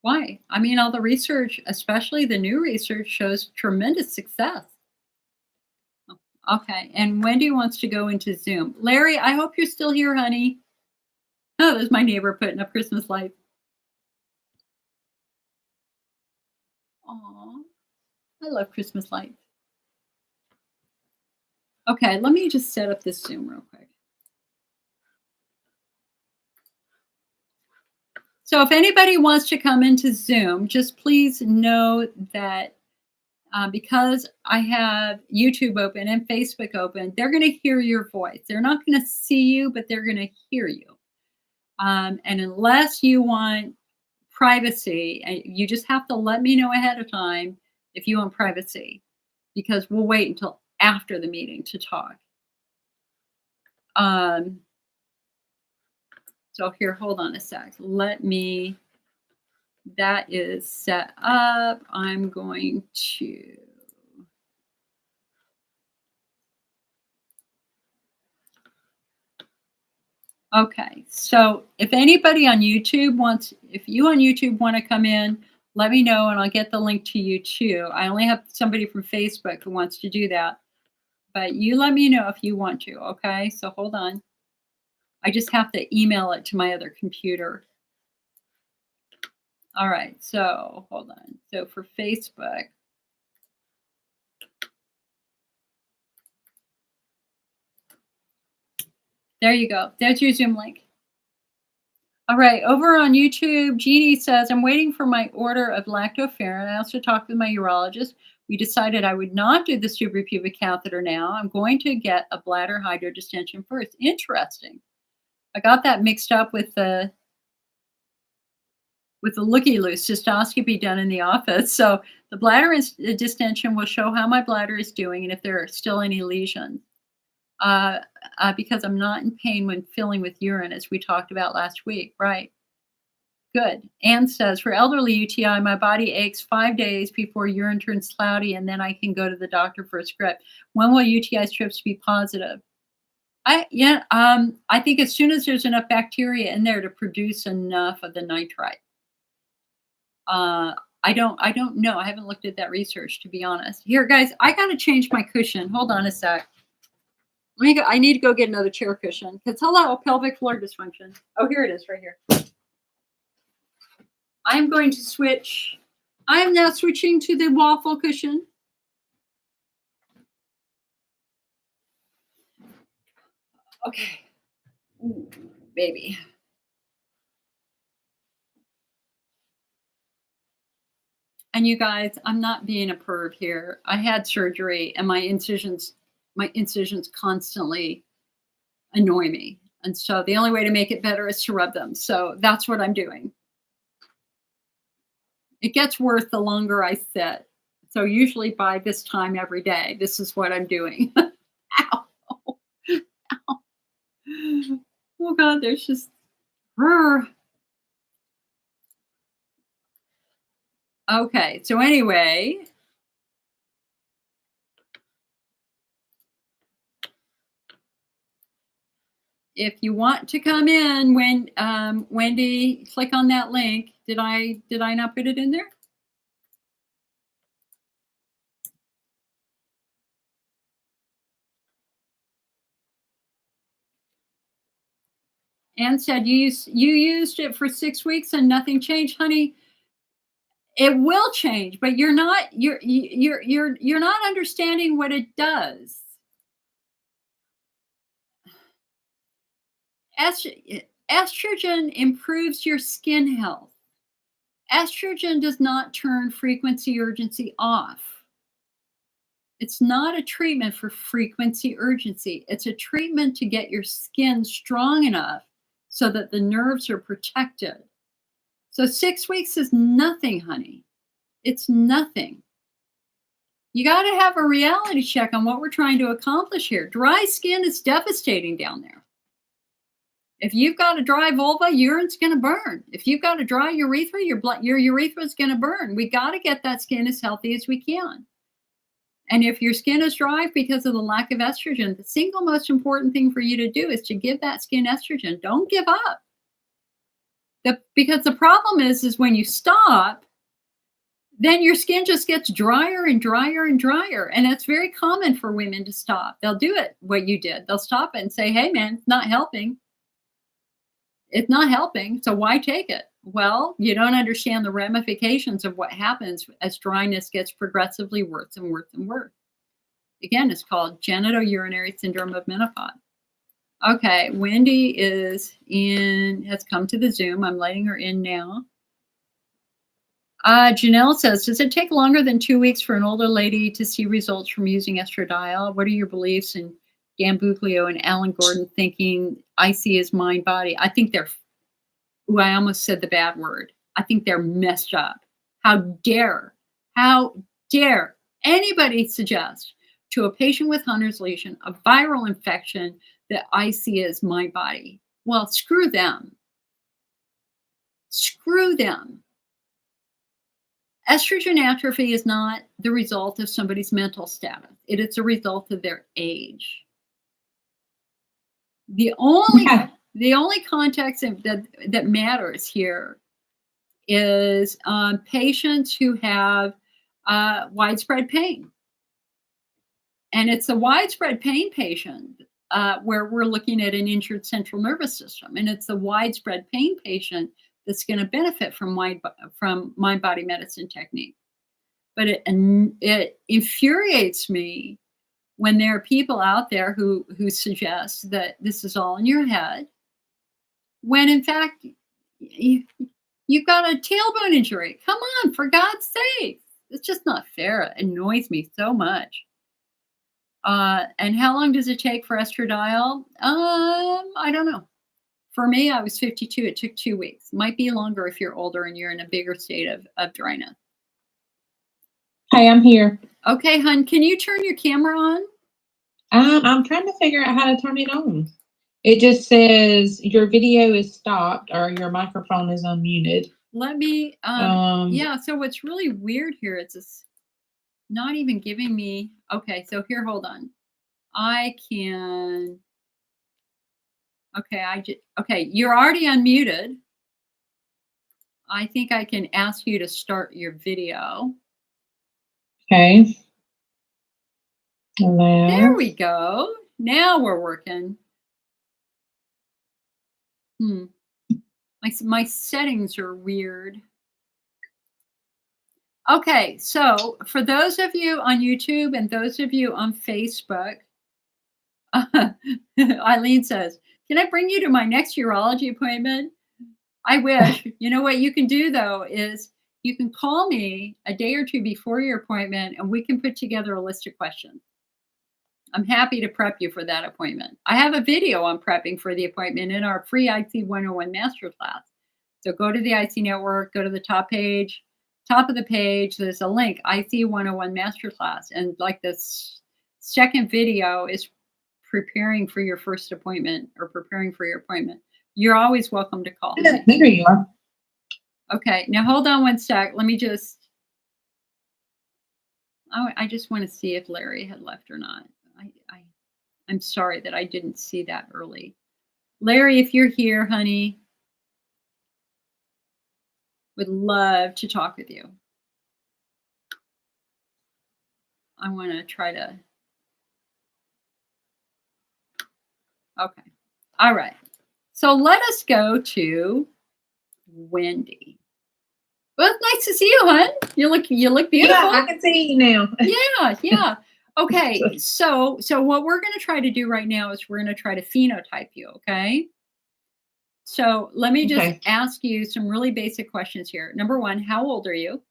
Why? I mean, all the research, especially the new research, shows tremendous success. Okay, and Wendy wants to go into Zoom. Larry, I hope you're still here, honey. Oh, there's my neighbor putting up Christmas lights. Aw, I love Christmas lights. Okay, let me just set up this Zoom real quick. So if anybody wants to come into Zoom, just please know that because I have YouTube open and Facebook open, they're going to hear your voice. They're not going to see you, but they're going to hear you. And unless you want privacy, you just have to let me know ahead of time if you want privacy, because we'll wait until after the meeting to talk. Um, so here, hold on a sec. That is set up. I'm going to. Okay, so if anybody on YouTube if you on YouTube want to come in, let me know and I'll get the link to you too. I only have somebody from Facebook who wants to do that, but you let me know if you want to, okay? So hold on. I just have to email it to my other computer. All right, so hold on. So for Facebook, there you go. There's your Zoom link. All right, over on YouTube, Jeannie says, I'm waiting for my order of lactoferrin. I also talked with my urologist. We decided I would not do the suprapubic catheter now. I'm going to get a bladder hydrodistension first. Interesting. I got that mixed up with the looky-loose cystoscopy done in the office. So the bladder distension will show how my bladder is doing and if there are still any lesions. Because I'm not in pain when filling with urine, as we talked about last week. Right. Good. Anne says, for elderly UTI, my body aches 5 days before urine turns cloudy, and then I can go to the doctor for a script. When will UTI strips be positive? I think as soon as there's enough bacteria in there to produce enough of the nitrite. I don't know. I haven't looked at that research, to be honest. Here, guys, I got to change my cushion. Hold on a sec. Let me go. I need to go get another chair cushion. Because hello, pelvic floor dysfunction. Oh, here it is, right here. I'm going to switch. I am now switching to the waffle cushion. Okay. Ooh, baby. And you guys, I'm not being a perv here. I had surgery and my incisions constantly annoy me. And so the only way to make it better is to rub them. So that's what I'm doing. It gets worse the longer I sit. So usually by this time every day, this is what I'm doing. Ow. Ow. Oh God, there's just. Okay, so anyway. If you want to come in, when Wendy, click on that link. Did I not put it in there? Anne said you used it for 6 weeks and nothing changed, honey. It will change, but you're not understanding what it does. Estrogen improves your skin health. Estrogen does not turn frequency urgency off. It's not a treatment for frequency urgency. It's a treatment to get your skin strong enough so that the nerves are protected. So 6 weeks is nothing, honey. It's nothing. You got to have a reality check on what we're trying to accomplish here. Dry skin is devastating down there. If you've got a dry vulva, urine's going to burn. If you've got a dry urethra, your urethra is going to burn. We got to get that skin as healthy as we can. And if your skin is dry because of the lack of estrogen, the single most important thing for you to do is to give that skin estrogen. Don't give up. Because the problem is when you stop, then your skin just gets drier and drier and drier. And it's very common for women to stop. They'll do it, what you did. They'll stop it and say, hey, man, it's not helping. It's not helping. So why take it? Well, you don't understand the ramifications of what happens as dryness gets progressively worse and worse and worse. again, it's called genitourinary syndrome of menopause. Okay, Wendy has come to the Zoom. I'm letting her in now. Janelle says, does it take longer than 2 weeks for an older lady to see results from using estradiol? What are your beliefs in Dan Buglio and Alan Gordon thinking IC is mind body? I think I almost said the bad word. I think they're messed up. How dare anybody suggest to a patient with Hunter's lesion, a viral infection, that IC is mind body? Well, screw them. Screw them. Estrogen atrophy is not the result of somebody's mental status. It is a result of their age. The only context that matters here is patients who have widespread pain. And it's a widespread pain patient where we're looking at an injured central nervous system. And it's a widespread pain patient that's going to benefit from mind-body medicine technique. But it infuriates me when there are people out there who suggest that this is all in your head, when in fact you've got a tailbone injury. Come on, for God's sake. It's just not fair. It annoys me so much. And how long does it take for estradiol? I don't know. For me, I was 52. It took 2 weeks. Might be longer if you're older and you're in a bigger state of dryness. Hey, I'm here. Okay, hon, can you turn your camera on? I'm trying to figure out how to turn it on. It just says your video is stopped or your microphone is unmuted. Let me, yeah, so what's really weird here, it's not even giving me, okay, so here, hold on. I can, okay, you're already unmuted. I think I can ask you to start your video. Okay. Hello. There we go. Now we're working. My settings are weird. Okay, so for those of you on YouTube and those of you on Facebook, Eileen says, can I bring you to my next urology appointment? I wish. You know what you can do, though, is you can call me a day or two before your appointment, and we can put together a list of questions. I'm happy to prep you for that appointment. I have a video on prepping for the appointment in our free IC 101 masterclass. So go to the IC Network, go to the top of the page, there's a link, IC 101 masterclass. And like this second video is preparing for your first appointment or preparing for your appointment. You're always welcome to call me. There you are. Okay, now hold on one sec. Let me I just want to see if Larry had left or not. I'm sorry that I didn't see that early. Larry, if you're here, honey, would love to talk with you. I want to try to. Okay. All right. So let us go to Wendy. Well, it's nice to see you, hon. You look beautiful. Yeah, I can see you now. Yeah. Okay. So what we're going to try to do right now is we're going to try to phenotype you, okay? So let me just ask you some really basic questions here. Number one, how old are you?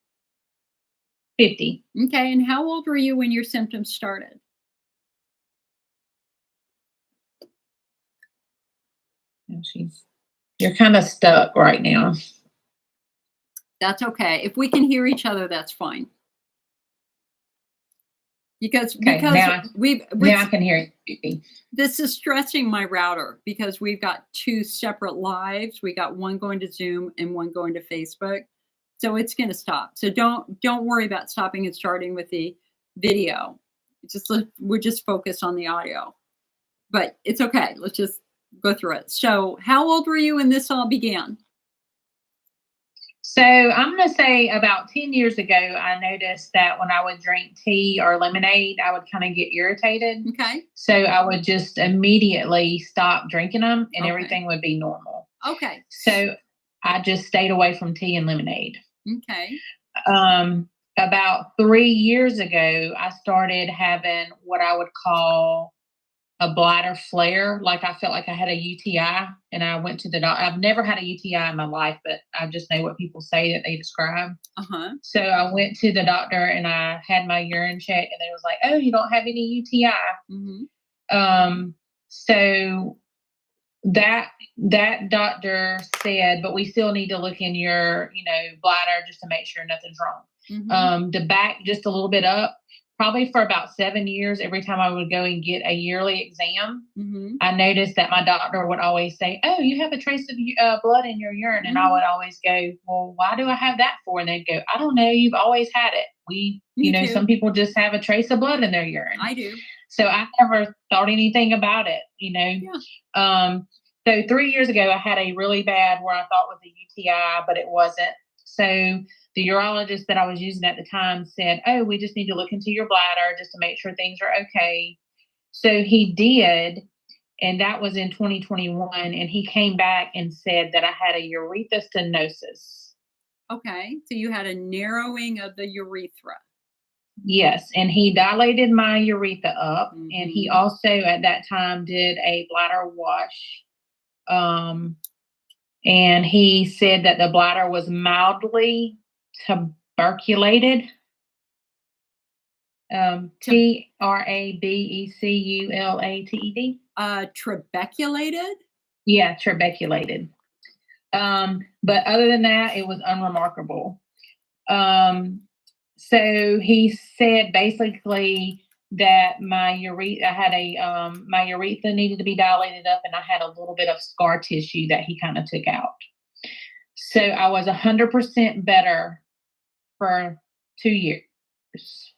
50. Okay, and how old were you when your symptoms started? You're kind of stuck right now. That's okay. If we can hear each other, that's fine. Because now I can hear you. This is stressing my router because we've got two separate lives. We got one going to Zoom and one going to Facebook. So it's going to stop. So don't worry about stopping and starting with the video. We're just focused on the audio. But it's okay. Let's just go through it. So how old were you when this all began? So I'm going to say about 10 years ago, I noticed that when I would drink tea or lemonade, I would kind of get irritated. Okay. So I would just immediately stop drinking them and everything would be normal. Okay. So I just stayed away from tea and lemonade. Okay. about 3 years ago, I started having what I would call a bladder flare. Like I felt like I had a UTI, and I went to the doctor. I've never had a UTI in my life, but I just know what people say that they describe. Uh-huh. So I went to the doctor and I had my urine checked, and they was like, "Oh, you don't have any UTI." So that doctor said, but we still need to look in your, bladder just to make sure nothing's wrong. To back just a little bit up, probably for about 7 years, every time I would go and get a yearly exam, I noticed that my doctor would always say, "Oh, you have a trace of blood in your urine." And I would always go, "Well, why do I have that for?" And they'd go, "I don't know. You've always had it. Me too. Some people just have a trace of blood in their urine." I do. So I never thought anything about it, Yeah. So 3 years ago, I had a really bad where I thought was a UTI, but it wasn't. So the urologist that I was using at the time said, "Oh, we just need to look into your bladder just to make sure things are okay." So he did, and that was in 2021. And he came back and said that I had a urethra stenosis. Okay. So you had a narrowing of the urethra. Yes, and he dilated my urethra up, and he also at that time did a bladder wash. And he said that the bladder was mildly tuberculated. Trabeculated. Trabeculated? Yeah, trabeculated. But other than that, it was unremarkable. So he said basically that my urethra needed to be dilated up, and I had a little bit of scar tissue that he kind of took out. So I was 100% better for 2 years.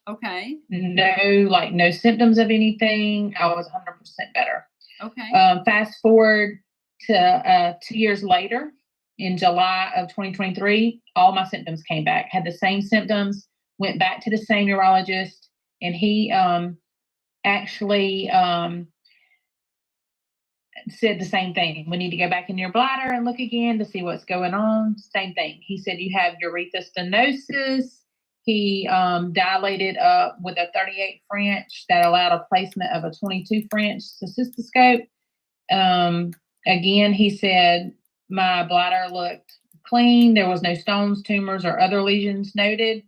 Okay. No symptoms of anything. I was 100% better. Okay. Fast forward to 2 years later, in July of 2023, all my symptoms came back. Had the same symptoms. Went back to the same urologist, and he actually said the same thing. We need to go back in your bladder and look again to see what's going on. Same thing. He said you have urethra stenosis. He dilated up with a 38 French that allowed a placement of a 22 French cystoscope. Again, he said my bladder looked clean. There was no stones, tumors, or other lesions noted.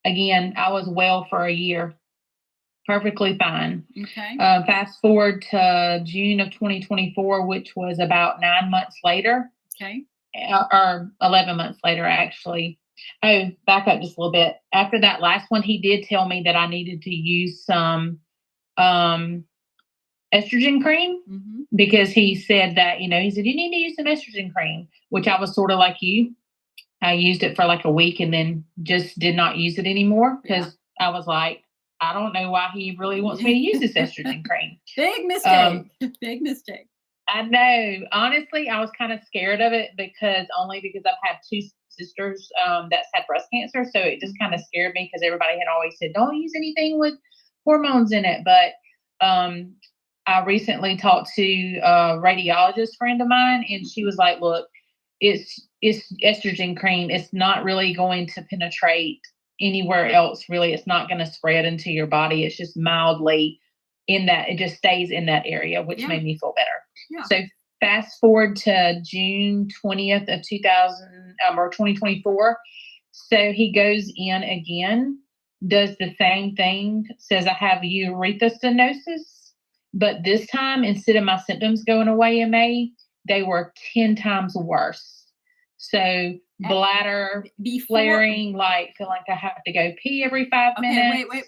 Again, I was well for a year. Perfectly fine. Okay. Fast forward to June of 2024, which was about 9 months later. Okay. Or 11 months later, actually. Oh, back up just a little bit. After that last one, he did tell me that I needed to use some estrogen cream because he said that, he said, you need to use some estrogen cream, which I was sort of like you. I used it for like a week and then just did not use it anymore because I was like, I don't know why he really wants me to use this estrogen cream. Big mistake. Big mistake. I know. Honestly, I was kind of scared of it because I've had 2 sisters that's had breast cancer. So it just kind of scared me because everybody had always said, don't use anything with hormones in it. But I recently talked to a radiologist friend of mine, and she was like, look, it's estrogen cream. It's not really going to penetrate anywhere else. Really, it's not going to spread into your body. It's just mildly in that. It just stays in that area, which made me feel better. Yeah. So fast forward to June 20th of 2024. So he goes in again, does the same thing, says I have urethra stenosis, but this time instead of my symptoms going away in May, they were 10 times worse. So bladder flaring, like feel like I have to go pee every 5 minutes. Wait.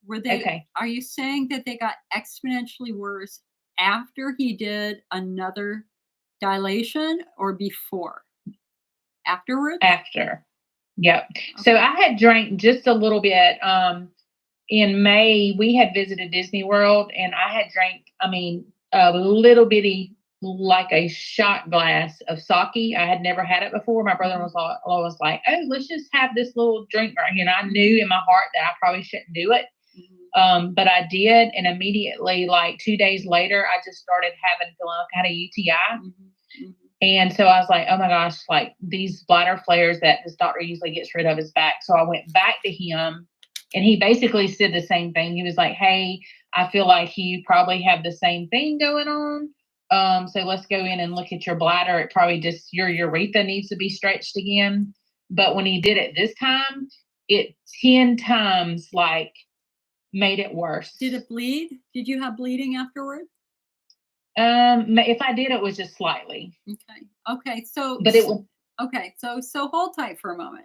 Were they? Okay. Are you saying that they got exponentially worse after he did another dilation or before? Afterwards? After. Yep. Okay. So I had drank just a little bit. In May, we had visited Disney World, and I had drank, a little bitty, like a shot glass of sake. I had never had it before. My brother was like, oh, let's just have this little drink right here. And I knew in my heart that I probably shouldn't do it. But I did. And immediately, like 2 days later, I just started feeling like I had a UTI. And so I was like, oh my gosh, like these bladder flares that this doctor usually gets rid of is back. So I went back to him and he basically said the same thing. He was like, hey, I feel like you probably have the same thing going on. So let's go in and look at your bladder. It probably just your urethra needs to be stretched again. But when he did it this time, it 10 times like made it worse. Did it bleed? Did you have bleeding afterwards? If I did, it was just slightly. Okay. So, But it was okay. So hold tight for a moment,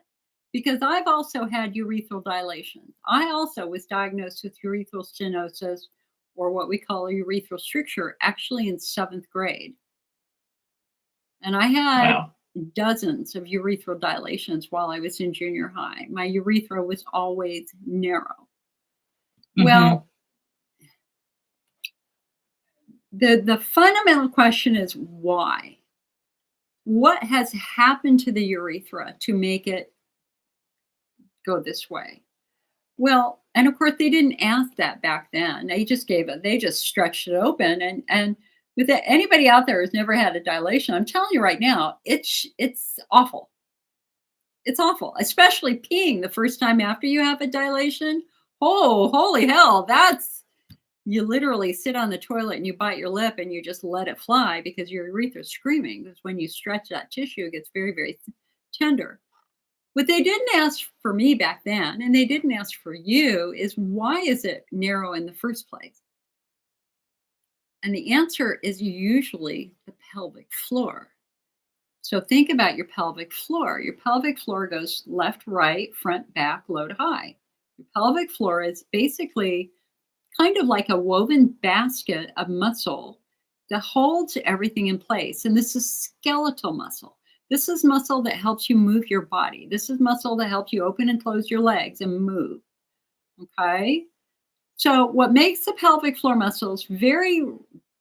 because I've also had urethral dilation. I also was diagnosed with urethral stenosis, or what we call a urethral stricture, actually in 7th grade. And I had wow. dozens of urethral dilations while I was in junior high. My urethra was always narrow. Well, the fundamental question is why? What has happened to the urethra to make it go this way? Well, and of course they didn't ask that back then. They just they just stretched it open, and with anybody out there who's never had a dilation, I'm telling you right now, it's awful. It's awful, especially peeing the first time after you have a dilation. Oh, holy hell, you literally sit on the toilet and you bite your lip and you just let it fly because your urethra's screaming. Because when you stretch that tissue, it gets very, very tender. What they didn't ask for me back then, and they didn't ask for you, is why is it narrow in the first place? And the answer is usually the pelvic floor. So think about your pelvic floor. Your pelvic floor goes left, right, front, back, low to high. Your pelvic floor is basically kind of like a woven basket of muscle that holds everything in place. And this is skeletal muscle. This is muscle that helps you move your body. This is muscle that helps you open and close your legs and move. Okay? So what makes the pelvic floor muscles very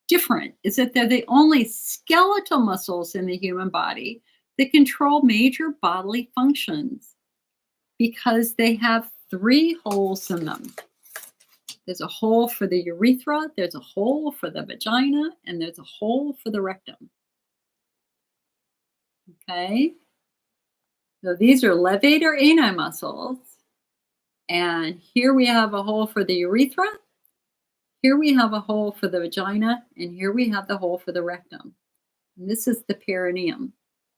different is that they're the only skeletal muscles in the human body that control major bodily functions because they have 3 holes in them. There's a hole for the urethra, there's a hole for the vagina, and there's a hole for the rectum. Okay? So these are levator ani muscles. And here we have a hole for the urethra. Here we have a hole for the vagina. And here we have the hole for the rectum. And this is the perineum,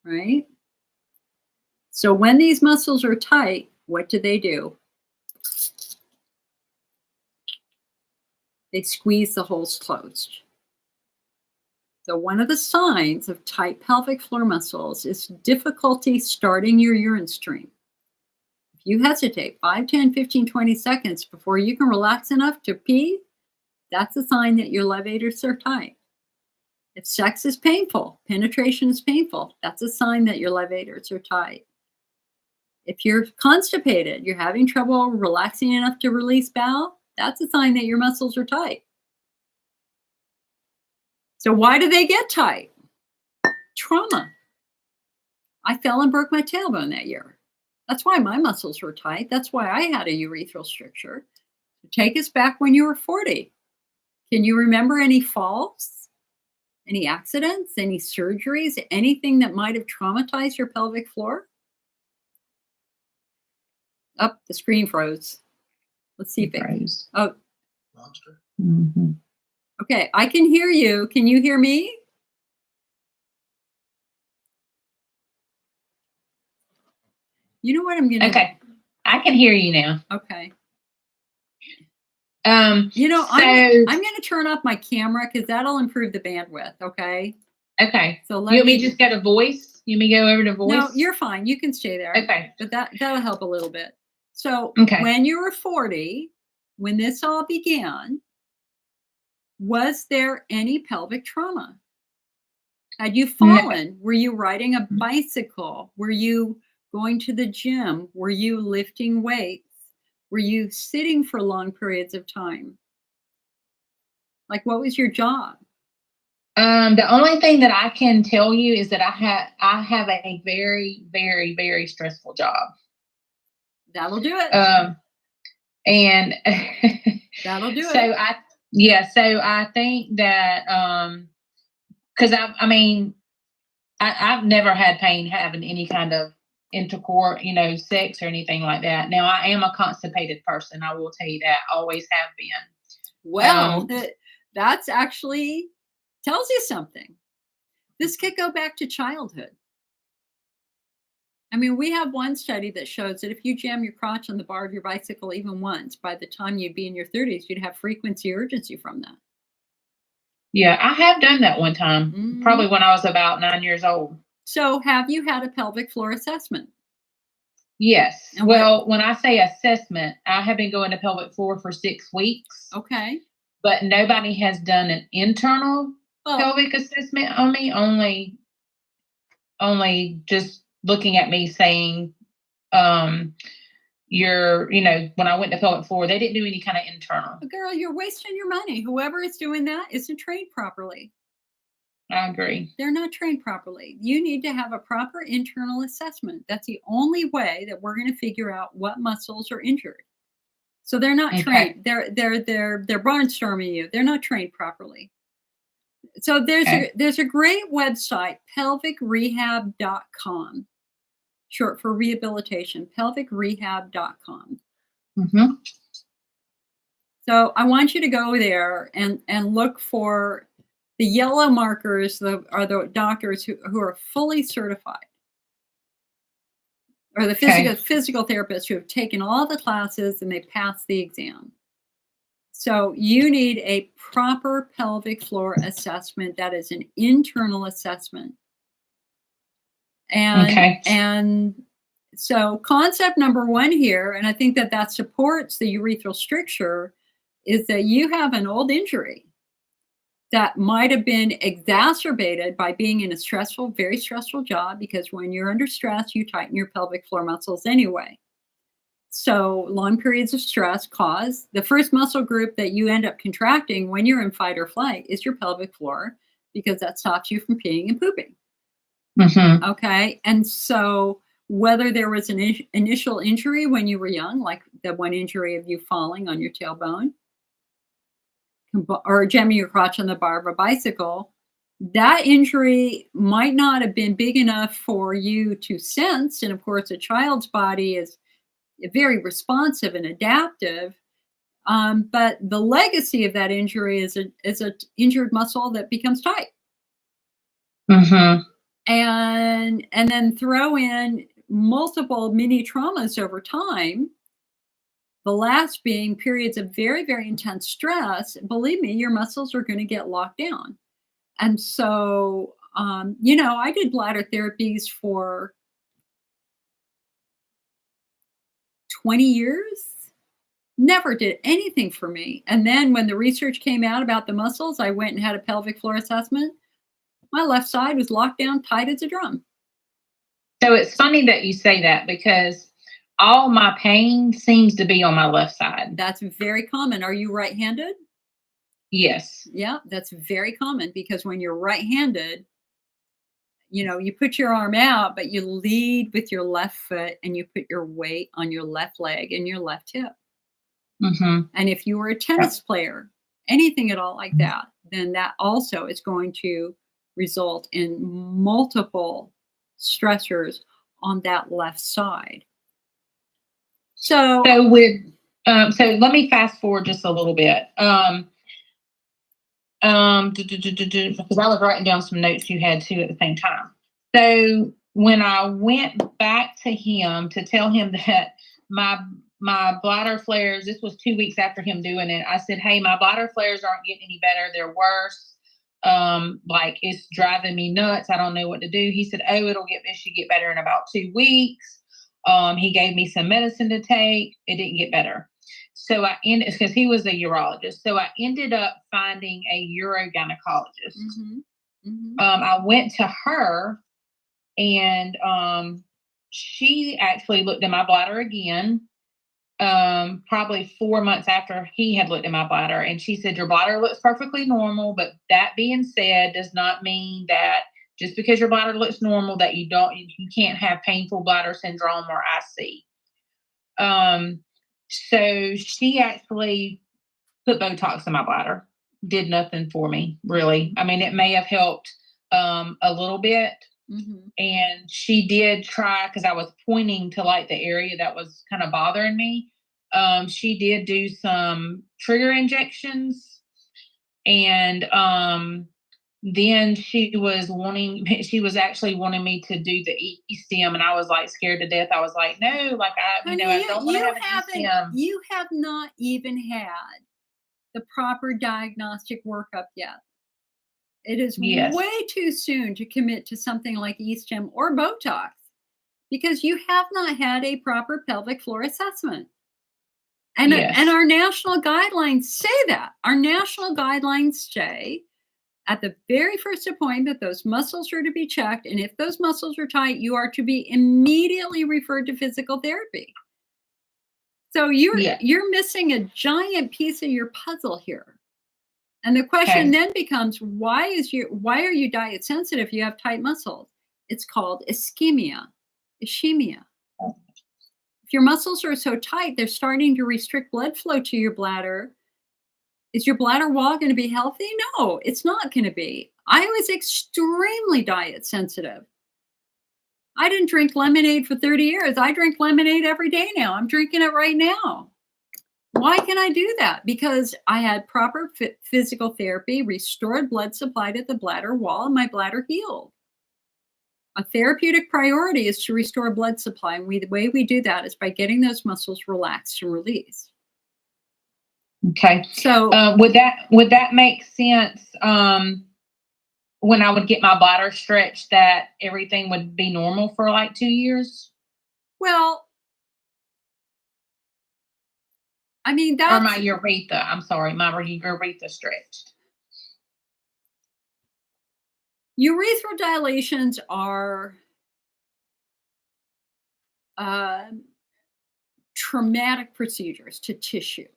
right? So when these muscles are tight, what do? They squeeze the holes closed. So one of the signs of tight pelvic floor muscles is difficulty starting your urine stream. If you hesitate 5, 10, 15, 20 seconds before you can relax enough to pee, that's a sign that your levators are tight. If sex is painful, penetration is painful, that's a sign that your levators are tight. If you're constipated, you're having trouble relaxing enough to release bowel, that's a sign that your muscles are tight. So why do they get tight? Trauma. I fell and broke my tailbone that year. That's why my muscles were tight. That's why I had a urethral stricture. Take us back when you were 40. Can you remember any falls? Any accidents? Any surgeries? Anything that might have traumatized your pelvic floor? Oh, the screen froze. Let's see if it froze. Oh. Monster. Mm-hmm. Okay, I can hear you. Can you hear me? You know what I'm going to... Okay, I can hear you now. Okay. I'm going to turn off my camera because that'll improve the bandwidth, okay? Okay. So you want me to just go to voice? You want me to go over to voice? No, you're fine. You can stay there. Okay. But that'll help a little bit. So okay. When you were 40, when this all began, was there any pelvic trauma? Had you fallen? No. Were you riding a bicycle? Were you going to the gym? Were you lifting weights? Were you sitting for long periods of time? Like, what was your job? The only thing that I can tell you is that I have a very, very, very stressful job. That'll do it. And that'll do it. So I think that, cause I mean, I've never had pain having any kind of intercourse, sex or anything like that. Now I am a constipated person. I will tell you that. Always have been. Well, that's actually tells you something. This could go back to childhood. I mean, we have one study that shows that if you jam your crotch on the bar of your bicycle even once, by the time you'd be in your 30s, you'd have frequency urgency from that. Yeah, I have done that one time, probably when I was about 9 years old. So, have you had a pelvic floor assessment? Yes. And well, when I say assessment, I have been going to pelvic floor for 6 weeks. Okay. But nobody has done an internal pelvic assessment on me. Only just looking at me saying, when I went to pelvic floor, they didn't do any kind of internal. Girl, you're wasting your money. Whoever is doing that isn't trained properly. I agree. They're not trained properly. You need to have a proper internal assessment. That's the only way that we're going to figure out what muscles are injured. So they're not trained. They're barnstorming you. They're not trained properly. So there's a great website, pelvicrehab.com, short for rehabilitation, pelvicrehab.com. Mm-hmm. So I want you to go there and look for the yellow markers are the doctors who are fully certified, or the physical therapists who have taken all the classes and they passed the exam. So you need a proper pelvic floor assessment that is an internal assessment. And so concept number one here, and I think that supports the urethral stricture, is that you have an old injury that might have been exacerbated by being in a very stressful job, because when you're under stress, you tighten your pelvic floor muscles anyway. So long periods of stress cause the first muscle group that you end up contracting when you're in fight or flight is your pelvic floor, because that stops you from peeing and pooping. Mm-hmm. Okay. And so whether there was an initial injury when you were young, like the one injury of you falling on your tailbone, or jamming your crotch on the bar of a bicycle, that injury might not have been big enough for you to sense. And of course, a child's body is very responsive and adaptive. But the legacy of that injury is an injured muscle that becomes tight. Mm-hmm. And then throw in multiple mini traumas over time. The last being periods of very, very intense stress. Believe me, your muscles are going to get locked down. And so, I did bladder therapies for 20 years. Never did anything for me. And then when the research came out about the muscles, I went and had a pelvic floor assessment. My left side was locked down tight as a drum. So it's funny that you say that, because all my pain seems to be on my left side. That's very common. Are you right-handed? Yes. Yeah, that's very common, because when you're right-handed, you put your arm out, but you lead with your left foot and you put your weight on your left leg and your left hip. Mm-hmm. And if you were a tennis player, anything at all like that, then that also is going to result in multiple stressors on that left side. So let me fast forward just a little bit. Because I was writing down some notes you had too at the same time. So when I went back to him to tell him that my bladder flares, this was 2 weeks after him doing it, I said, hey, my bladder flares aren't getting any better. They're worse. It's driving me nuts. I don't know what to do. He said, oh, it should get better in about 2 weeks. He gave me some medicine to take. It didn't get better. So because he was a urologist. So I ended up finding a urogynecologist. Mm-hmm. Mm-hmm. I went to her, and she actually looked at my bladder again, probably 4 months after he had looked at my bladder. And she said, your bladder looks perfectly normal. But that being said, does not mean that just because your bladder looks normal that you can't have painful bladder syndrome or IC. So she actually put Botox in my bladder. Did nothing for me, really. I mean, it may have helped a little bit, Mhm. And she did try, because I was pointing to like the area that was kind of bothering me. She did do some trigger injections, and then she was actually wanting me to do the e-stim, and I was like scared to death. I was like, no, like Honey, I don't want to have an e-stim. you have not even had the proper diagnostic workup yet. It is Yes, way too soon to commit to something like e-stim or Botox because you have not had a proper pelvic floor assessment. And yes. our national guidelines say that. Our national guidelines say at the very first appointment, those muscles are to be checked. And if those muscles are tight, you are to be immediately referred to physical therapy. So Yeah. you're missing a giant piece of your puzzle here. And the question Okay. then becomes, why are you diet sensitive? You have tight muscles. It's called ischemia. Ischemia. If your muscles are so tight, they're starting to restrict blood flow to your bladder. Is your bladder wall going to be healthy? No, it's not going to be. I was extremely diet sensitive. I didn't drink lemonade for 30 years. I drink lemonade every day now. I'm drinking it right now. Why can I do that? Because I had proper physical therapy, restored blood supply to the bladder wall, and my bladder healed. A therapeutic priority is to restore blood supply. And the way we do that is by getting those muscles relaxed and released. Okay. So, Would that make sense? When I would get my bladder stretched, that everything would be normal for like 2 years, well, I mean, or my that's urethra. I'm sorry, my urethra stretched. urethral dilations are uh, traumatic procedures to tissue.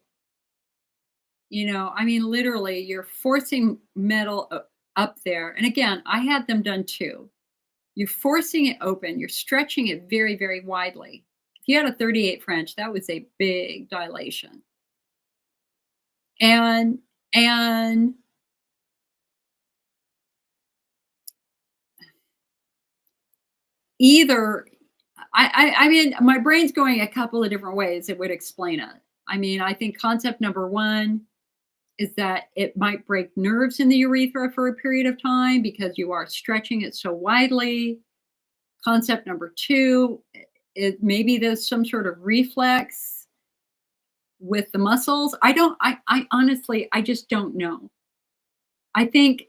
I mean, literally, you're forcing metal up there. And again, I had them done too. You're forcing it open, you're stretching it very, very widely. If you had a 38 French, that was a big dilation. And, and, either I mean, my brain's going a couple of different ways it would explain it. I mean, I think concept number one is that it might break nerves in the urethra for a period of time because you are stretching it so widely. Concept number two is maybe there's some sort of reflex with the muscles. I honestly, I just don't know. I think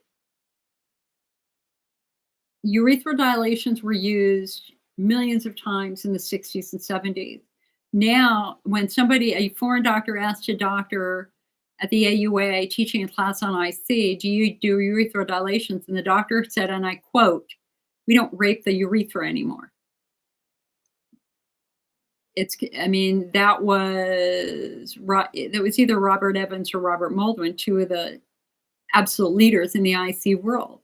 urethral dilations were used millions of times in the 60s and 70s. Now, when a foreign doctor asked a doctor at the AUA teaching a class on IC, do you do urethral dilations? And the doctor said, and I quote, we don't rape the urethra anymore. I mean, that was either Robert Evans or Robert Moldwin, two of the absolute leaders in the IC world.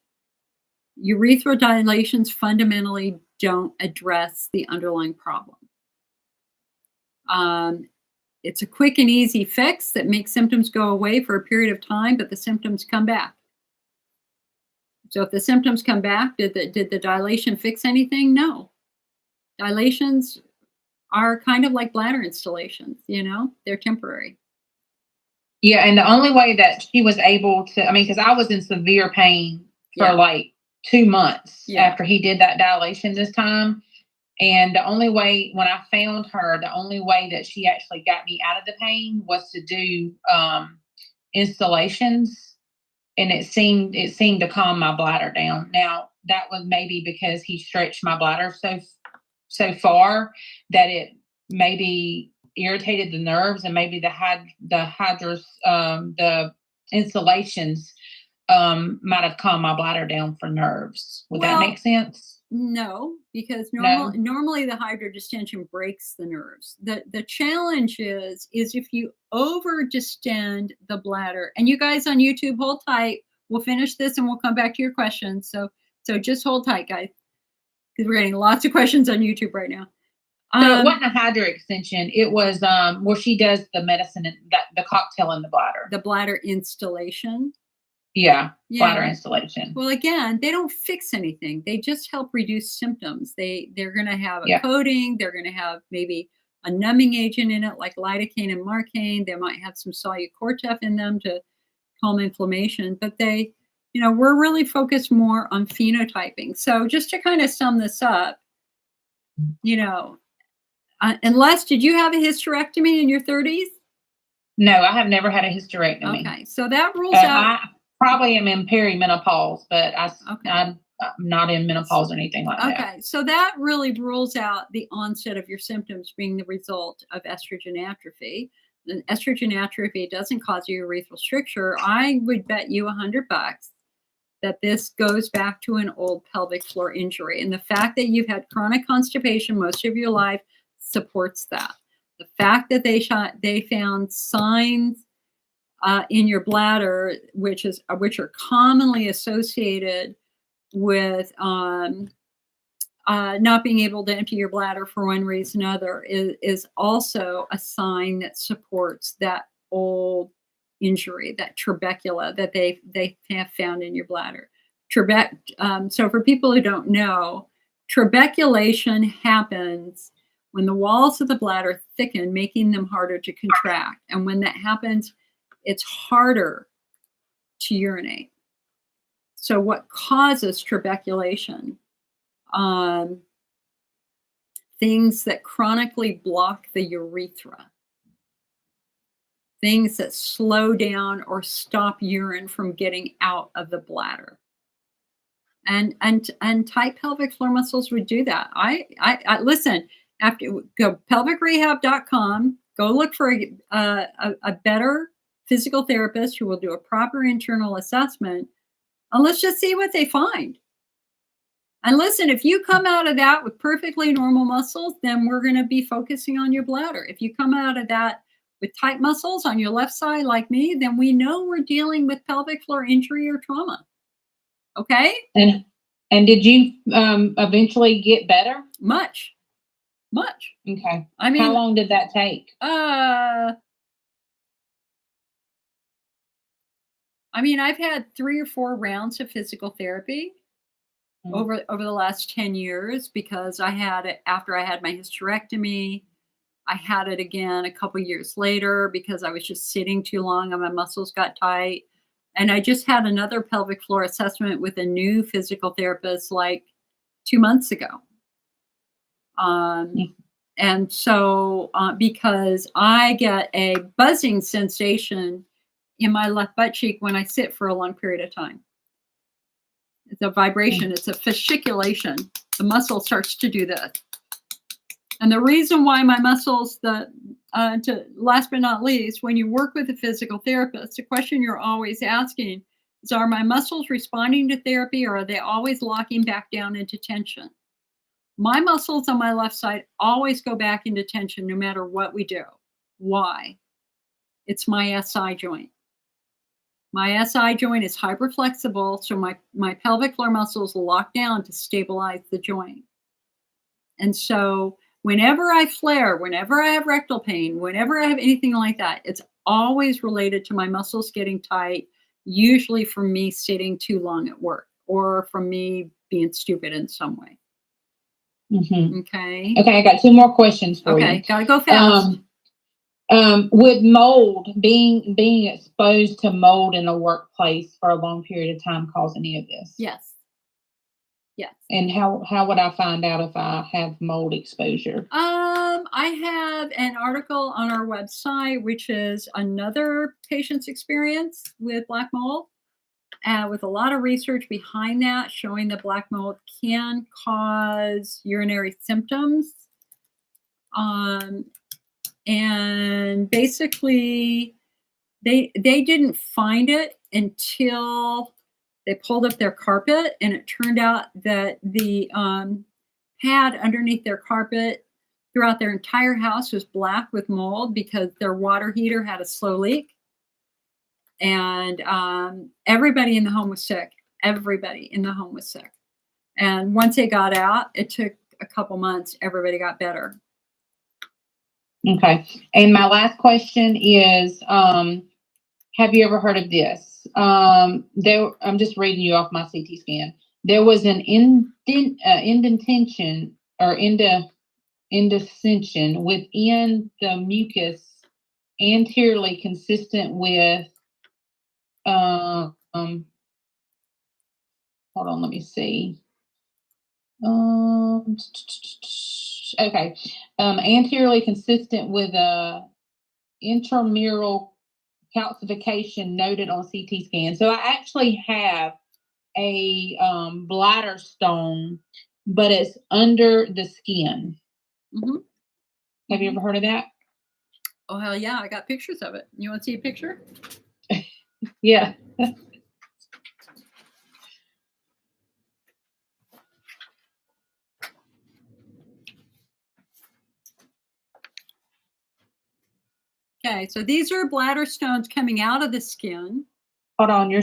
Urethral dilations fundamentally don't address the underlying problem. It's a quick and easy fix that makes symptoms go away for a period of time, but the symptoms come back. So if the symptoms come back, did the dilation fix anything? No. Dilations are kind of like bladder installations, they're temporary. Yeah, and the only way that she was able to, I mean, because I was in severe pain for Yeah. like 2 months Yeah. after he did that dilation this time. And the only way, when I found her, the only way that she actually got me out of the pain was to do installations, and it seemed to calm my bladder down. Now that was maybe because he stretched my bladder so far that it maybe irritated the nerves, and maybe the installations might have calmed my bladder down for nerves. Would that Well, make sense? no, because No. normally the hydrodistension breaks the nerves. The challenge is if you over distend the bladder. And you guys on YouTube, hold tight. We'll finish this and we'll come back to your questions. So just hold tight, guys, because we're getting lots of questions on YouTube right now. So it wasn't a hydro extension. It was where she does the medicine and the cocktail in the bladder. The bladder installation. Yeah, bladder Yeah. installation. Well, again, they don't fix anything. They just help reduce symptoms. They're going to have a Yeah. coating. They're going to have maybe a numbing agent in it, like lidocaine and marcaine. They might have some solucortef in them to calm inflammation. But we're really focused more on phenotyping. So just to kind of sum this up, you know, unless did you have a hysterectomy in your 30s? No, I have never had a hysterectomy. Okay, so that rules out. I probably am in perimenopause, but Okay. I'm not in menopause or anything like that. Okay, so that really rules out the onset of your symptoms being the result of estrogen atrophy. And estrogen atrophy doesn't cause urethral stricture. I would bet you $100 that this goes back to an old pelvic floor injury. And the fact that you've had chronic constipation most of your life supports that. The fact that they found signs in your bladder, which are commonly associated with not being able to empty your bladder for one reason or another, is also a sign that supports that old injury, that trabecula that they have found in your bladder. So for people who don't know, trabeculation happens when the walls of the bladder thicken, making them harder to contract. And when that happens, it's harder to urinate. So what causes trabeculation? Things that chronically block the urethra, things that slow down or stop urine from getting out of the bladder. And tight pelvic floor muscles would do that. I listen, after go pelvicrehab.com, go look for a better physical therapist who will do a proper internal assessment, and let's just see what they find. And listen, if you come out of that with perfectly normal muscles, then we're going to be focusing on your bladder. If you come out of that with tight muscles on your left side like me, then we know we're dealing with pelvic floor injury or trauma. Okay? And did you eventually get better? Much. Okay. I mean, how long did that take? I've had 3 or 4 rounds of physical therapy over the last 10 years, because I had it after I had my hysterectomy. I had it again a couple years later because I was just sitting too long and my muscles got tight. And I just had another pelvic floor assessment with a new physical therapist like 2 months ago. And so because I get a buzzing sensation in my left butt cheek when I sit for a long period of time. It's a vibration. It's a fasciculation. The muscle starts to do this. And the reason why my muscles, last but not least, when you work with a physical therapist, the question you're always asking is, are my muscles responding to therapy, or are they always locking back down into tension? My muscles on my left side always go back into tension no matter what we do. Why? It's my SI joint. My SI joint is hyperflexible, so my pelvic floor muscles lock down to stabilize the joint. And so whenever I flare, whenever I have rectal pain, whenever I have anything like that, it's always related to my muscles getting tight, usually from me sitting too long at work or from me being stupid in some way. Mm-hmm. Okay, I got 2 more questions for you. Okay, gotta go fast. Would mold, being exposed to mold in the workplace for a long period of time, cause any of this? Yes. And how would I find out if I have mold exposure? I have an article on our website, which is another patient's experience with black mold, with a lot of research behind that, showing that black mold can cause urinary symptoms. And basically, they didn't find it until they pulled up their carpet, and it turned out that the pad underneath their carpet throughout their entire house was black with mold because their water heater had a slow leak. And everybody in the home was sick. Everybody in the home was sick. And once they got out, it took a couple months. Everybody got better. Okay. And my last question is, have you ever heard of this? I'm just reading you off my CT scan. There was an indentation or indissension within the mucus anteriorly consistent with hold on, let me see. Okay. Anteriorly consistent with a intramural calcification noted on CT scan. So I actually have a bladder stone, but it's under the skin. Mm-hmm. Have you ever heard of that? Oh, hell yeah. I got pictures of it. You want to see a picture? Yeah. Okay, so these are bladder stones coming out of the skin. Hold on, you're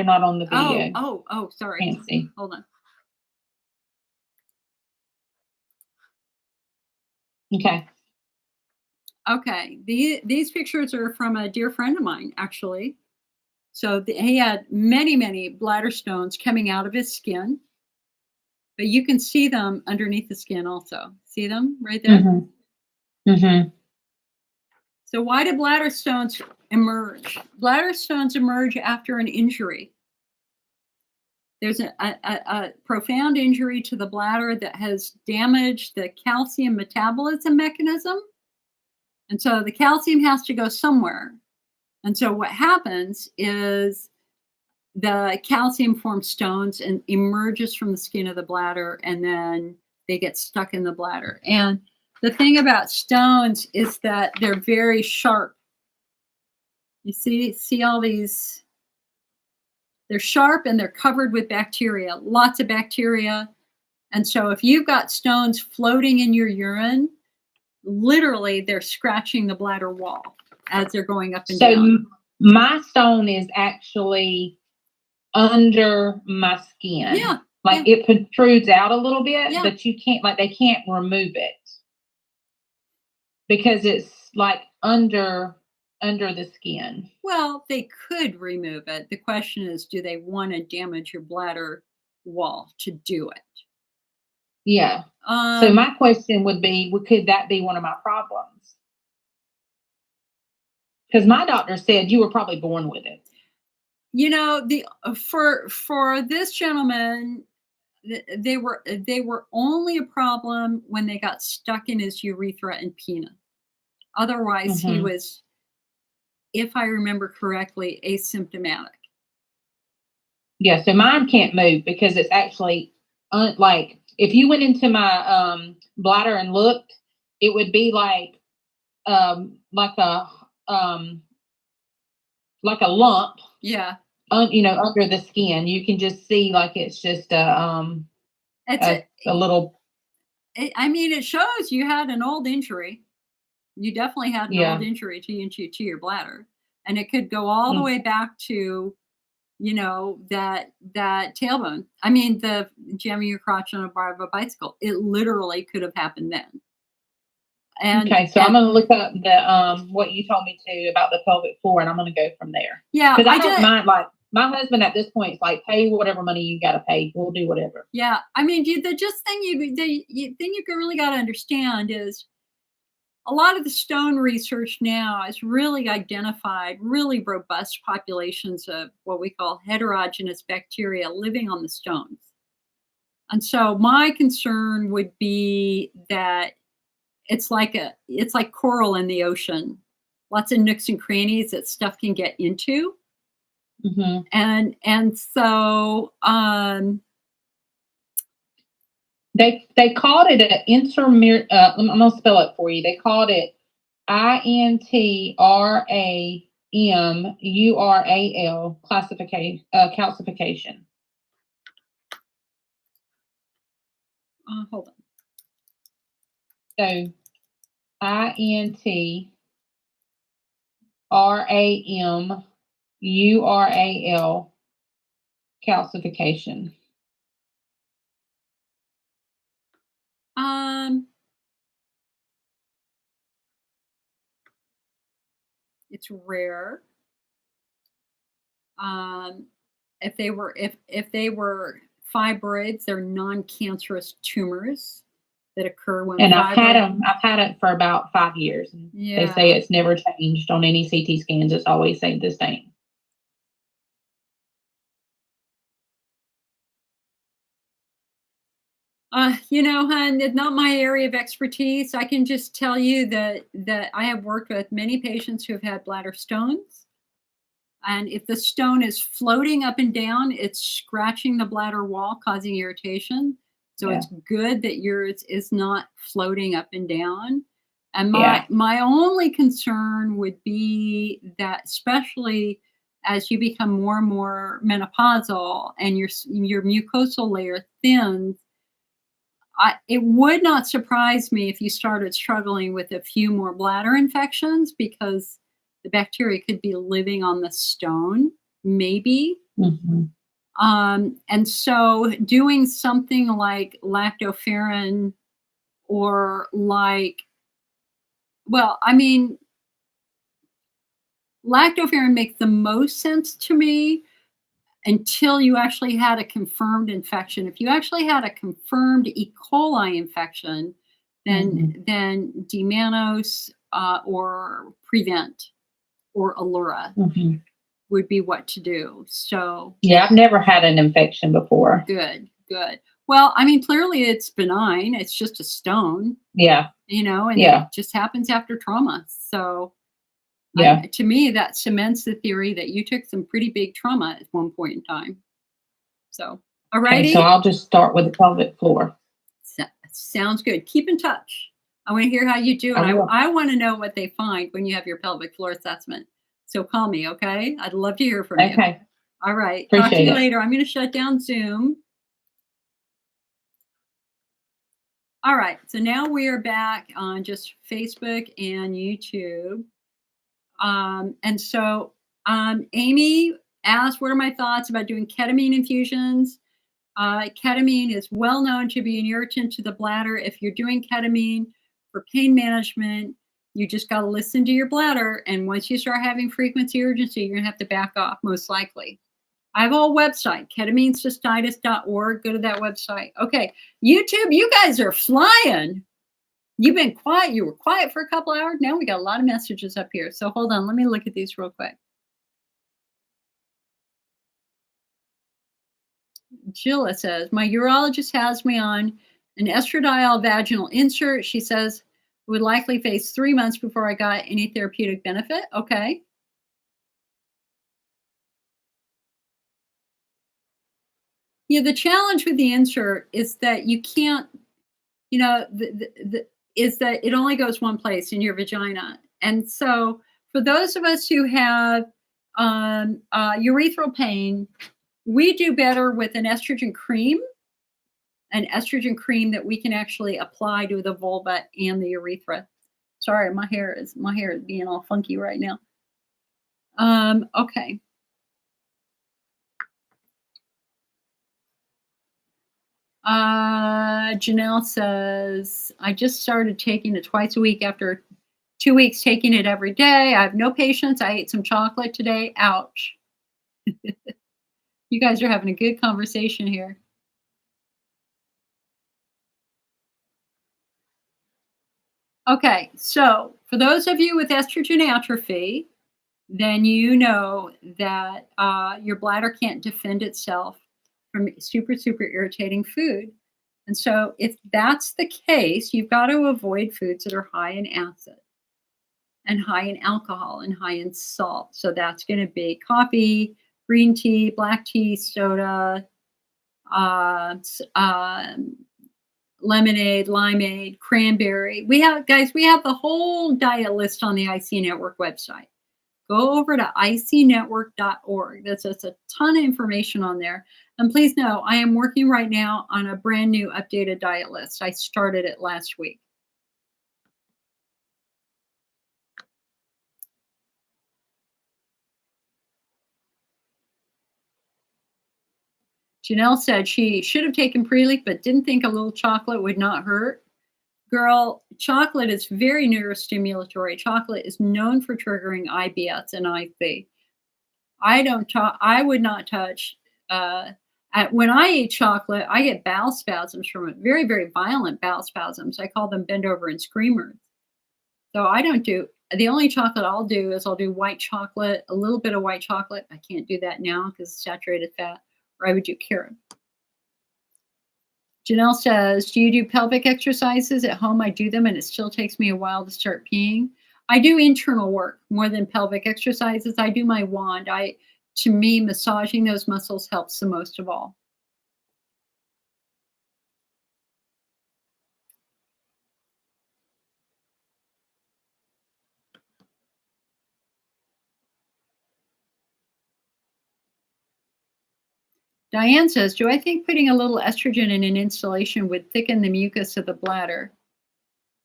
not on the video. Oh, sorry. Can't see. Hold on. Okay. Okay, these pictures are from a dear friend of mine, actually. So he had many, many bladder stones coming out of his skin, but you can see them underneath the skin also. See them right there? Mm-hmm. Mm-hmm. So why do bladder stones emerge? Bladder stones emerge after an injury. There's a profound injury to the bladder that has damaged the calcium metabolism mechanism. And so the calcium has to go somewhere. And so what happens is the calcium forms stones and emerges from the skin of the bladder, and then they get stuck in the bladder. And the thing about stones is that they're very sharp. You see all these, they're sharp and they're covered with bacteria, lots of bacteria. And so if you've got stones floating in your urine, literally they're scratching the bladder wall as they're going up and down. My stone is actually under my skin. Yeah. Like it protrudes out a little bit, Yeah. but they can't remove it because it's like under the skin. Well, they could remove it. The question is, do they want to damage your bladder wall to do it? Yeah. So my question would be, could that be one of my problems? Because my doctor said you were probably born with it. You know, for this gentleman, they were only a problem when they got stuck in his urethra and penis. Otherwise, he was, if I remember correctly, asymptomatic. Yeah, so mine can't move because it's actually like if you went into my bladder and looked, it would be like a lump. Yeah. Under the skin. You can just see like it's just a little. I mean, it shows you had an old injury. You definitely had an old injury to your bladder, and it could go all the way back to, that tailbone. I mean, the jamming your crotch on a bar of a bicycle. It literally could have happened then. Okay, so I'm going to look up the what you told me to about the pelvic floor, and I'm going to go from there. Yeah, because I don't mind. Like my husband at this point is like, pay whatever money you got to pay. We'll do whatever. Yeah, I mean, the thing you really got to understand is a lot of the stone research now has really identified really robust populations of what we call heterogeneous bacteria living on the stones. And so my concern would be that it's like coral in the ocean, lots of nooks and crannies that stuff can get into. Mm-hmm. And so they called it an intramural. I'm gonna spell it for you. They called it INTRAMURAL calcification. Hold on. So INTRAMURAL calcification. It's rare. Um, if they were fibroids, they're non-cancerous tumors that occur when And fibroid. I've had it for about 5 years. They say Yeah. it's never changed on any CT scans. It's always stayed the same. Hon, it's not my area of expertise. I can just tell you that I have worked with many patients who have had bladder stones. And if the stone is floating up and down, it's scratching the bladder wall, causing irritation. So Yeah. it's good that yours is not floating up and down. And Yeah. my only concern would be that, especially as you become more and more menopausal and your mucosal layer thins, it would not surprise me if you started struggling with a few more bladder infections because the bacteria could be living on the stone, maybe. Mhm. And so doing something like lactoferrin or like, well, I mean, lactoferrin makes the most sense to me until you actually had a confirmed infection. If you actually had a confirmed E. coli infection, Mhm. then D-mannose or Prevent or Allura Mhm. would be what to do. So Yeah, I've never had an infection before. good, good. Well, I mean, clearly it's benign. It's just a stone, Yeah. and it Yeah. just happens after trauma. So Yeah. to me, that cements the theory that you took some pretty big trauma at one point in time. So, all Okay, so righty. I'll just start with the pelvic floor. Sounds good. Keep in touch. I want to hear how you do, I and will. I want to know what they find when you have your pelvic floor assessment. So call me, okay? I'd love to hear from you. Okay. All right. Talk to Appreciate you it. later. I'm going to shut down Zoom. All right. So now we are back on just Facebook and YouTube. And so Amy asked, what are my thoughts about doing ketamine infusions? Ketamine is well known to be an irritant to the bladder. If you're doing ketamine for pain management, you just got to listen to your bladder. And once you start having frequency urgency, you're going to have to back off, most likely. I have a whole website, ketaminecystitis.org. Go to that website. Okay, YouTube, you guys are flying. You've been quiet. You were quiet for a couple hours. Now we got a lot of messages up here. So hold on. Let me look at these real quick. Jill says, my urologist has me on an estradiol vaginal insert. She says would likely face 3 months before I got any therapeutic benefit. Okay. Yeah, the challenge with the insert is that you can't, is that it only goes one place in your vagina. And so for those of us who have urethral pain, we do better with an estrogen cream that we can actually apply to the vulva and the urethra. Sorry, my hair is being all funky right now. Okay. Janelle says, I just started taking it twice a week after 2 weeks taking it every day. I have no patience. I ate some chocolate today. Ouch. You guys are having a good conversation here. Okay, so for those of you with estrogen atrophy, then you know that your bladder can't defend itself from super, super irritating food. And so, if that's the case, you've got to avoid foods that are high in acid and high in alcohol and high in salt. So, that's going to be coffee, green tea, black tea, soda, uh, lemonade, limeade, cranberry. We have, guys, we have the whole diet list on the IC Network website. Go over to icnetwork.org. That's a ton of information on there. And please know, I am working right now on a brand new updated diet list. I started it last week. Janelle said she should have taken pre-leaf, but didn't think a little chocolate would not hurt. Girl, chocolate is very neurostimulatory. Chocolate is known for triggering IBS and IC. I don't tou I would not touch, uh, when I eat chocolate, I get bowel spasms from it, very, very violent bowel spasms. I call them bend over and screamers. So I don't do the only chocolate I'll do is I'll do white chocolate, a little bit of white chocolate. I can't do that now because it's saturated fat, or I would do carrot. Janelle says, "Do you do pelvic exercises at home? I do them, and it still takes me a while to start peeing." I do internal work more than pelvic exercises. I do my wand. To me, massaging those muscles helps the most of all. Diane says, "Do I think putting a little estrogen in an installation would thicken the mucus of the bladder?"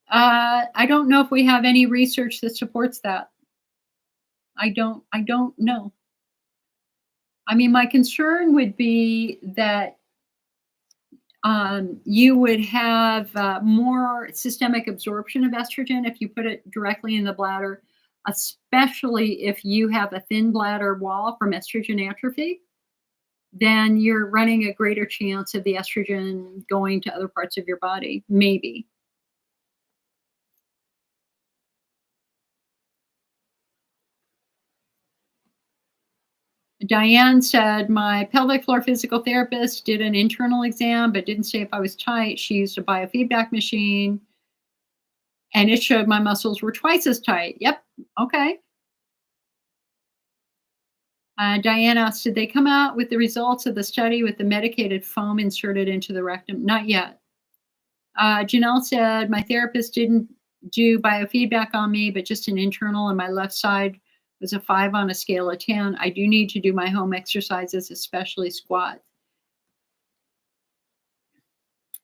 I don't know if we have any research that supports that. I don't know. I mean, my concern would be that you would have more systemic absorption of estrogen if you put it directly in the bladder, especially if you have a thin bladder wall from estrogen atrophy. Then you're running a greater chance of the estrogen going to other parts of your body, maybe. Diane said, "My pelvic floor physical therapist did an internal exam, but didn't say if I was tight. She used a biofeedback machine and it showed my muscles were twice as tight." Yep. Okay. Diane asked, "Did they come out with the results of the study with the medicated foam inserted into the rectum?" Not yet. Janelle said, "My therapist didn't do biofeedback on me, but just an internal, and my left side was a 5 on a scale of 10. I do need to do my home exercises, especially squats."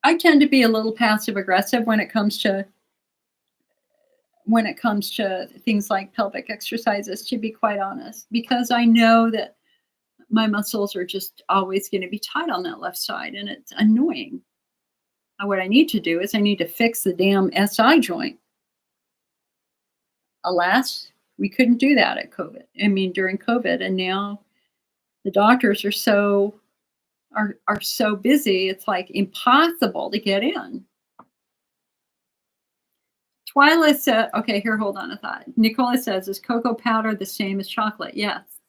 I tend to be a little passive aggressive when it comes to things like pelvic exercises, to be quite honest, because I know that my muscles are just always going to be tight on that left side, and it's annoying. What I need to do is I need to fix the damn SI joint. Alas, we couldn't do that at COVID. I mean, during COVID, and now the doctors are so busy. It's like impossible to get in. Twyla said, okay, here, hold on a thought. Nicola says, "Is cocoa powder the same as chocolate?" Yes.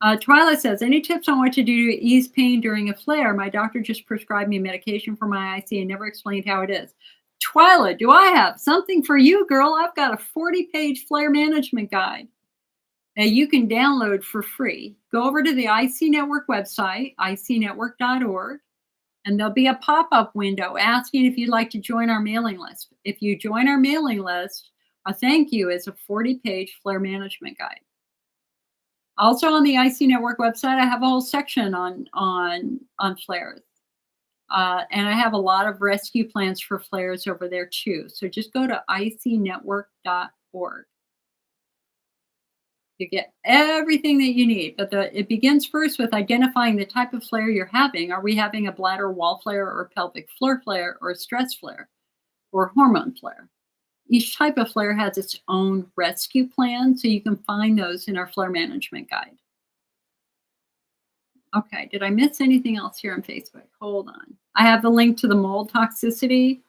Twyla says, "Any tips on what to do to ease pain during a flare? My doctor just prescribed me medication for my IC and never explained how it is." Twyla, do I have something for you, girl? I've got a 40-page flare management guide that you can download for free. Go over to the IC Network website, icnetwork.org, and there'll be a pop-up window asking if you'd like to join our mailing list. If you join our mailing list, a thank you is a 40-page flare management guide. Also on the IC Network website, I have a whole section on flares. And I have a lot of rescue plans for flares over there too. So just go to icnetwork.org. You get everything that you need. But it begins first with identifying the type of flare you're having. Are we having a bladder wall flare or pelvic floor flare or a stress flare or hormone flare? Each type of flare has its own rescue plan, so you can find those in our flare management guide. Okay, did I miss anything else here on Facebook? Hold on. I have the link to the mold toxicity.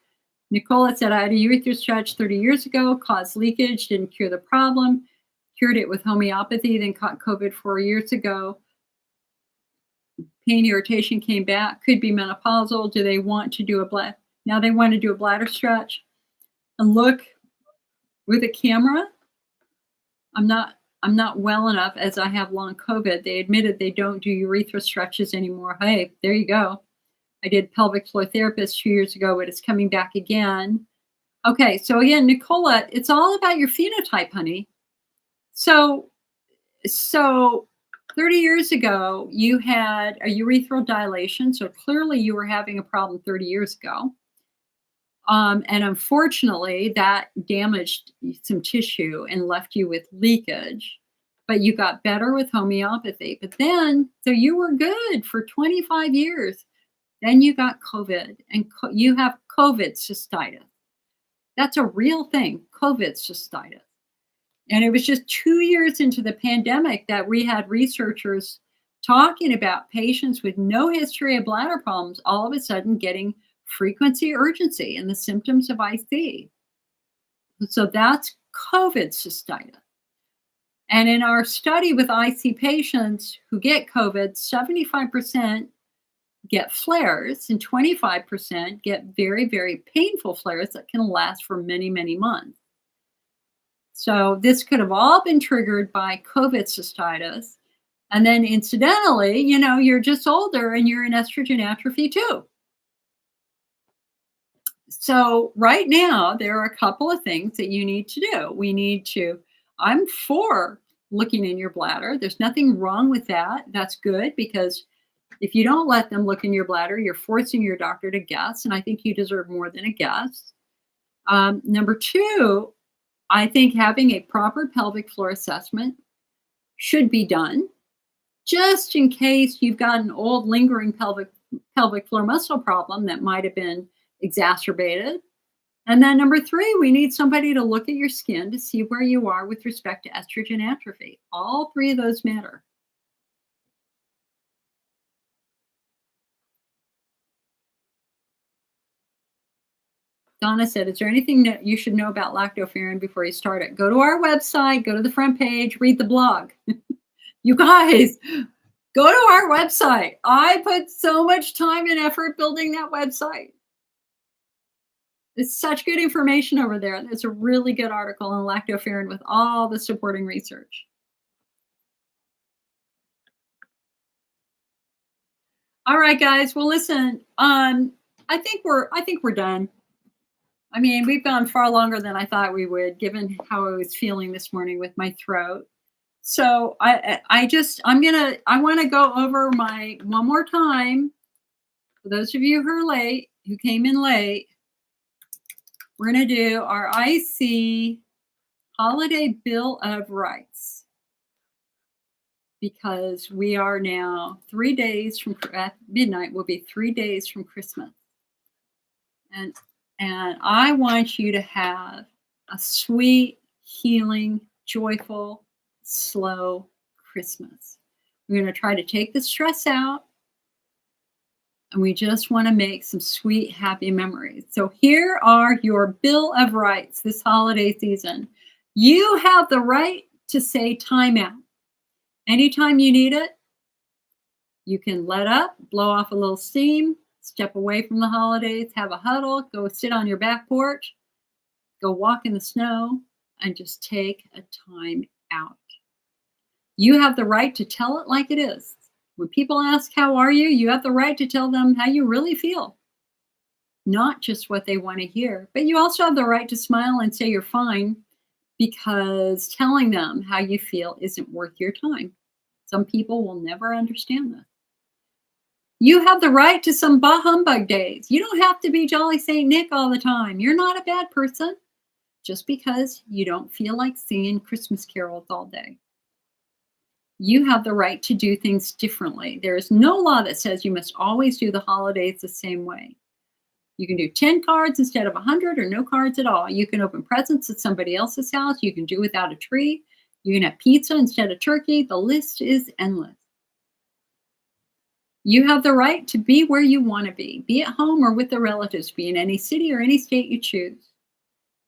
Nicola said, "I had a urethral stretch 30 years ago, caused leakage, didn't cure the problem, cured it with homeopathy, then caught COVID 4 years ago. Pain, irritation came back, could be menopausal. Do they want to do now they want to do a bladder stretch and look with a camera?" I'm not well enough, as I have long COVID. They admitted they don't do urethra stretches anymore. Hey, there you go. I did pelvic floor therapist 2 years ago, but it's coming back again. Okay, so again, Nicola, it's all about your phenotype, honey. So 30 years ago, you had a urethral dilation. So clearly you were having a problem 30 years ago. And unfortunately, that damaged some tissue and left you with leakage. But you got better with homeopathy. But then, so you were good for 25 years. Then you got COVID, and you have COVID cystitis. That's a real thing, COVID cystitis. And it was just 2 years into the pandemic that we had researchers talking about patients with no history of bladder problems all of a sudden getting frequency urgency and the symptoms of IC. So that's COVID cystitis. And in our study with IC patients who get COVID, 75% get flares and 25% get very, very painful flares that can last for many, many months. So this could have all been triggered by COVID cystitis. And then incidentally, you're just older and you're in estrogen atrophy too. So right now, there are a couple of things that you need to do. I'm for looking in your bladder. There's nothing wrong with that. That's good because if you don't let them look in your bladder, you're forcing your doctor to guess. And I think you deserve more than a guess. Number two, I think having a proper pelvic floor assessment should be done just in case you've got an old lingering pelvic floor muscle problem that might have been exacerbated. And then number three, we need somebody to look at your skin to see where you are with respect to estrogen atrophy. All three of those matter. Donna said, is there anything that you should know about lactoferrin before you start it? Go to our website, go to the front page, read the blog. You guys, go to our website. I put so much time and effort building that website. It's such good information over there. There's a really good article on lactoferrin with all the supporting research. All right, guys. Well, listen, I think we're done. I mean, we've gone far longer than I thought we would, given how I was feeling this morning with my throat. So I want to go over one more time. For those of you who came in late, we're going to do our IC Holiday Bill of Rights because we are now 3 days from at midnight. Will be 3 days from Christmas, and I want you to have a sweet, healing, joyful, slow Christmas. We're going to try to take the stress out. And we just want to make some sweet, happy memories. So here are your Bill of Rights this holiday season. You have the right to say time out. Anytime you need it, you can let up, blow off a little steam, step away from the holidays, have a huddle, go sit on your back porch, go walk in the snow, and just take a time out. You have the right to tell it like it is. When people ask, how are you? You have the right to tell them how you really feel. Not just what they want to hear, but you also have the right to smile and say you're fine because telling them how you feel isn't worth your time. Some people will never understand that. You have the right to some bah humbug days. You don't have to be Jolly St. Nick all the time. You're not a bad person just because you don't feel like singing Christmas carols all day. You have the right to do things differently. There is no law that says you must always do the holidays the same way. You can do 10 cards instead of 100 or no cards at all. You can open presents at somebody else's house. You can do without a tree. You can have pizza instead of turkey. The list is endless. You have the right to be where you want to be at home or with the relatives, be in any city or any state you choose.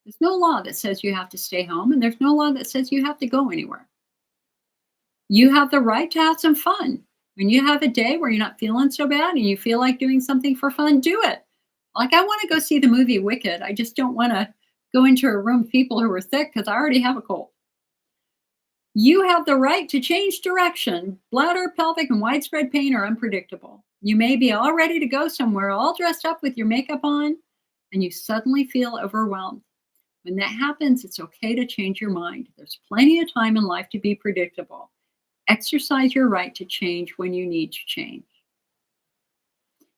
There's no law that says you have to stay home, and there's no law that says you have to go anywhere. You have the right to have some fun. When you have a day where you're not feeling so bad and you feel like doing something for fun, do it. Like I want to go see the movie Wicked. I just don't want to go into a room with people who are sick because I already have a cold. You have the right to change direction. Bladder, pelvic, and widespread pain are unpredictable. You may be all ready to go somewhere, all dressed up with your makeup on, and you suddenly feel overwhelmed. When that happens, it's okay to change your mind. There's plenty of time in life to be predictable. Exercise your right to change when you need to change.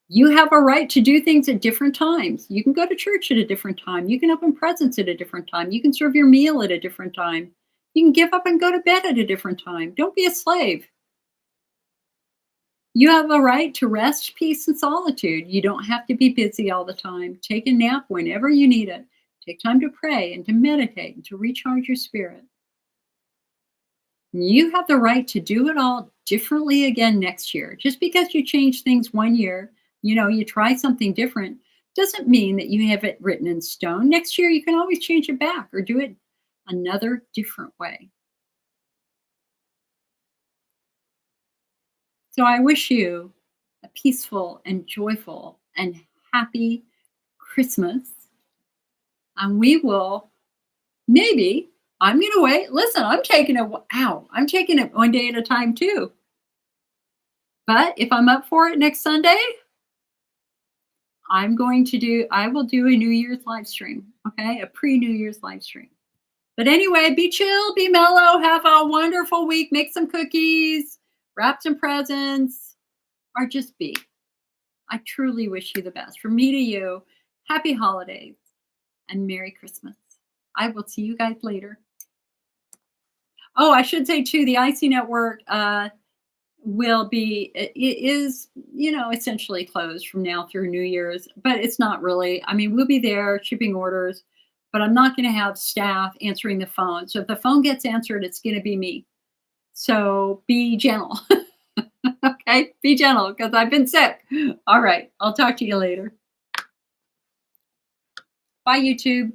You have a right to do things at different times. You can go to church at a different time. You can open presents at a different time. You can serve your meal at a different time. You can give up and go to bed at a different time. Don't be a slave. You have a right to rest, peace, and solitude. You don't have to be busy all the time. Take a nap whenever you need it. Take time to pray and to meditate and to recharge your spirit. You have the right to do it all differently again next year. Just because you change things one year, you try something different, doesn't mean that you have it written in stone. Next year, you can always change it back or do it another different way. So I wish you a peaceful and joyful and happy Christmas. And we will maybe, I'm going to wait. Listen, I'm taking it one day at a time too. But if I'm up for it next Sunday, I will do a New Year's live stream. Okay. A pre New Year's live stream. But anyway, be chill, be mellow, have a wonderful week, make some cookies, wrap some presents, or just be. I truly wish you the best. From me to you, happy holidays and Merry Christmas. I will see you guys later. Oh, I should say too, the IC Network it is, essentially closed from now through New Year's, but it's not really. I mean, we'll be there shipping orders, but I'm not going to have staff answering the phone. So if the phone gets answered, it's going to be me. So be gentle. Okay, be gentle because I've been sick. All right, I'll talk to you later. Bye, YouTube.